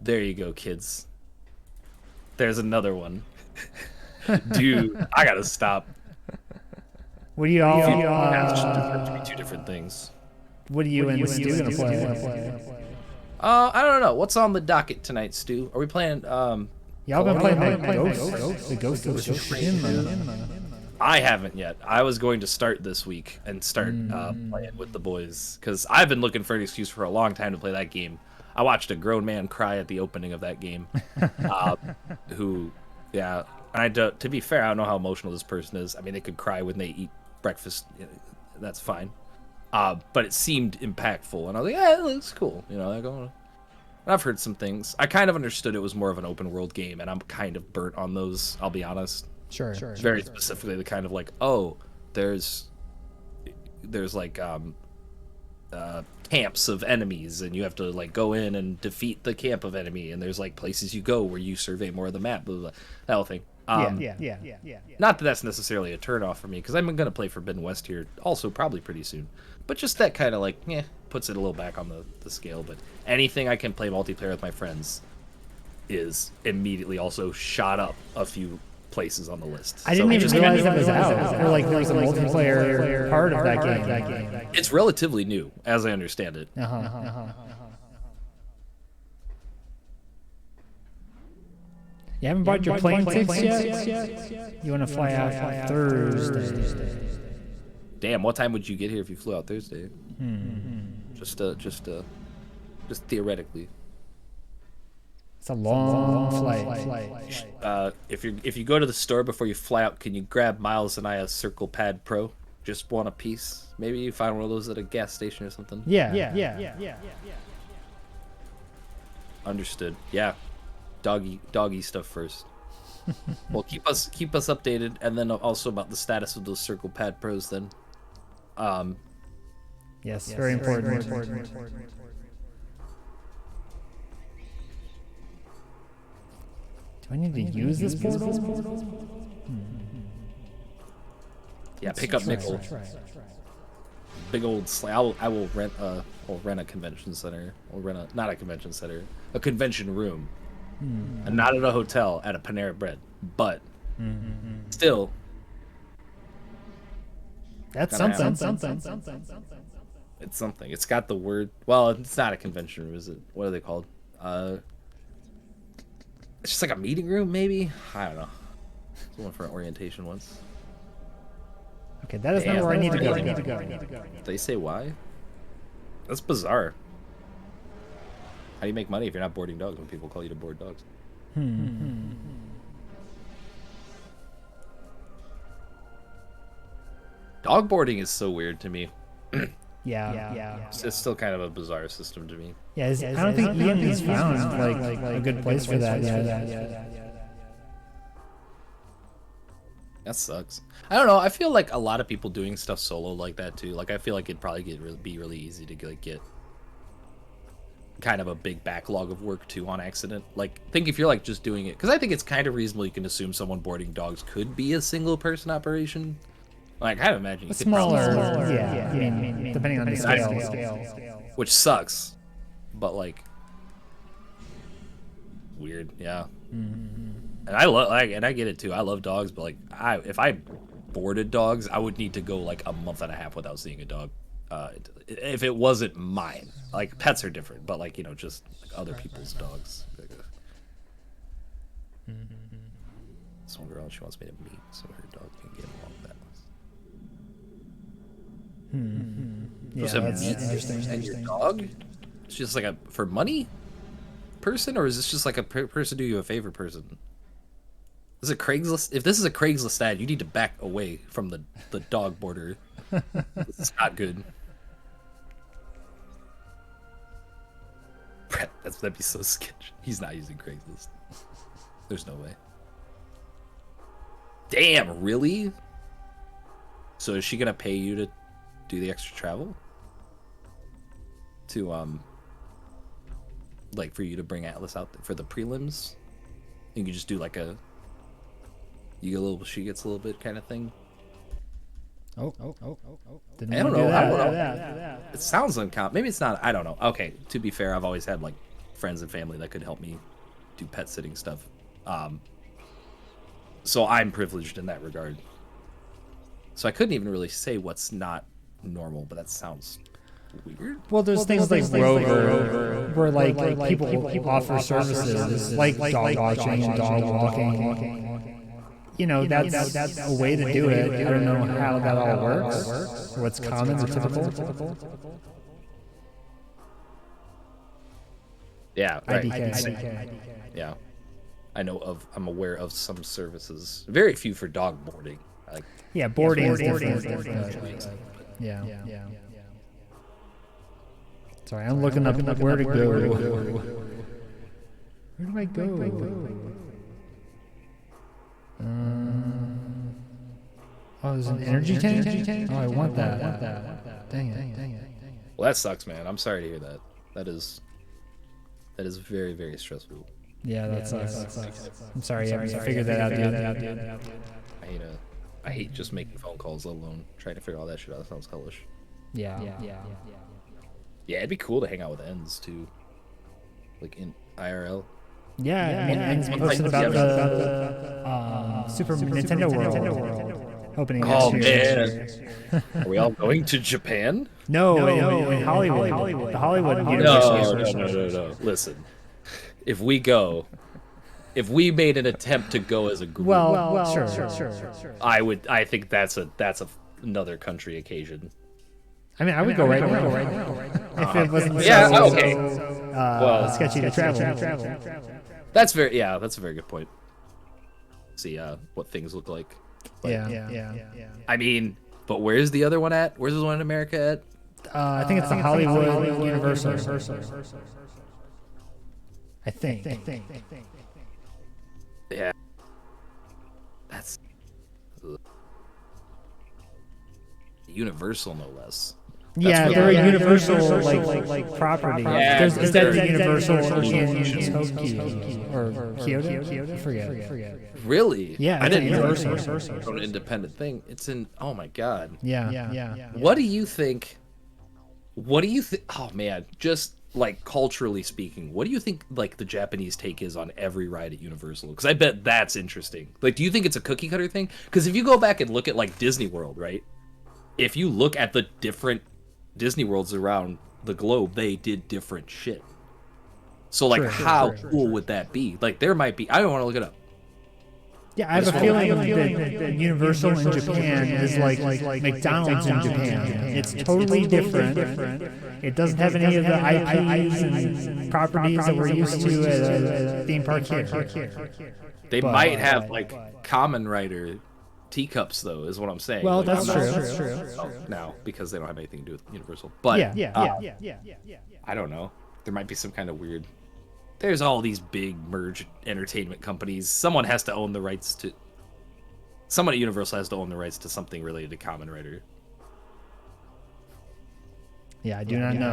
Speaker 2: there you go, kids. There's another one. Dude, I gotta stop.
Speaker 1: What do you all?
Speaker 2: To be two different things.
Speaker 1: What are you and Stu gonna play?
Speaker 2: I don't know. What's on the docket tonight, Stu? Are we playing?
Speaker 1: Y'all been playing the Ghost of Tsushima.
Speaker 2: I haven't yet. I was going to start this week and start playing with the boys, because I've been looking for an excuse for a long time to play that game. I watched a grown man cry at the opening of that game. And to be fair, I don't know how emotional this person is. I mean, they could cry when they eat breakfast. That's fine. But it seemed impactful, and I was like, yeah, it looks cool. I've heard some things. I kind of understood it was more of an open world game, and I'm kind of burnt on those. I'll be honest.
Speaker 1: Sure.
Speaker 2: Very specifically, the kind of like, oh, there's like camps of enemies, and you have to like go in and defeat the camp of enemy, and there's like places you go where you survey more of the map, blah, blah, blah, that whole thing.
Speaker 1: Yeah.
Speaker 2: Not that that's necessarily a turnoff for me, because I'm gonna play Forbidden West here, also probably pretty soon. But just that kind of like, puts it a little back on the scale. But anything I can play multiplayer with my friends is immediately also shot up a few places on the list.
Speaker 1: I didn't even realize that was out. Or like there was a multiplayer part of that game.
Speaker 2: It's relatively new, as I understand it.
Speaker 1: You haven't bought your plane tickets yet? You want to fly out Thursday?
Speaker 2: Damn, what time would you get here if you flew out Thursday? Just theoretically.
Speaker 1: It's a long flight.
Speaker 2: If you go to the store before you fly out, can you grab Miles and I a Circle Pad Pro? Just one a piece. Maybe you find one of those at a gas station or something.
Speaker 1: Yeah.
Speaker 2: Understood. Yeah. Doggy stuff first. Well, keep us updated, and then also about the status of those Circle Pad Pros then.
Speaker 1: Yes, very important. Do I need to use this portal?
Speaker 2: Yeah, pick up nickel. Big old I will rent a convention center. Not a convention center, a convention room. And not at a hotel, at a Panera Bread. But still,
Speaker 1: that's something.
Speaker 2: It's something. It's got the word. Well, it's not a convention room, is it? What are they called? It's just like a meeting room, maybe. I don't know. I went for an orientation once.
Speaker 1: Okay, that is not where I need to go.
Speaker 2: Did they say why? That's bizarre. How do you make money if you're not boarding dogs when people call you to board dogs? Dog boarding is so weird to me.
Speaker 1: Yeah.
Speaker 2: It's still kind of a bizarre system to me.
Speaker 1: Yeah, I don't think Ian has found like a good place for that yet.
Speaker 2: That sucks. I don't know. I feel like a lot of people doing stuff solo like that too. Like I feel like it'd probably be really easy to like get kind of a big backlog of work too on accident. Like think if you're like just doing it, because I think it's kind of reasonable you can assume someone boarding dogs could be a single person operation. Like I kind of imagine you could
Speaker 1: smaller. Yeah. I mean, depending on the scale.
Speaker 2: Which sucks, but like weird. Yeah. And I get it too. I love dogs, but like if I boarded dogs, I would need to go like a month and a half without seeing a dog. If it wasn't mine. Like pets are different, but like just like other people's dogs. This one girl, she wants me to meet so her dog can get along that.
Speaker 1: Yeah, that's interesting.
Speaker 2: And your dog? It's just like a for money person, or is this just like a person do you a favor person? Is it Craigslist? If this is a Craigslist ad, you need to back away from the dog border. It's not good. Brett, that'd be so sketchy. He's not using Craigslist. There's no way. Damn, really? So is she gonna pay you to do the extra travel? To like for you to bring Atlas out for the prelims? You can just do like she gets a little bit kind of thing.
Speaker 1: Oh.
Speaker 2: I don't know. It sounds uncommon. Maybe it's not. I don't know. Okay, to be fair, I've always had like friends and family that could help me do pet sitting stuff. So I'm privileged in that regard. So I couldn't even really say what's not normal, but that sounds weird.
Speaker 1: Well, there's things like Rover, where like people offer services like dog watching and dog walking. That's a way to do it. I don't know how that all works, or what's common or typical.
Speaker 2: Yeah, right.
Speaker 1: IDK.
Speaker 2: Yeah. I'm aware of some services. Very few for dog boarding. Like,
Speaker 1: yeah, boarding is different. Yeah. Sorry, I'm looking up where to go. Where do I go? Oh, there's an energy tank? Oh, I want that. Dang it.
Speaker 2: Well, that sucks, man. I'm sorry to hear that. That is very, very stressful.
Speaker 1: Yeah, that sucks. I'm sorry, I figured that out, dude.
Speaker 2: I hate just making phone calls, let alone trying to figure all that shit out. That sounds hellish.
Speaker 1: Yeah,
Speaker 2: it'd be cool to hang out with Ends too, like in IRL.
Speaker 1: Yeah. Ends posted about the Super Nintendo World opening next year.
Speaker 2: Man. Are we all going to Japan?
Speaker 1: No, in Hollywood. The Hollywood
Speaker 2: Universe. No. Listen, if we made an attempt to go as a group,
Speaker 1: sure.
Speaker 2: I think that's another country occasion.
Speaker 1: I mean, I would go right now. If it wasn't
Speaker 2: okay.
Speaker 1: Sketchy to travel.
Speaker 2: That's a very good point. See what things look like. But,
Speaker 1: yeah.
Speaker 2: I mean, but where's the other one at? Where's the one in America at?
Speaker 1: I think it's the Hollywood Universal. I think.
Speaker 2: Yeah. That's Universal, no less.
Speaker 1: They're a Universal like property.
Speaker 2: Yeah,
Speaker 1: is that the Universal in Tokyo or Kyoto? I forget.
Speaker 2: Really?
Speaker 1: Yeah,
Speaker 2: I didn't know
Speaker 1: Universal.
Speaker 2: it was an independent thing. It's in. Oh my god.
Speaker 1: Yeah.
Speaker 2: What do you think? Oh man, just like culturally speaking, what do you think like the Japanese take is on every ride at Universal? Because I bet that's interesting. Like, do you think it's a cookie cutter thing? Because if you go back and look at like Disney World, right? If you look at the different Disney Worlds around the globe, they did different shit. So like, how cool would that be? Like, there might be. I don't want to look it up.
Speaker 1: Yeah, I have a feeling that Universal in Japan is like McDonald's in Japan. It's totally different. It doesn't have any of the IPs and properties that we're used to at a theme park here.
Speaker 2: They might have like Kamen Rider teacups, though, is what I'm saying.
Speaker 1: Well,
Speaker 2: like,
Speaker 1: that's true.
Speaker 2: Now, because they don't have anything to do with Universal. But I don't know. There might be some kind of weird. There's all these big merged entertainment companies. Someone has to own the rights to. Someone at Universal has to own the rights to something related to Kamen Rider.
Speaker 1: Yeah, I do not know.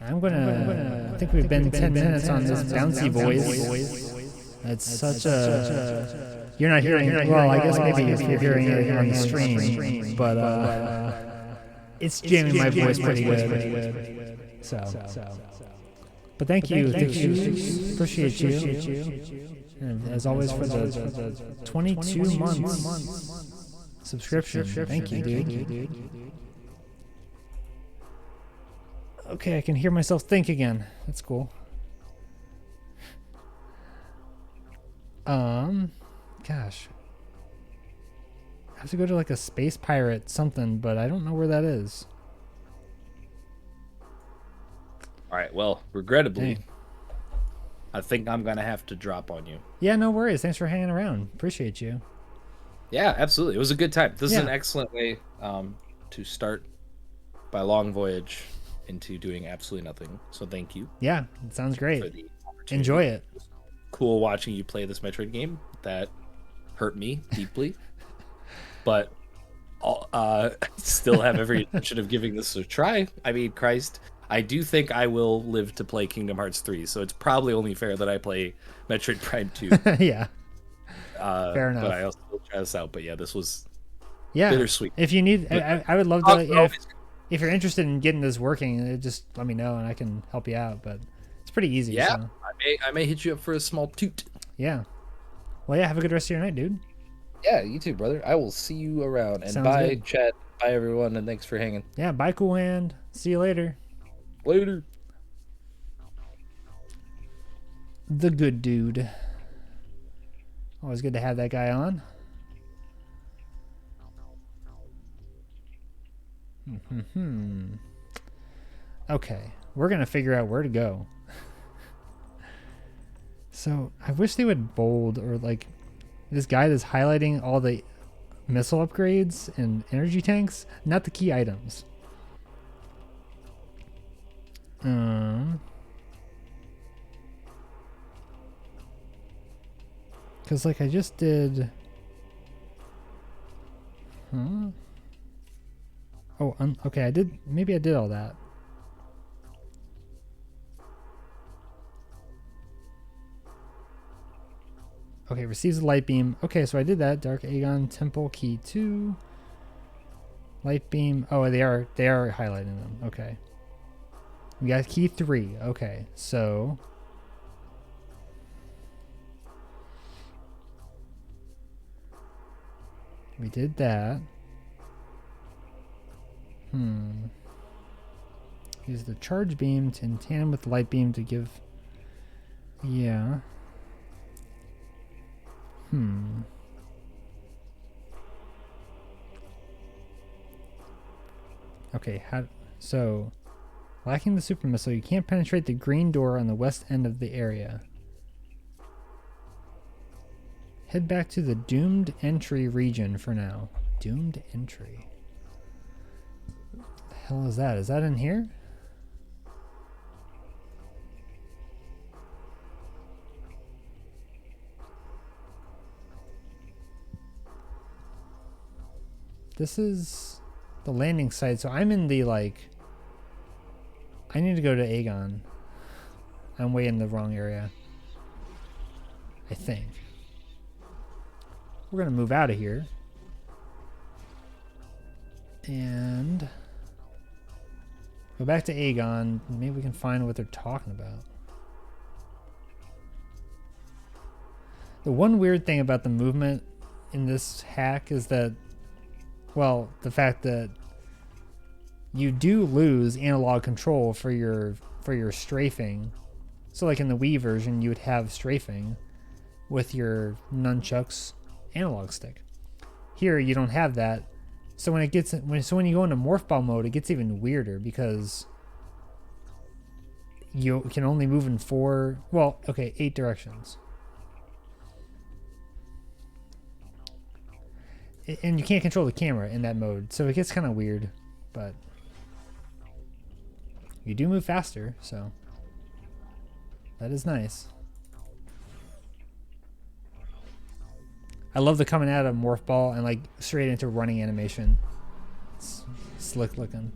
Speaker 1: I think we've been 10 minutes on this bouncy voice. It's such a. You're not hearing it. Well, I guess maybe if you're hearing it on the stream, but it's jamming my voice pretty good. So, but thank you. Appreciate you. And as always for the 22 months subscription. Thank you, dude. Okay, I can hear myself think again. That's cool. Gosh. I have to go to like a space pirate something, but I don't know where that is.
Speaker 2: All right, well, regrettably, I think I'm going to have to drop on you.
Speaker 1: Yeah, no worries. Thanks for hanging around. Appreciate you.
Speaker 2: Yeah, absolutely. It was a good time. This is an excellent way to start my long voyage into doing absolutely nothing. So thank you.
Speaker 1: Yeah, it sounds great. Enjoy it.
Speaker 2: Cool watching you play this Metroid game. That hurt me deeply. But I still have every intention of giving this a try. I mean, Christ. I do think I will live to play Kingdom Hearts 3, so it's probably only fair that I play Metroid Prime 2.
Speaker 1: Yeah. Fair enough.
Speaker 2: But I also will try this out. But yeah, this was
Speaker 1: Yeah.
Speaker 2: Bittersweet.
Speaker 1: If you need, I would love to. You know, if you're interested in getting this working, just let me know and I can help you out. But it's pretty easy.
Speaker 2: Yeah,
Speaker 1: so.
Speaker 2: I may hit you up for a small toot.
Speaker 1: Yeah. Well, yeah. Have a good rest of your night, dude.
Speaker 2: Yeah, you too, brother. I will see you around. And
Speaker 1: Sounds
Speaker 2: bye,
Speaker 1: good.
Speaker 2: chat. Bye, everyone, and thanks for hanging.
Speaker 1: Yeah. Bye, Cool Hand. See you later.
Speaker 2: Later.
Speaker 1: The good dude. Always good to have that guy on. Okay, we're gonna figure out where to go. So I wish they would bold, or like this guide is highlighting all the missile upgrades and energy tanks, not the key items. Because like I just did. Huh? Oh, okay. Maybe I did all that. Okay, receives a light beam. Okay, so I did that. Dark Aegon Temple Key 2. Light beam. Oh, they are highlighting them. Okay. We got key 3. Okay, so we did that. Use the charge beam to in tandem with the light beam to give. Yeah. Okay, so lacking the super missile, you can't penetrate the green door on the west end of the area. Head back to the doomed entry region for now. Doomed entry. What the hell is that? Is that in here? This is the landing site, so I'm in the, like... I need to go to Aegon. I'm way in the wrong area. I think. We're gonna move out of here. And... go back to Aegon. Maybe we can find what they're talking about. The one weird thing about the movement in this hack is that, well, the fact that you do lose analog control for your strafing. So like in the Wii version, you would have strafing with your nunchucks analog stick. Here you don't have that. So when you go into morph ball mode, it gets even weirder because you can only move in 8 directions. And you can't control the camera in that mode, so it gets kind of weird, but you do move faster, so that is nice. I love the coming out of morph ball and like straight into running animation. It's slick looking.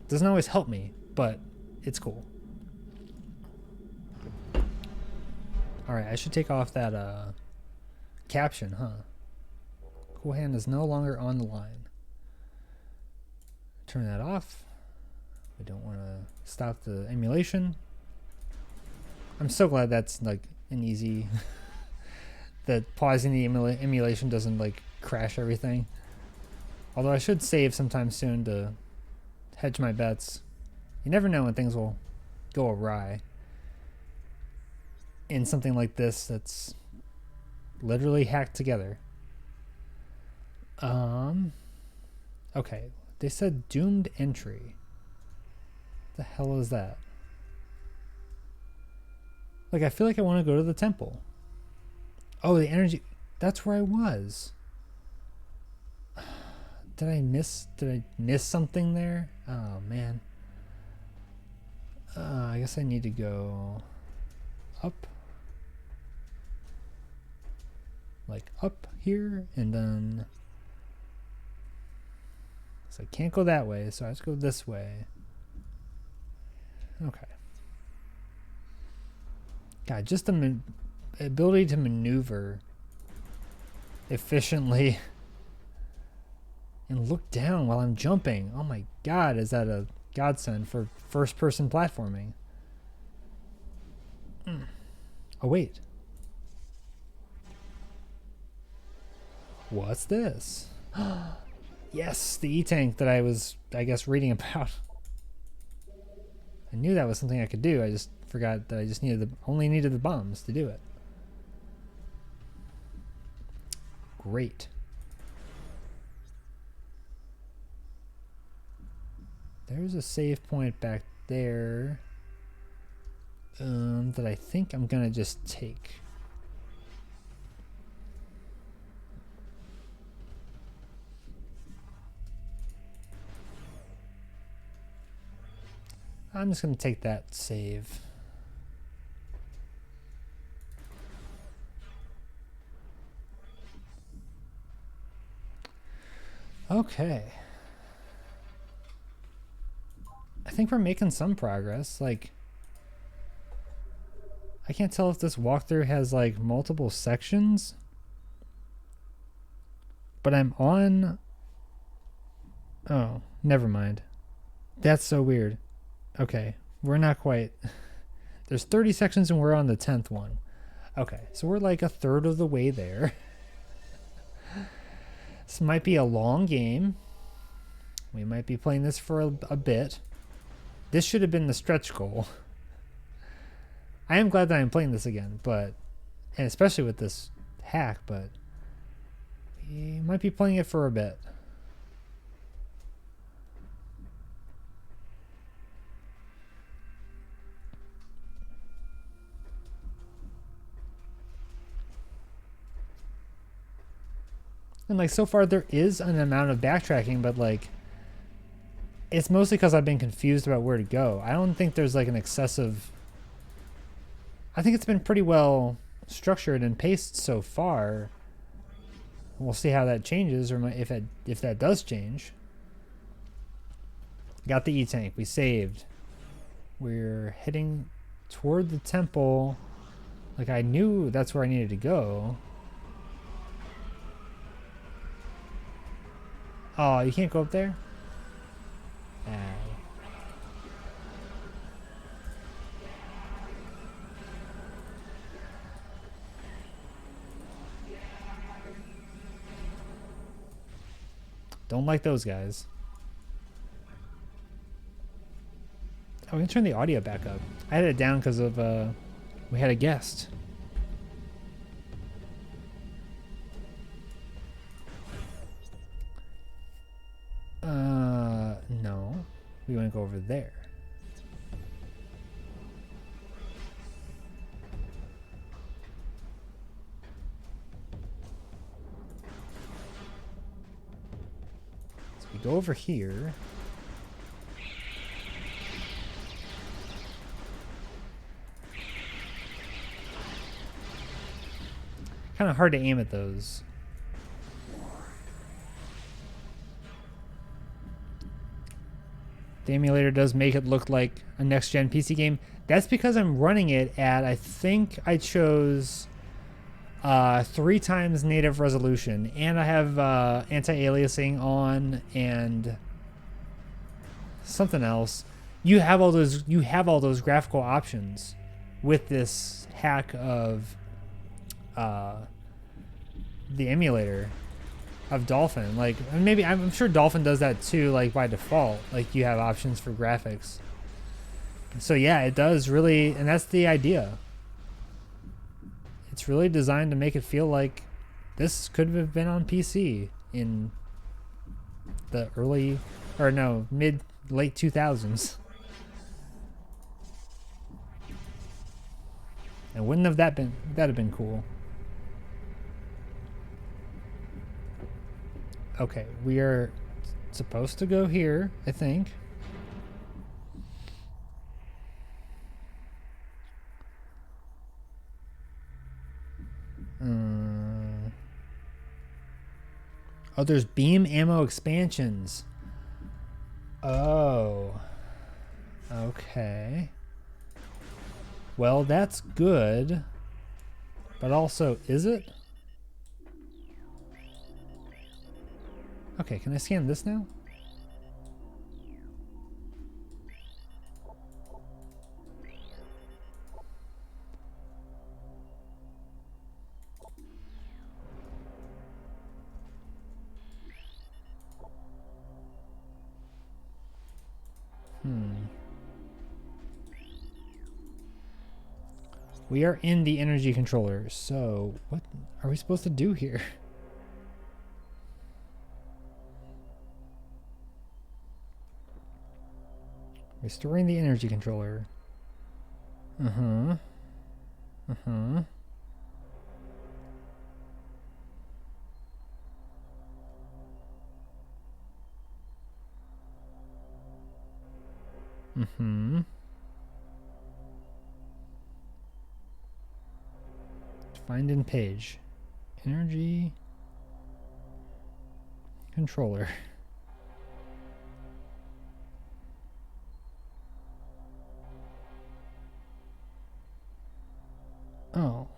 Speaker 1: Doesn't always help me, but it's cool. All right, I should take off that caption, huh? Cool Hand is no longer on the line. Turn that off. We don't want to stop the emulation. I'm so glad that's like an easy... that pausing the emulation doesn't like crash everything. Although I should save sometime soon to hedge my bets. You never know when things will go awry in something like this that's literally hacked together. Okay, they said doomed entry. What the hell is that? Like, I feel like I want to go to the temple. Oh, the energy. That's where I was. Did I miss something there? Oh, man. I guess I need to go up. Like up here, and then... So I can't go that way, so I have to go this way. Okay. God, just the ability to maneuver efficiently and look down while I'm jumping. Oh my God, is that a godsend for first-person platforming? Oh, wait. What's this? Yes, the E-Tank that I was, I guess, reading about. I knew that was something I could do. I just forgot that I just only needed the bombs to do it. Great. There's a save point back there. that I think I'm gonna just take. I'm just gonna take that save. Okay. I think we're making some progress. Like, I can't tell if this walkthrough has like multiple sections, but I'm on. Oh, never mind. That's so weird. Okay, we're not quite. There's 30 sections and we're on the 10th one. Okay, so we're like a third of the way there. This might be a long game. We might be playing this for a bit. This should have been the stretch goal. I am glad that I'm playing this again, and especially with this hack, but we might be playing it for a bit. And like so far there is an amount of backtracking, but like it's mostly because I've been confused about where to go. I don't think there's like an excessive. I think it's been pretty well structured and paced so far. We'll see how that changes, or if that does change. Got the E-tank. We saved. We're heading toward the temple. Like I knew that's where I needed to go. Oh, you can't go up there? Ah. Don't like those guys. Oh, we can turn the audio back up. I had it down because of we had a guest. No. We want to go over there. So we go over here. Kind of hard to aim at those. The emulator does make it look like a next-gen PC game. That's because I'm running it at, I think I chose 3 times native resolution, and I have anti-aliasing on and something else. You have all those graphical options with this hack of the emulator of Dolphin. Like maybe I'm sure Dolphin does that too, like by default. Like you have options for graphics. So yeah, it does really, and that's the idea. It's really designed to make it feel like this could have been on PC in the late 2000s. And wouldn't have that'd have been cool. Okay, we are supposed to go here, I think. Oh, there's beam ammo expansions. Oh. Okay. Well, that's good. But also, is it? Okay, can I scan this now? We are in the energy controller, so what are we supposed to do here? Restoring the energy controller. Uh-huh. Uh-huh. Mm-hmm. Find in page. Energy controller. Oh.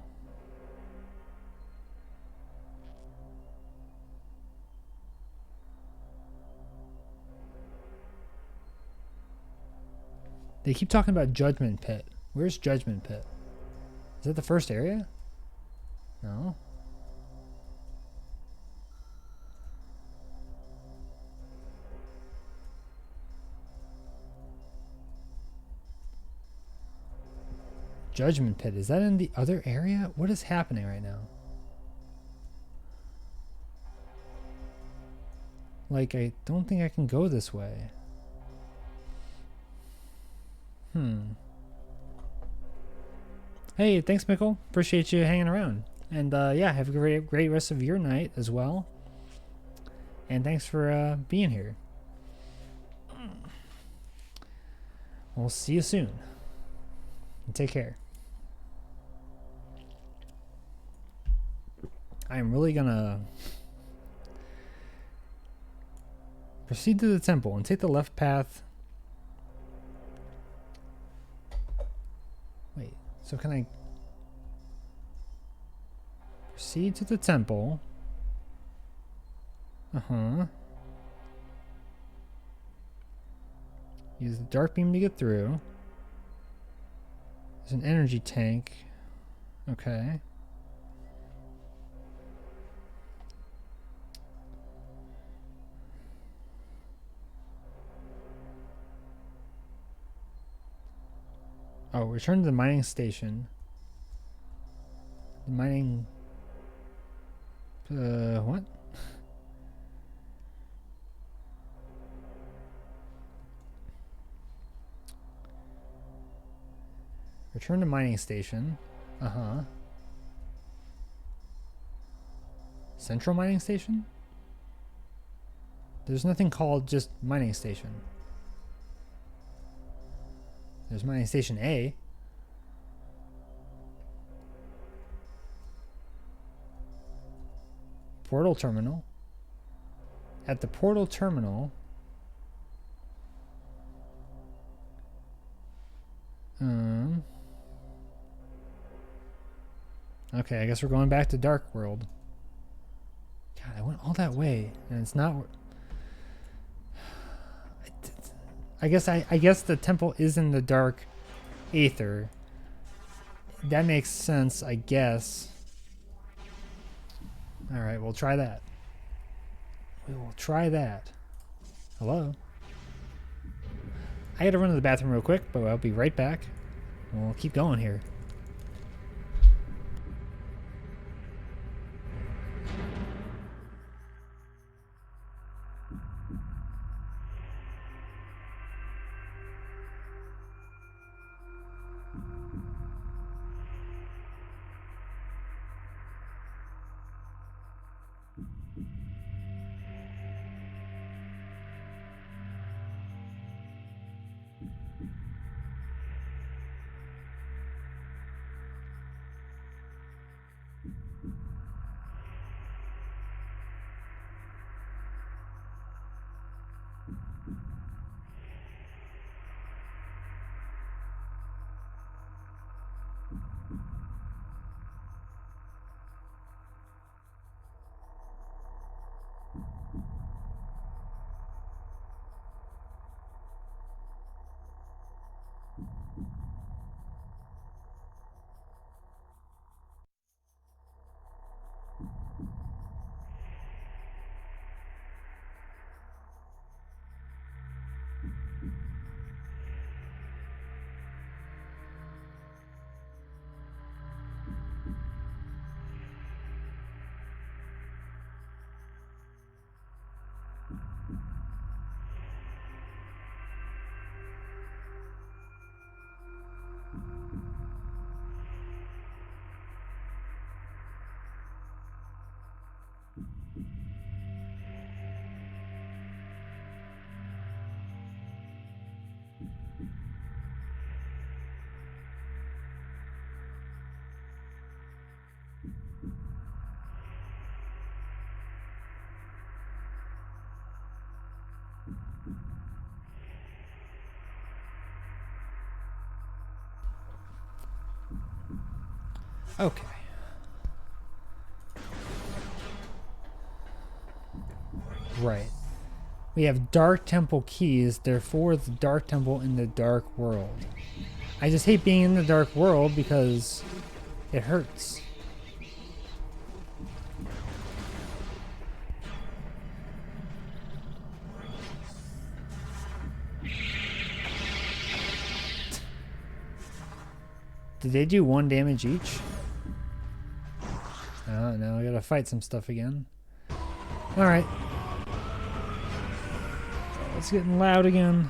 Speaker 1: They keep talking about Judgment Pit. Where's Judgment Pit? Is that the first area? No. Judgment Pit. Is that in the other area? What is happening right now? Like, I don't think I can go this way. Hey, thanks, Mickle. Appreciate you hanging around. And yeah, have a great rest of your night as well. And thanks for being here. We'll see you soon. And take care. I'm really gonna proceed to the temple and take the left path. Wait, so can I proceed to the temple? Uh-huh. Use the dark beam to get through. There's an energy tank. Okay. Oh, return to the mining station. The mining... what? Return to mining station. Uh-huh. Central mining station? There's nothing called just mining station. There's mining station A. Portal terminal. At the portal terminal. Okay, I guess we're going back to Dark World. God, I went all that way, and it's not. I guess the temple is in the Dark Aether. That makes sense, I guess. All right, we'll try that. We will try that. Hello. I gotta run to the bathroom real quick, but I'll be right back. We'll keep going here. Okay. Right. We have Dark Temple keys, therefore the Dark Temple in the Dark World. I just hate being in the Dark World because it hurts. Did they do 1 damage each? Oh, now I gotta fight some stuff again. Alright. It's getting loud again.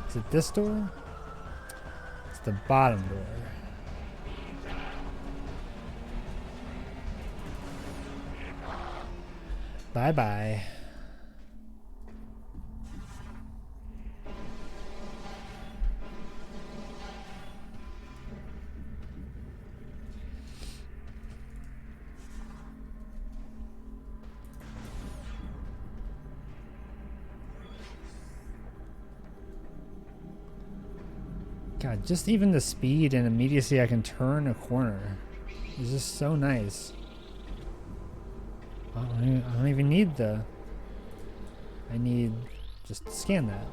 Speaker 1: Is it this door? It's the bottom door. Bye-bye. God, just even the speed and immediacy I can turn a corner is just so nice. I don't even need the... I need just to scan that.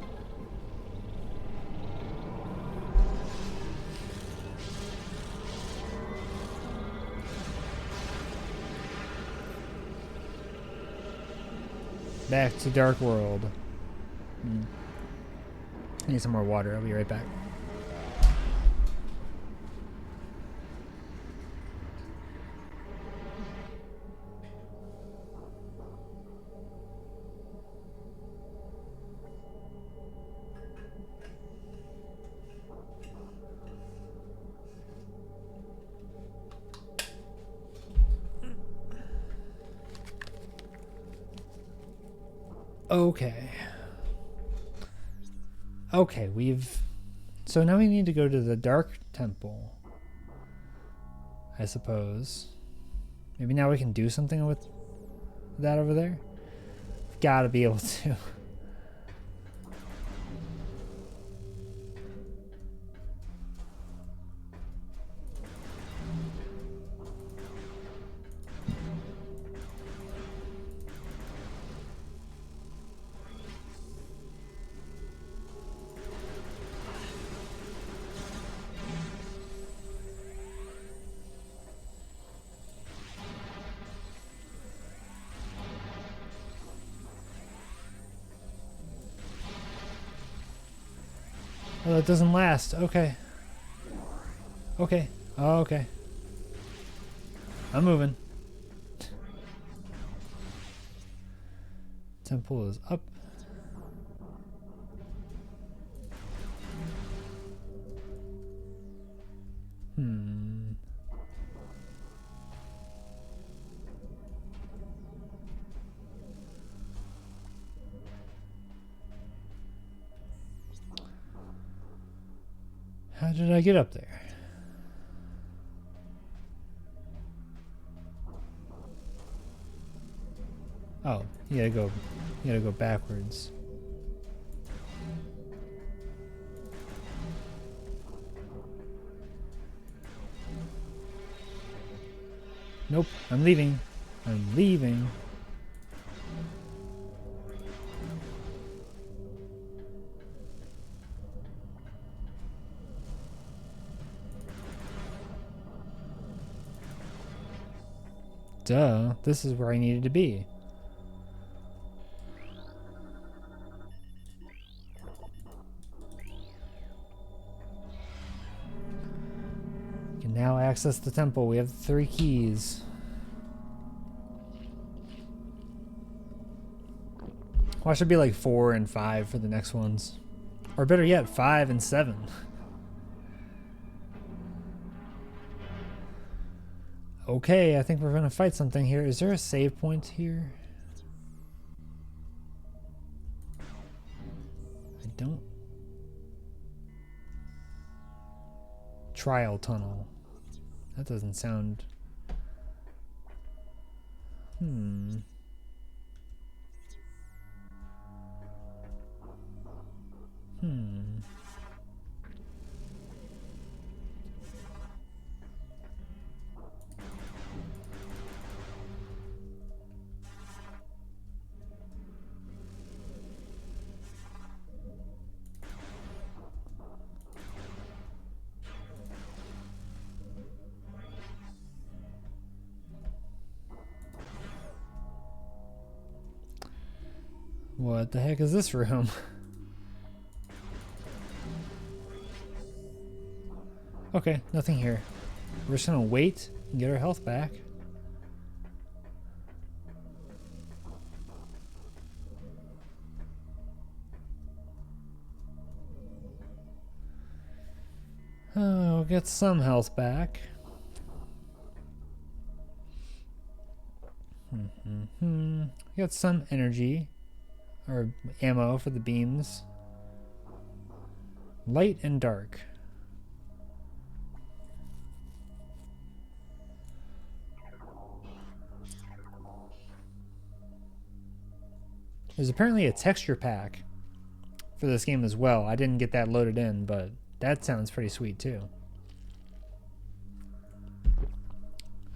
Speaker 1: Back to Dark World. I need some more water. I'll be right back. Okay. Okay, so now we need to go to the Dark Temple, I suppose. Maybe now we can do something with that over there? Gotta be able to. Oh, that doesn't last. Okay. Okay. Oh, okay. I'm moving. Temple is up. How did I get up there? Oh, you gotta go backwards. Nope, I'm leaving. I'm leaving. Duh, this is where I needed to be. We can now access the temple. We have 3 keys. Well, it should be like 4 and 5 for the next ones. Or better yet, 5 and 7. Okay, I think we're gonna fight something here. Is there a save point here? I don't. Trial tunnel. That doesn't sound... What the heck is this room? Okay, nothing here. We're just gonna wait and get our health back. Oh, we'll get some health back. Got some energy or ammo for the beams. Light and dark. There's apparently a texture pack for this game as well. I didn't get that loaded in, but that sounds pretty sweet too.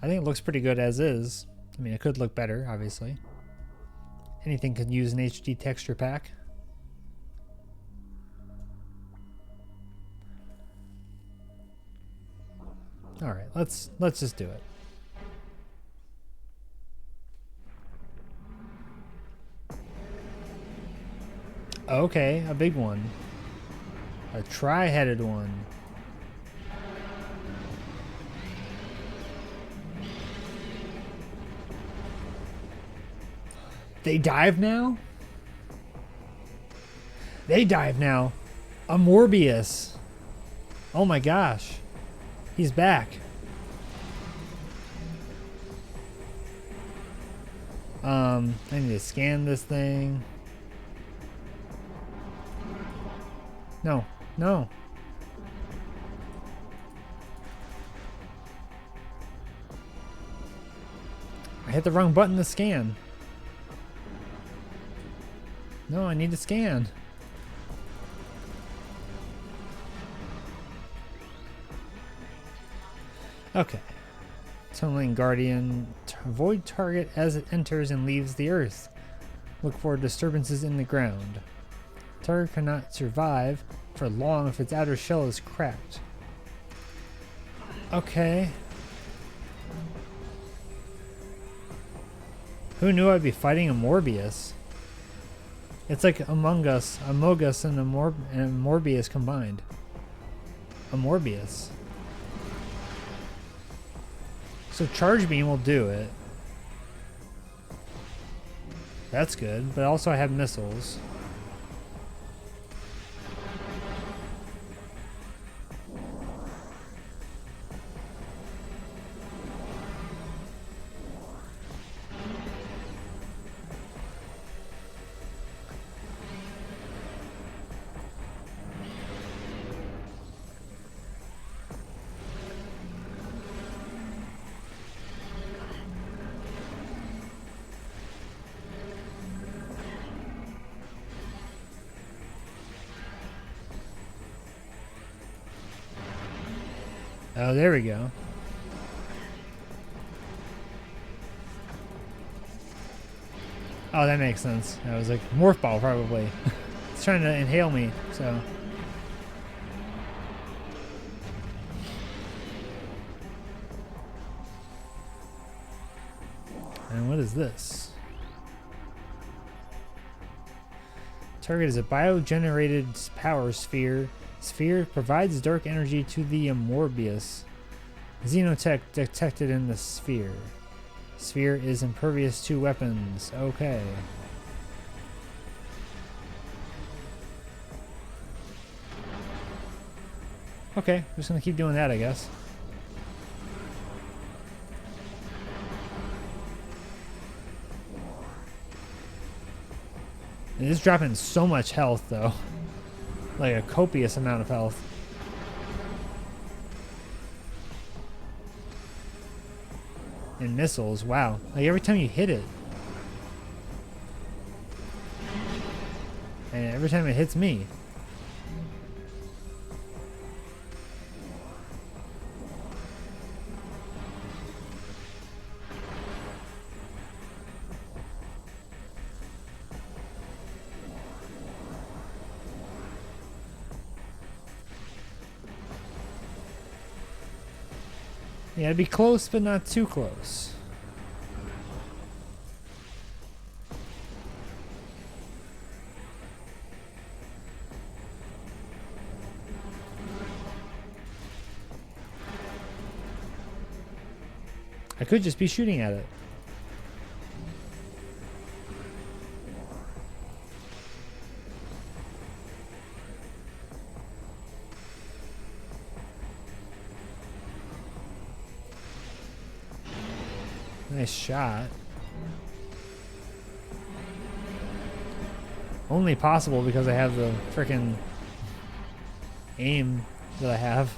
Speaker 1: I think it looks pretty good as is. I mean, it could look better, obviously. Anything could use an HD texture pack. All right, let's just do it. Okay, a big one. A tri-headed one. They dive now? They dive now. A Morbius. Oh my gosh. He's back. I need to scan this thing. No, no. I hit the wrong button to scan. No, I need to scan. Okay. Tunneling Guardian. Avoid target as it enters and leaves the Earth. Look for disturbances in the ground. Target cannot survive for long if its outer shell is cracked. Okay. Who knew I'd be fighting a Morbius? It's like Among Us, and a Morbius combined. A Morbius. So Charge Beam will do it. That's good, but also I have missiles. Oh, there we go. Oh, that makes sense. I was like, Morph Ball, probably. It's trying to inhale me, so. And what is this? Target is a bio-generated power sphere. Sphere provides dark energy to the Morbius. Xenotech detected in the sphere. Sphere is impervious to weapons. Okay. Okay, I'm just gonna keep doing that, I guess. It is dropping so much health, though. Like a copious amount of health. And missiles, wow. Like every time you hit it. And every time it hits me. Yeah, it'd be close, but not too close. I could just be shooting at it. Nice shot. Only possible because I have the frickin' aim that I have.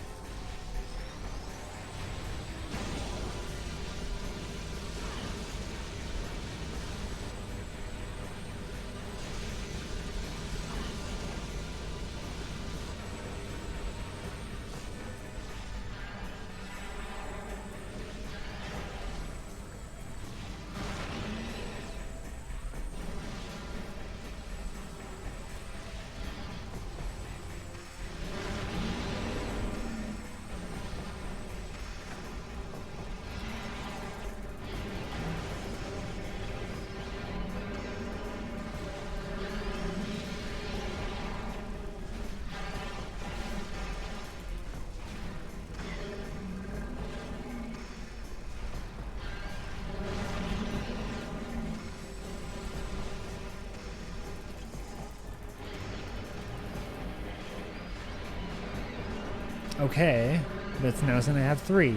Speaker 1: Okay, but now it's gonna have 3.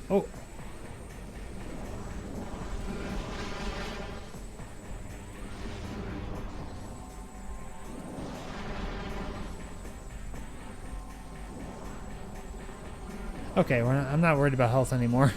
Speaker 1: Oh. Okay, I'm not worried about health anymore.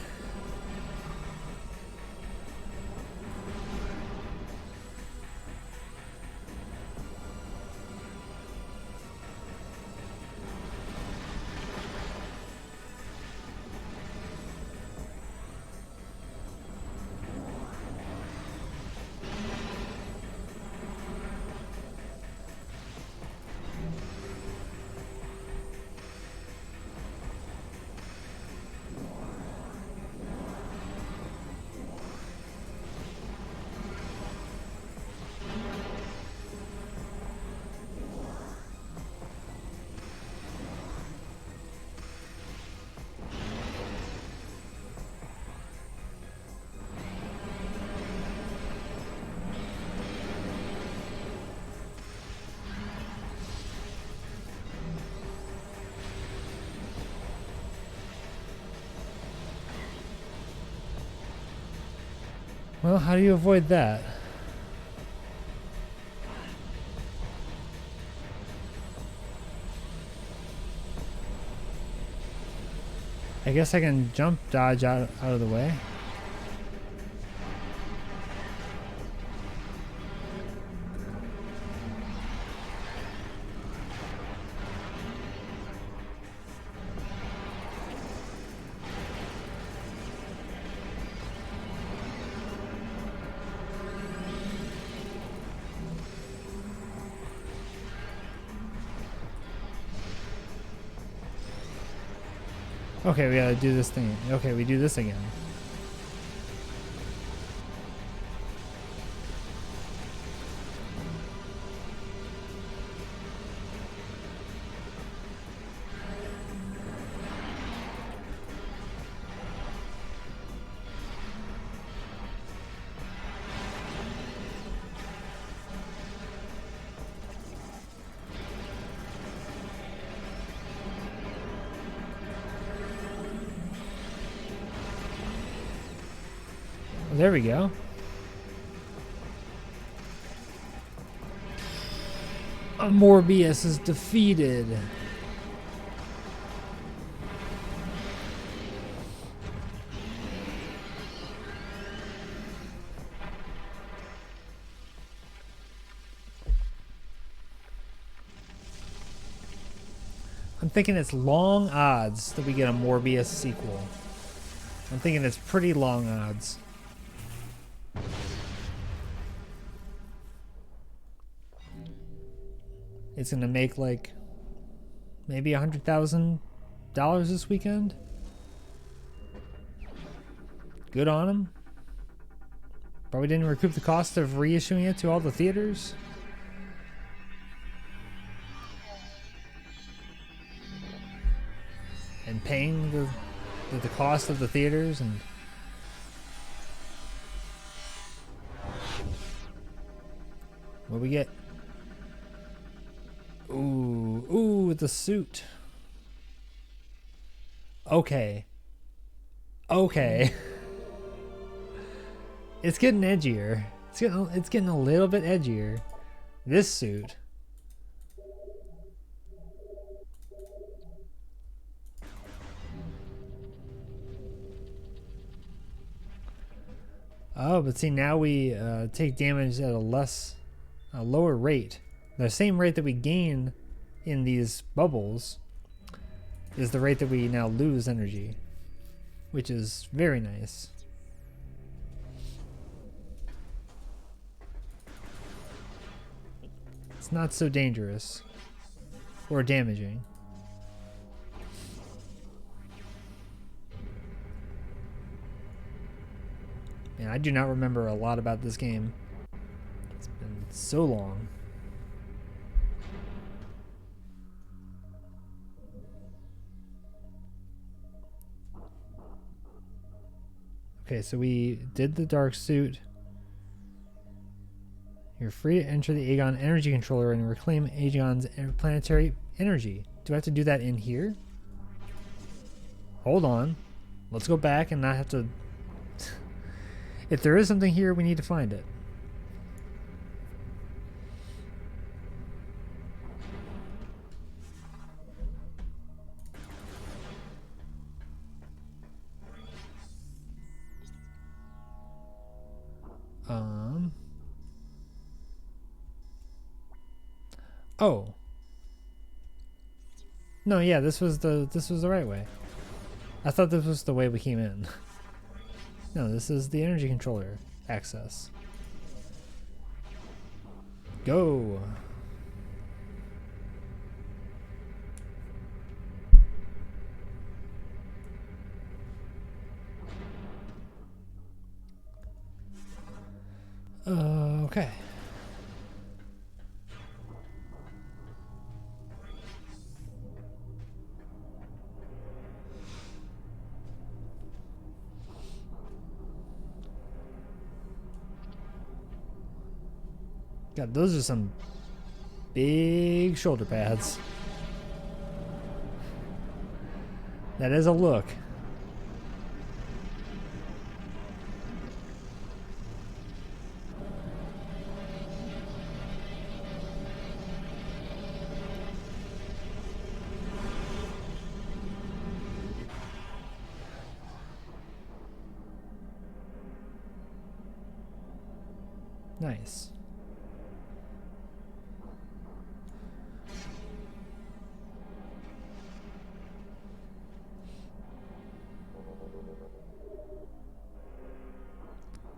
Speaker 1: Well, how do you avoid that? I guess I can jump dodge out of the way. Okay, we gotta do this thing. Okay, we do this again. There we go. Morbius is defeated. I'm thinking it's long odds that we get a Morbius sequel. I'm thinking it's pretty long odds. It's gonna make like maybe $100,000 this weekend. Good on him. Probably didn't recoup the cost of reissuing it to all the theaters. And paying the cost of the theaters and what we get? Ooh, the suit. Okay. It's getting edgier. It's getting a little bit edgier. This suit. Oh, but see, now we take damage at a lower rate. The same rate that we gain in these bubbles is the rate that we now lose energy, which is very nice. It's not so dangerous or damaging. And I do not remember a lot about this game. It's been so long. Okay, so we did the dark suit. You're free to enter the Aegon energy controller and reclaim Aegon's planetary energy. Do I have to do that in here? Hold on. Let's go back and not have to... If there is something here, we need to find it. Oh. No, yeah, this was the right way. I thought this was the way we came in. No, this is the energy controller access. Go. Okay. God, those are some big shoulder pads. That is a look. Nice.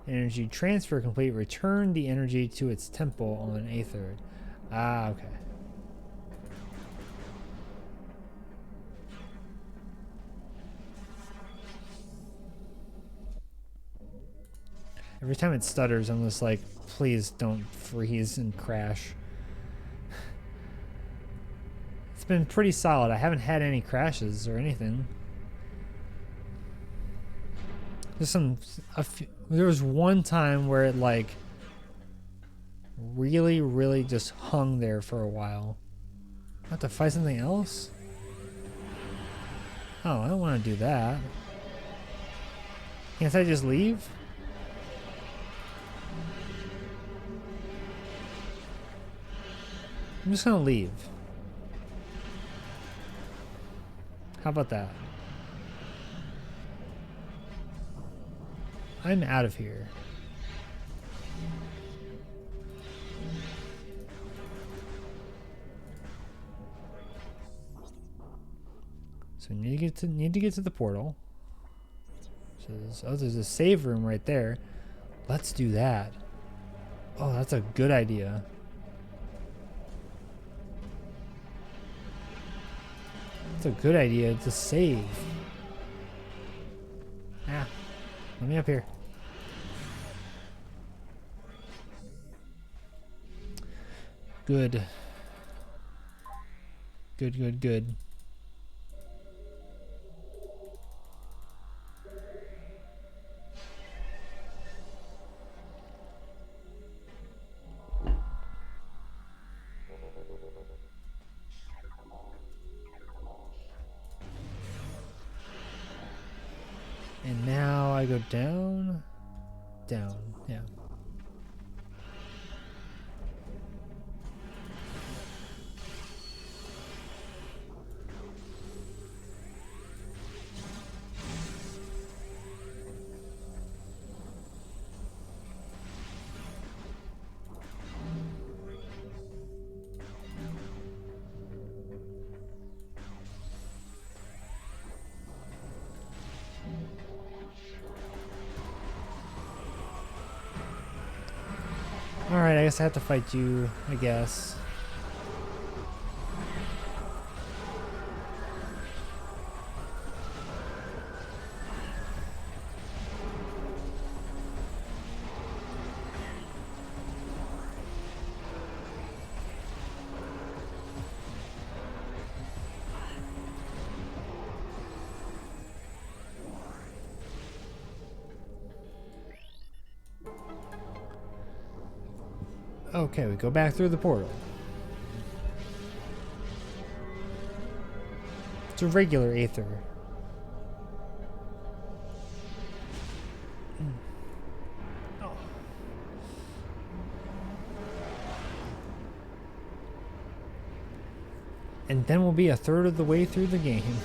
Speaker 1: Energy transfer complete. Return the energy to its temple on Aether. Ah, okay. Every time it stutters, I'm just like, please don't freeze and crash. It's been pretty solid. I haven't had any crashes or anything. There was one time where it like really just hung there for a while. I have to fight something else? Oh, I don't want to do that. Can't I just leave? I'm just gonna leave. How about that? I'm out of here. So we need to get to the portal. So there's a save room right there. Let's do that. Oh, that's a good idea. It's a good idea to save. Ah, let me up here. Good. Good, good, good. And now I go down. Down, yeah. Alright, I guess I have to fight you, I guess. Okay, we go back through the portal. It's a regular Aether. Oh. And then we'll be a third of the way through the game.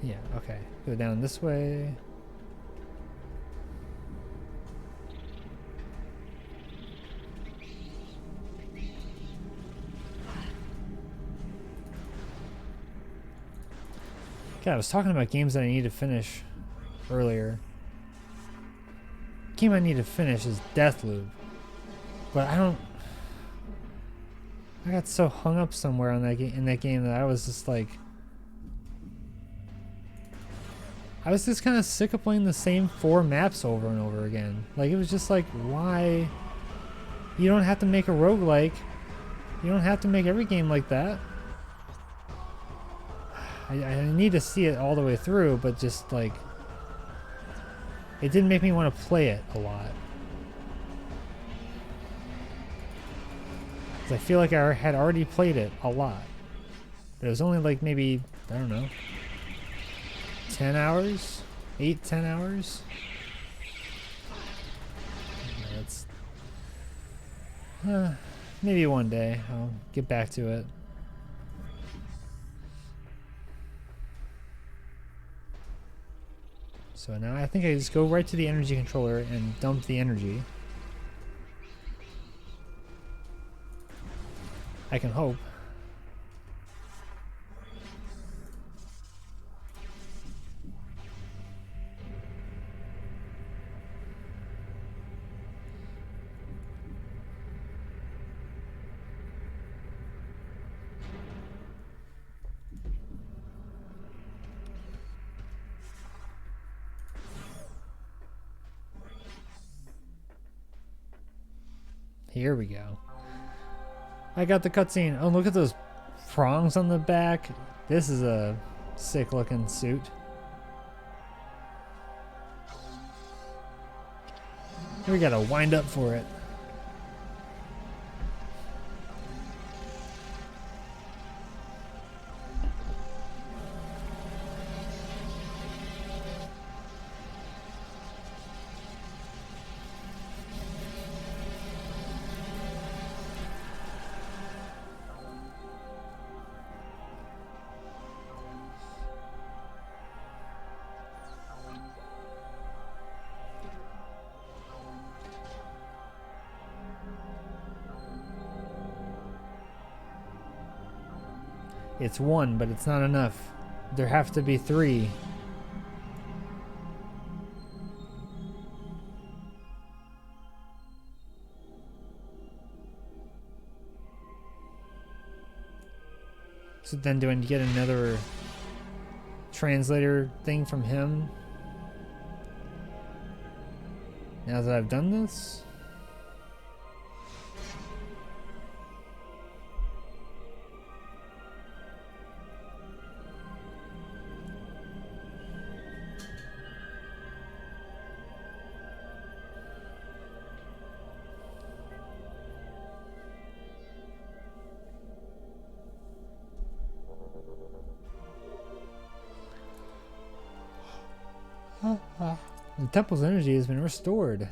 Speaker 1: Yeah, okay. Go down this way. God, I was talking about games that I need to finish earlier. The game I need to finish is Deathloop. But I got so hung up somewhere on that in that game that I was just like, I was just kind of sick of playing the same 4 maps over and over again. Like, it was just like, why? You don't have to make a roguelike. You don't have to make every game like that. I need to see it all the way through, but just like, it didn't make me want to play it a lot. 'Cause I feel like I had already played it a lot. But it was only like maybe, I don't know, 10 hours? 8-10 hours? That's maybe one day I'll get back to it. So now I think I just go right to the energy controller and dump the energy. I can hope. Here we go. I got the cutscene. Oh, look at those prongs on the back. This is a sick looking suit. We gotta wind up for it. It's 1, but it's not enough. There have to be 3. So then do I get another translator thing from him? Now that I've done this? The temple's energy has been restored.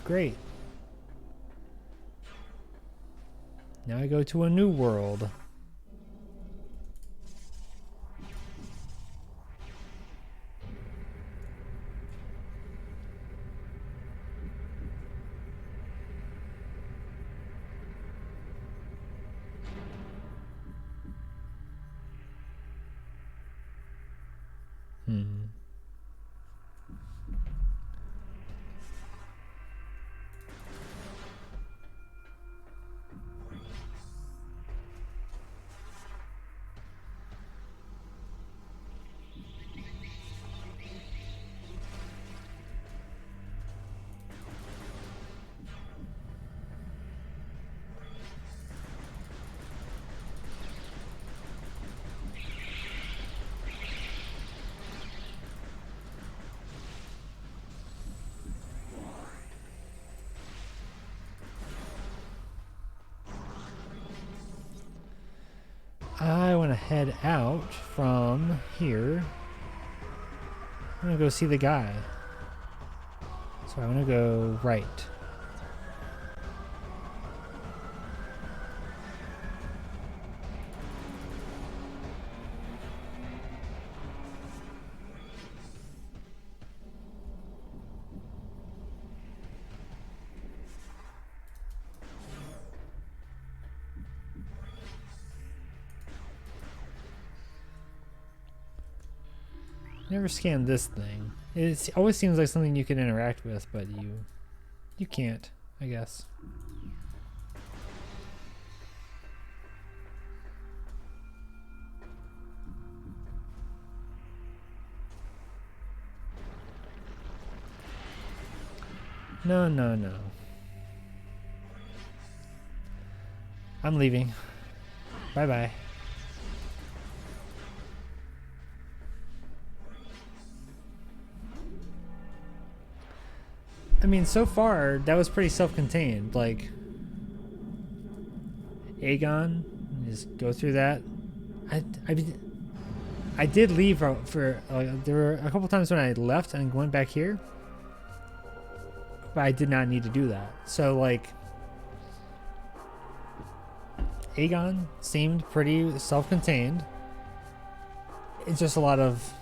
Speaker 1: Great. Now I go to a new world. I want to head out from here. I'm going to go see the guy. So I want to go right. Never scanned this thing. It always seems like something you can interact with, but you can't, I guess. No, no, no. I'm leaving. Bye-bye. I mean, so far, that was pretty self-contained. Like, Aegon, just go through that. I did leave for there were a couple times when I left and went back here, but I did not need to do that. So, like, Aegon seemed pretty self-contained. It's just a lot of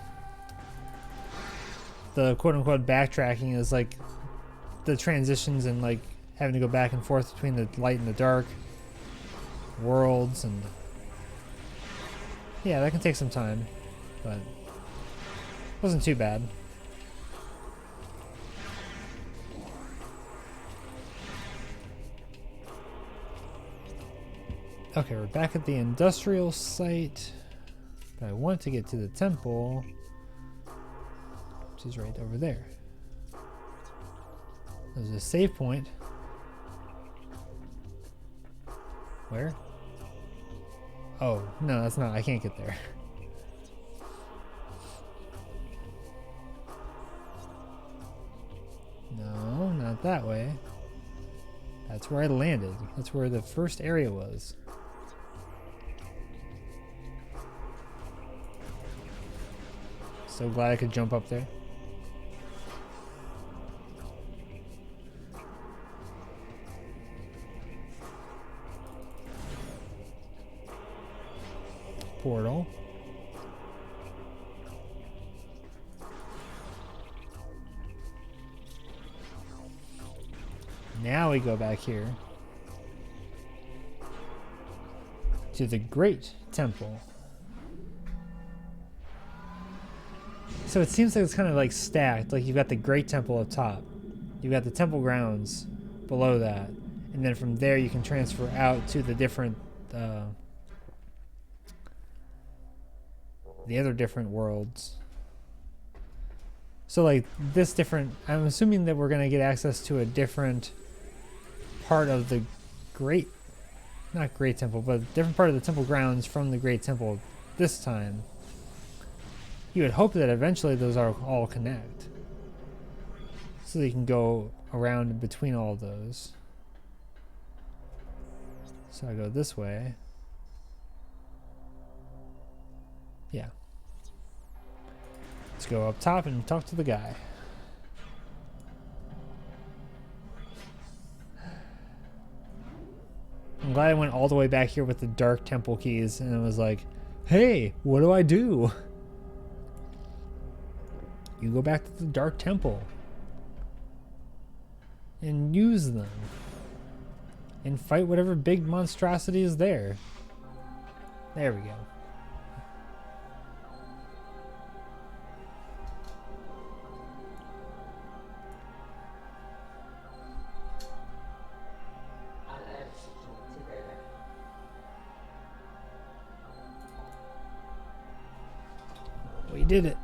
Speaker 1: the quote-unquote backtracking is like the transitions and like having to go back and forth between the light and the dark worlds, and yeah, that can take some time, but it wasn't too bad. Okay, we're back at the industrial site, but I want to get to the temple, which is right over there. There's a save point. Where? Oh, no, that's not. I can't get there. No, not that way. That's where I landed. That's where the first area was. So glad I could jump up there. Portal. Now we go back here. to the Great Temple. So it seems like it's kind of like stacked. Like you've got the Great Temple up top. You've got the temple grounds below that. And then from there you can transfer out to the different the other different worlds. So like this different, I'm assuming that we're going to get access to a different part of the not Great Temple, but a different part of the temple grounds from the Great Temple this time. You would hope that eventually those are all connect. So that you can go around between all of those. So I go this way. Yeah. Let's go up top and talk to the guy. I'm glad I went all the way back here with the Dark Temple keys and it was like, hey, what do I do? You go back to the Dark Temple and use them and fight whatever big monstrosity is there. There we go. We did it.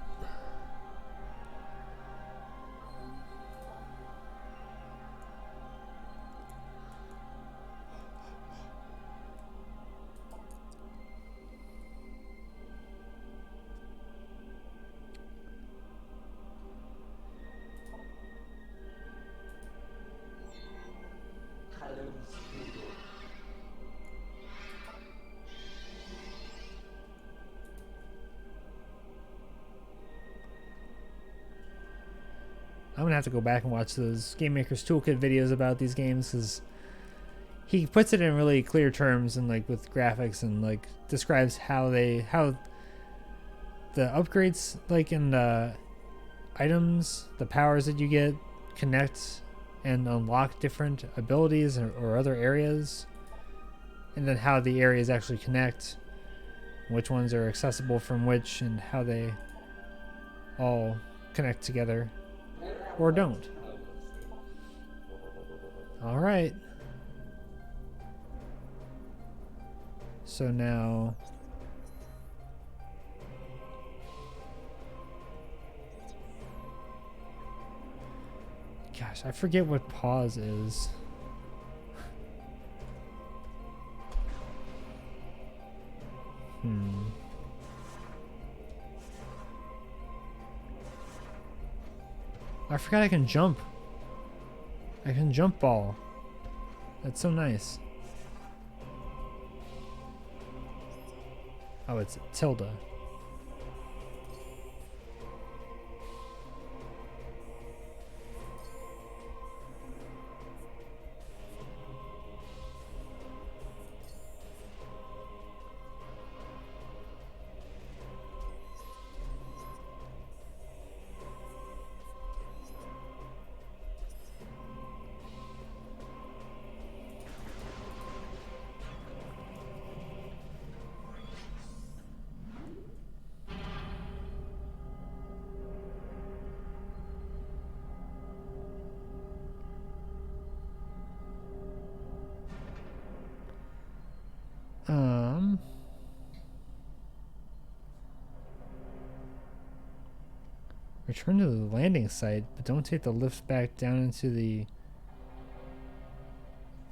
Speaker 1: I'm gonna have to go back and watch those Game Maker's Toolkit videos about these games because he puts it in really clear terms and like with graphics and like describes how the upgrades like in the items, the powers that you get connect and unlock different abilities or other areas, and then how the areas actually connect, which ones are accessible from which, and how they all connect together. Or don't. Alright. So now... Gosh, I forget what pause is. I forgot I can jump. I can jump ball. That's so nice. Oh, it's tilde. Return to the landing site, but don't take the lift back down into the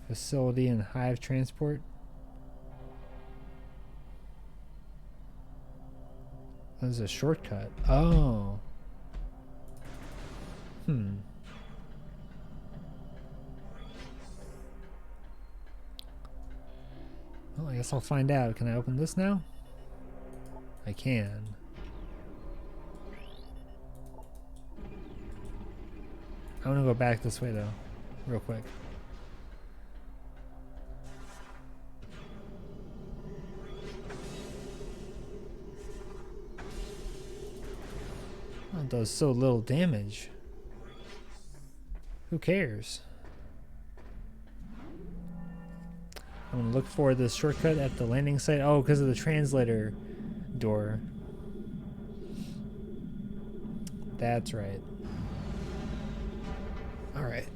Speaker 1: facility and hive transport. There's a shortcut. Oh. Well, I guess I'll find out. Can I open this now? I can. I want to go back this way though, real quick. Oh, it does so little damage. Who cares? I'm gonna look for this shortcut at the landing site. Oh, because of the translator door. That's right. All right.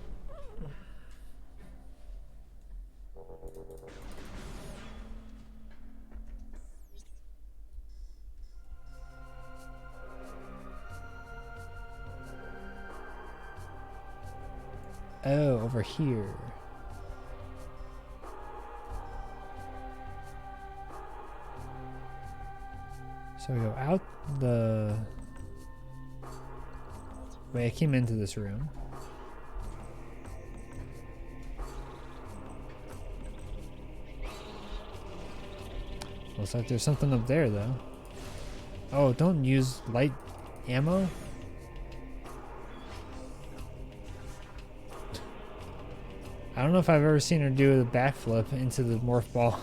Speaker 1: Oh, over here. So we go out the way I came into this room. Looks like there's something up there, though. Oh, don't use light ammo? I don't know if I've ever seen her do a backflip into the morph ball.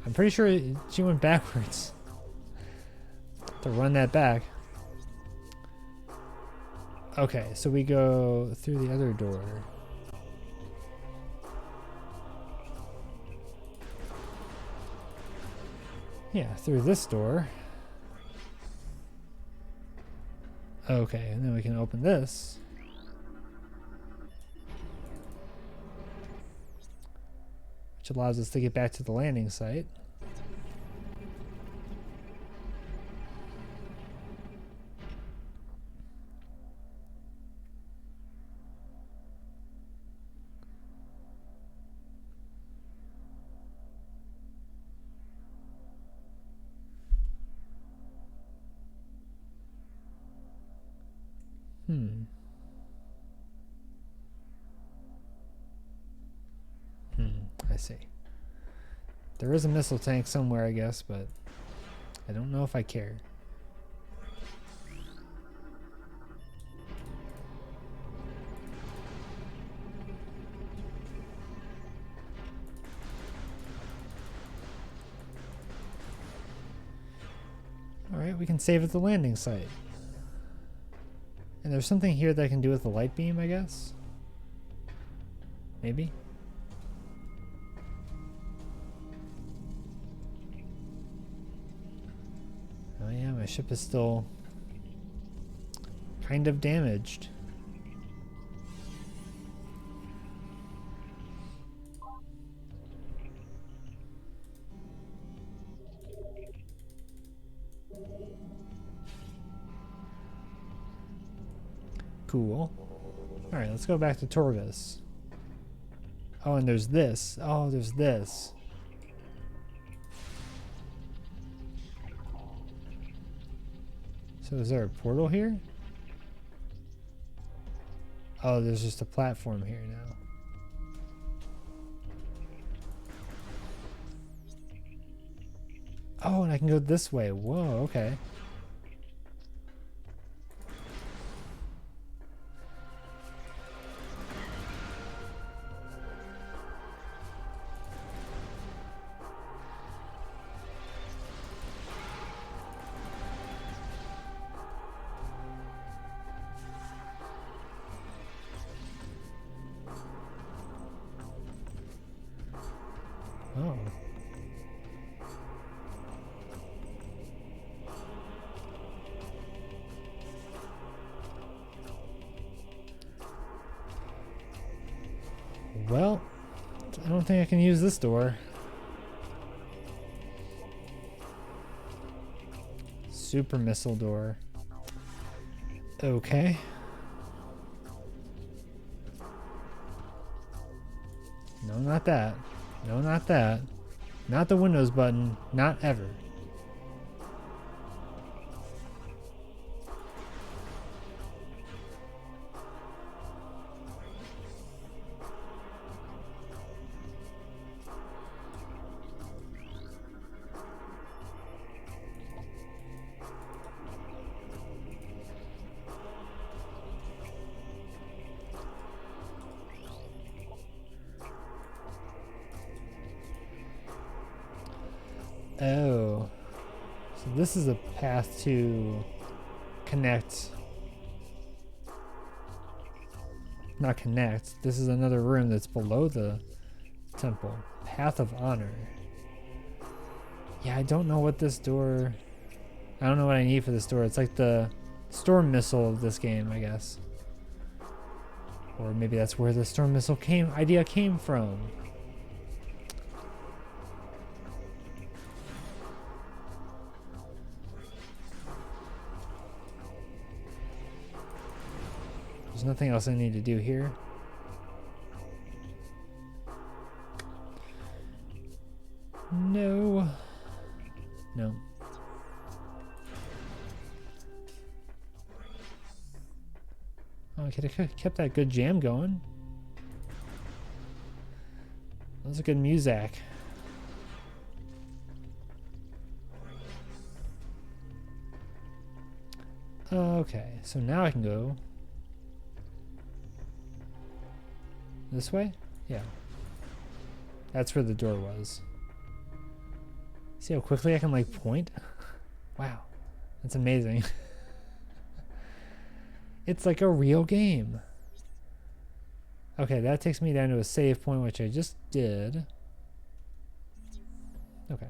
Speaker 1: I'm pretty sure she went backwards to run that back. Okay, so we go through the other door. Yeah, through this door. Okay, and then we can open this. Which allows us to get back to the landing site. I see. There is a missile tank somewhere, I guess, but I don't know if I care. Alright, we can save at the landing site. And there's something here that I can do with the light beam, I guess? Maybe? Oh yeah, my ship is still kind of damaged. Cool. Alright, let's go back to Torvis. Oh, and there's this. Oh, there's this. So is there a portal here? Oh, there's just a platform here now. Oh, and I can go this way. Whoa, okay. Oh. Well, I don't think I can use this door. Super missile door. Okay. No, not that. No, not that. Not the Windows button. Not ever. Oh, so this is a path to connect. Not connect. This is another room that's below the temple. Path of Honor. Yeah, I don't know what this door... I don't know what I need for this door. It's like the storm missile of this game, I guess. Or maybe that's where the storm missile idea came from. There's nothing else I need to do here. No. No. Oh, I could have kept that good jam going. That was a good music. Okay, so now I can go this way? Yeah. That's where the door was. See how quickly I can like point? Wow. That's amazing. It's like a real game. Okay, that takes me down to a save point, which I just did. Okay.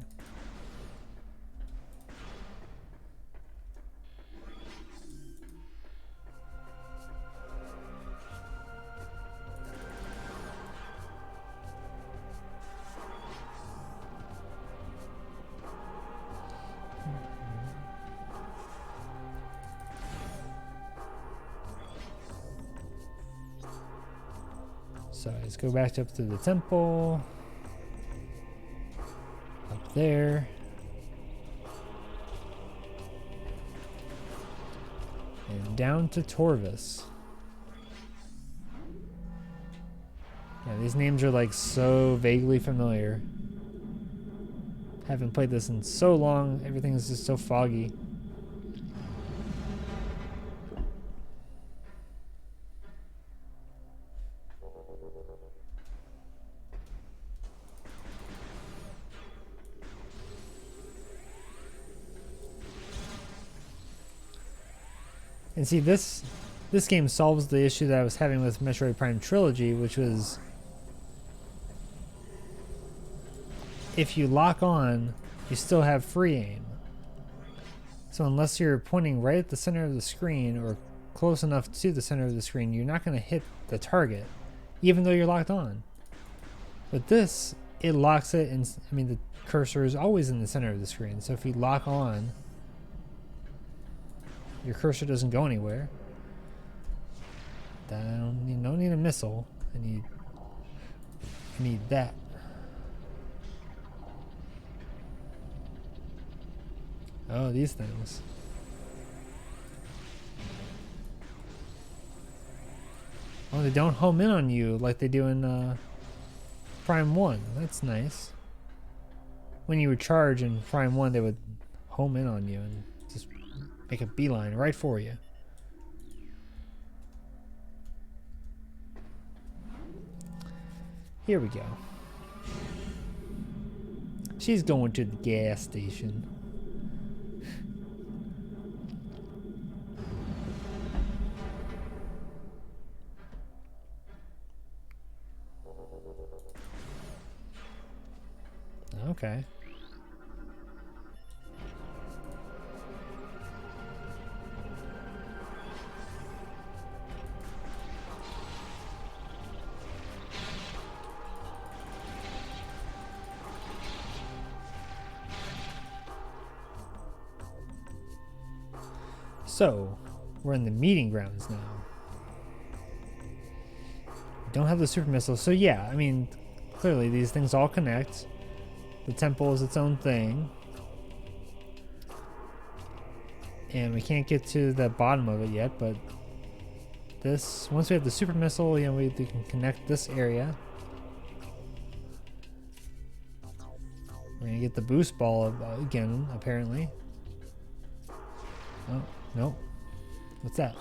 Speaker 1: So let's go back up to the temple. Up there. And down to Torvis. Yeah, these names are like so vaguely familiar. Haven't played this in so long, everything is just so foggy. And see, this game solves the issue that I was having with Metroid Prime Trilogy, which was if you lock on, you still have free aim. So unless you're pointing right at the center of the screen or close enough to the center of the screen, you're not going to hit the target, even though you're locked on. But this, it locks it, and I mean, the cursor is always in the center of the screen. So if you lock on, your cursor doesn't go anywhere. I don't need a missile. I need that. Oh, these things. Oh, they don't home in on you like they do in Prime 1. That's nice. When you would charge in Prime 1, they would home in on you and just make a beeline right for you. Here we go. She's going to the gas station. Okay. So, we're in the meeting grounds now. Don't have the super missile, so yeah, I mean, clearly these things all connect. The temple is its own thing. And we can't get to the bottom of it yet, but this, once we have the super missile, you know, we can connect this area. We're gonna get the boost ball again, apparently. Oh, no. What's that?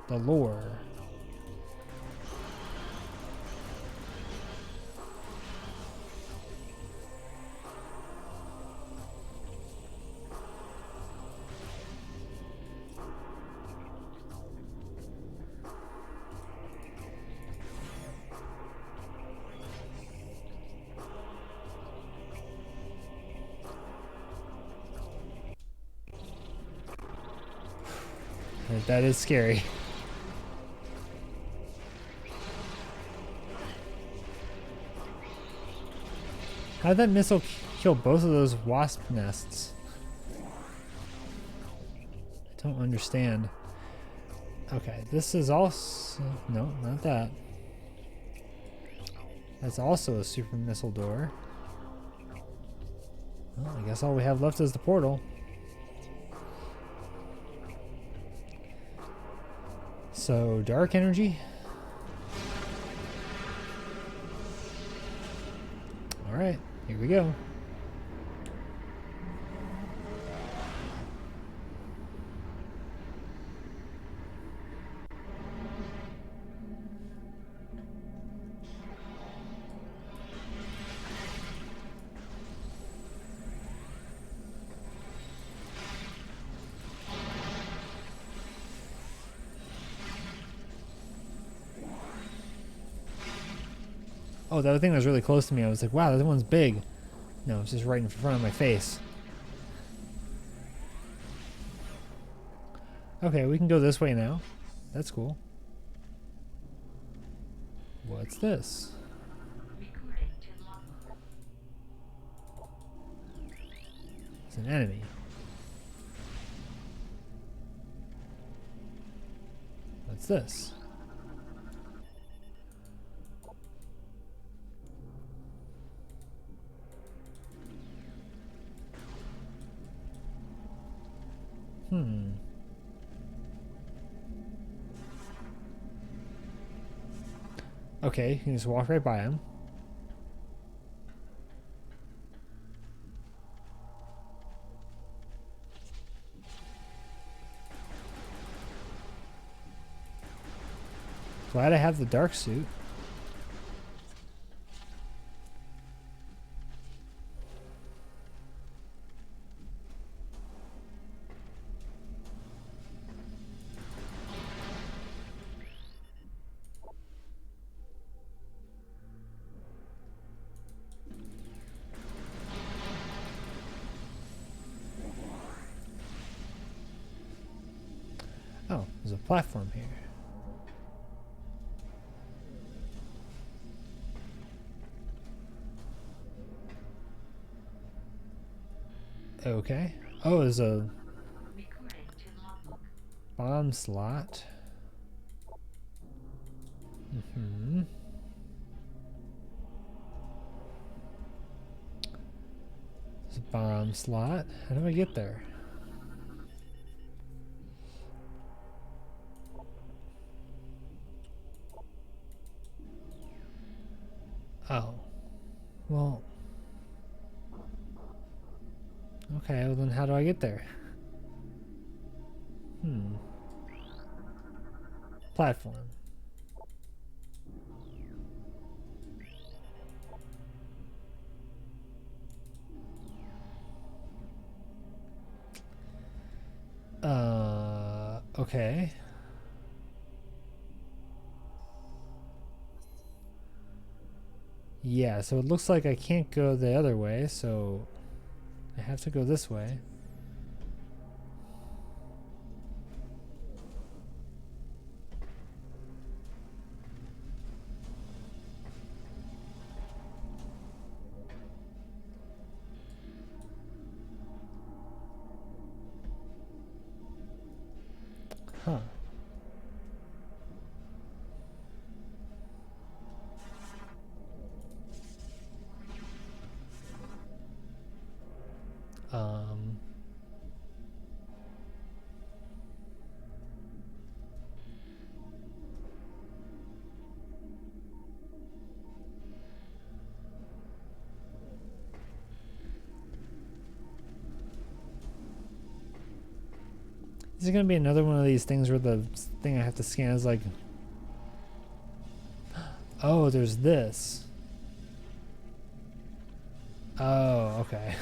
Speaker 1: The lore. That is scary. How did that missile kill both of those wasp nests? I don't understand. Okay, this is also... No, not that. That's also a super missile door. Well, I guess all we have left is the portal. So, dark energy. Alright, here we go. Oh, the other thing was really close to me. I was like, wow, that one's big. No, it's just right in front of my face. Okay, we can go this way now. That's cool. What's this? It's an enemy. What's this? Okay, you can just walk right by him. Glad I have the dark suit. Oh, there's a platform here. Okay. Oh, there's a bomb slot. Mm-hmm. There's a bomb slot. How do I get there? Oh. Well. Okay, well then how do I get there? Platform. Okay. Yeah, so it looks like I can't go the other way, so I have to go this way. Huh. Is it gonna be another one of these things where the thing I have to scan is like, oh, there's this. Oh, okay.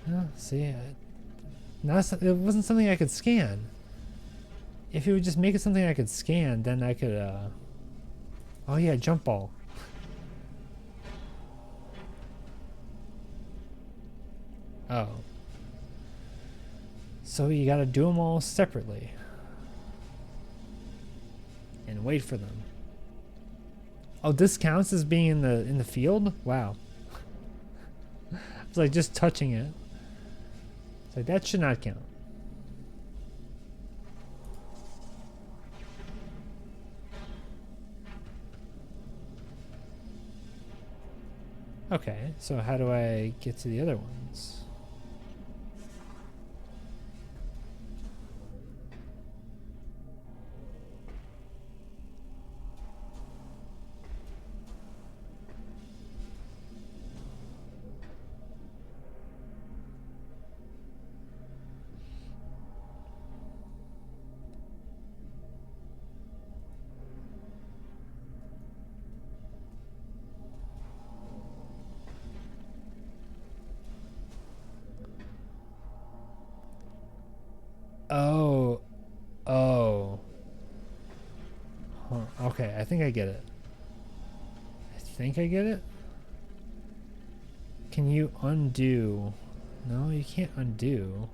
Speaker 1: Well, see, it wasn't something I could scan. If it would just make it something I could scan, then I could, oh yeah, jump ball. Oh. So you gotta do them all separately. And wait for them. Oh, this counts as being in the field? Wow. It's like just touching it. It's like that should not count. Okay, so how do I get to the other ones? Oh. Oh. Huh. Okay, I think I get it. I think I get it. Can you undo? No, you can't undo.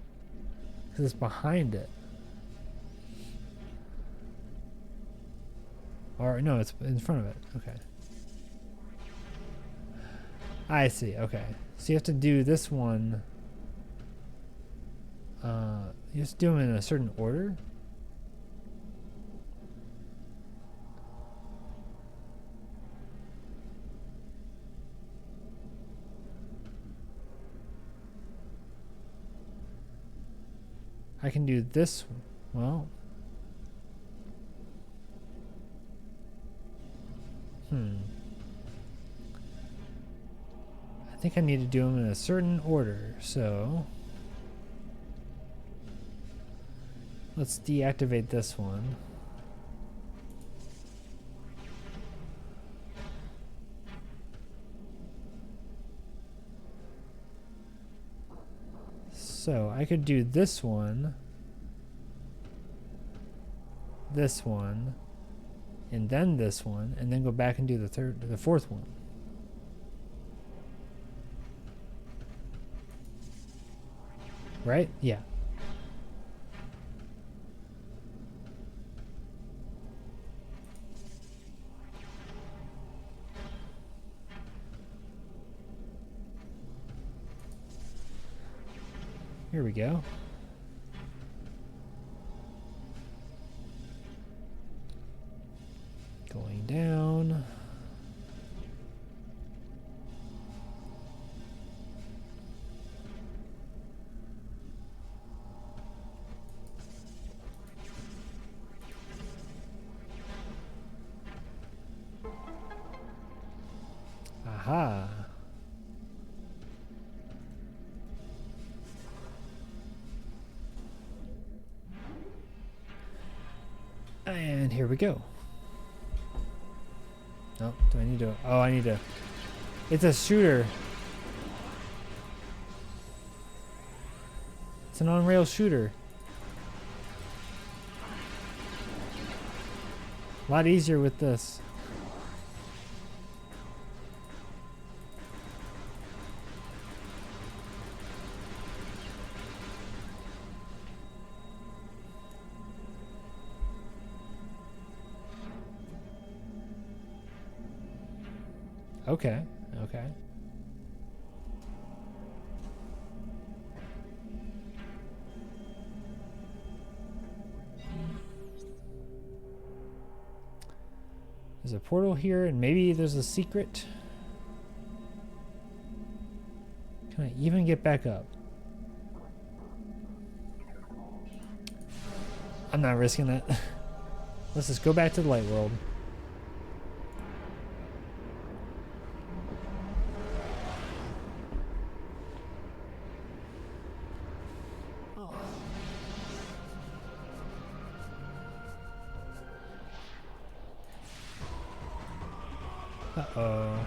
Speaker 1: Because it's behind it. Or, no, it's in front of it. Okay. I see, okay. So you have to do this one. You have to do them in a certain order? I can do this, well. I think I need to do them in a certain order, so. Let's deactivate this one. So I could do this one, and then this one, and then go back and do the fourth one. Right? Yeah. Here we go. Going down. Aha. And here we go. Oh, do I need to? Oh, I need to. It's a shooter. It's an on-rail shooter. A lot easier with this. Okay, okay. There's a portal here, and maybe there's a secret. Can I even get back up? I'm not risking that. Let's just go back to the light world. Uh-oh.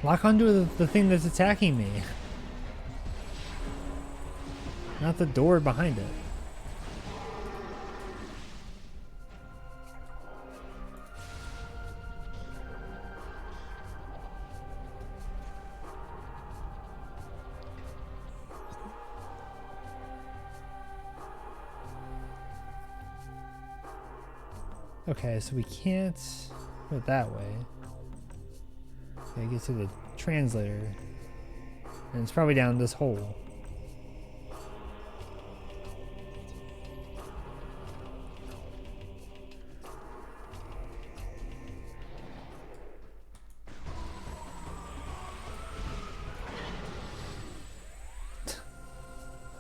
Speaker 1: Lock onto the thing that's attacking me. Not the door behind it. Okay, so we can't go that way. Okay, get to the translator. And it's probably down this hole.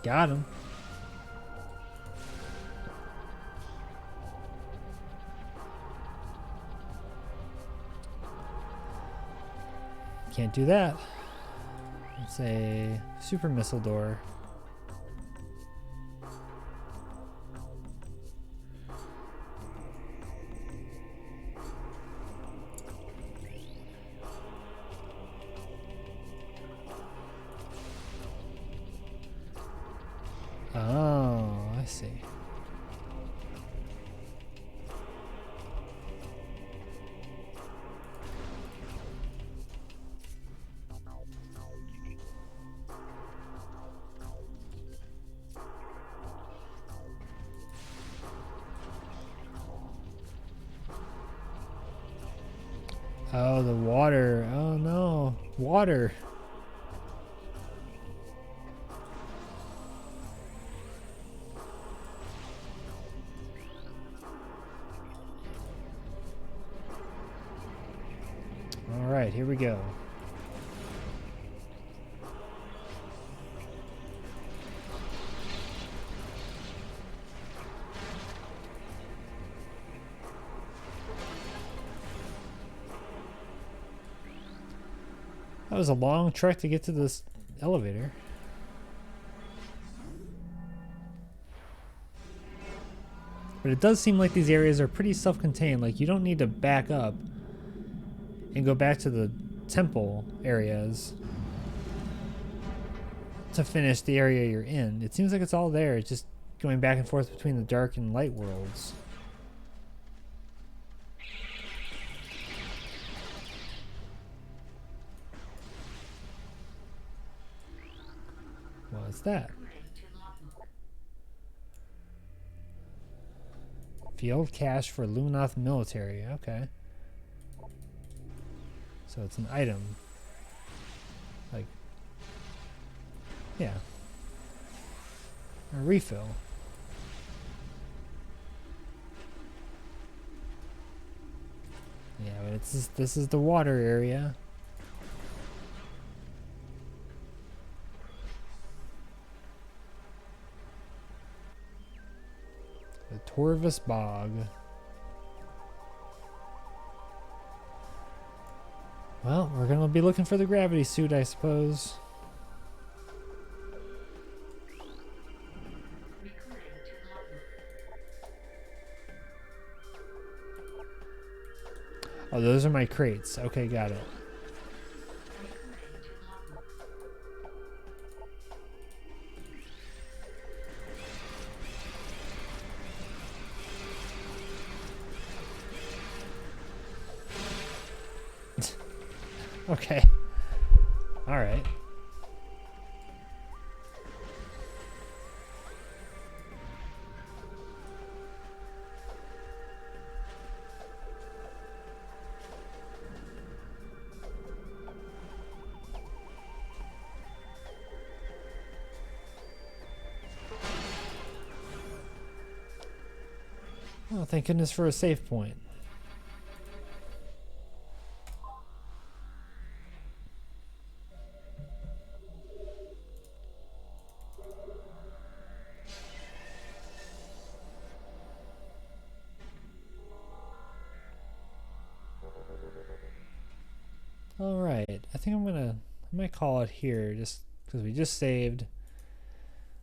Speaker 1: Got him. Can't do that. It's a super missile door. Oh, I see. Oh, the water. Oh no, water. All right, here we go. That was a long trek to get to this elevator. But it does seem like these areas are pretty self-contained. Like, you don't need to back up and go back to the temple areas to finish the area you're in. It seems like it's all there. It's just going back and forth between the dark and light worlds. What's that? Field cache for Lunoth military. Okay. So it's an item. Like, yeah. A refill. Yeah, but it's just, this is the water area. The Torvus Bog. Well, we're gonna be looking for the gravity suit, I suppose. Oh, those are my crates. Okay, got it. Okay. All right. Oh, thank goodness for a save point. All right, I think I might call it here just because we just saved.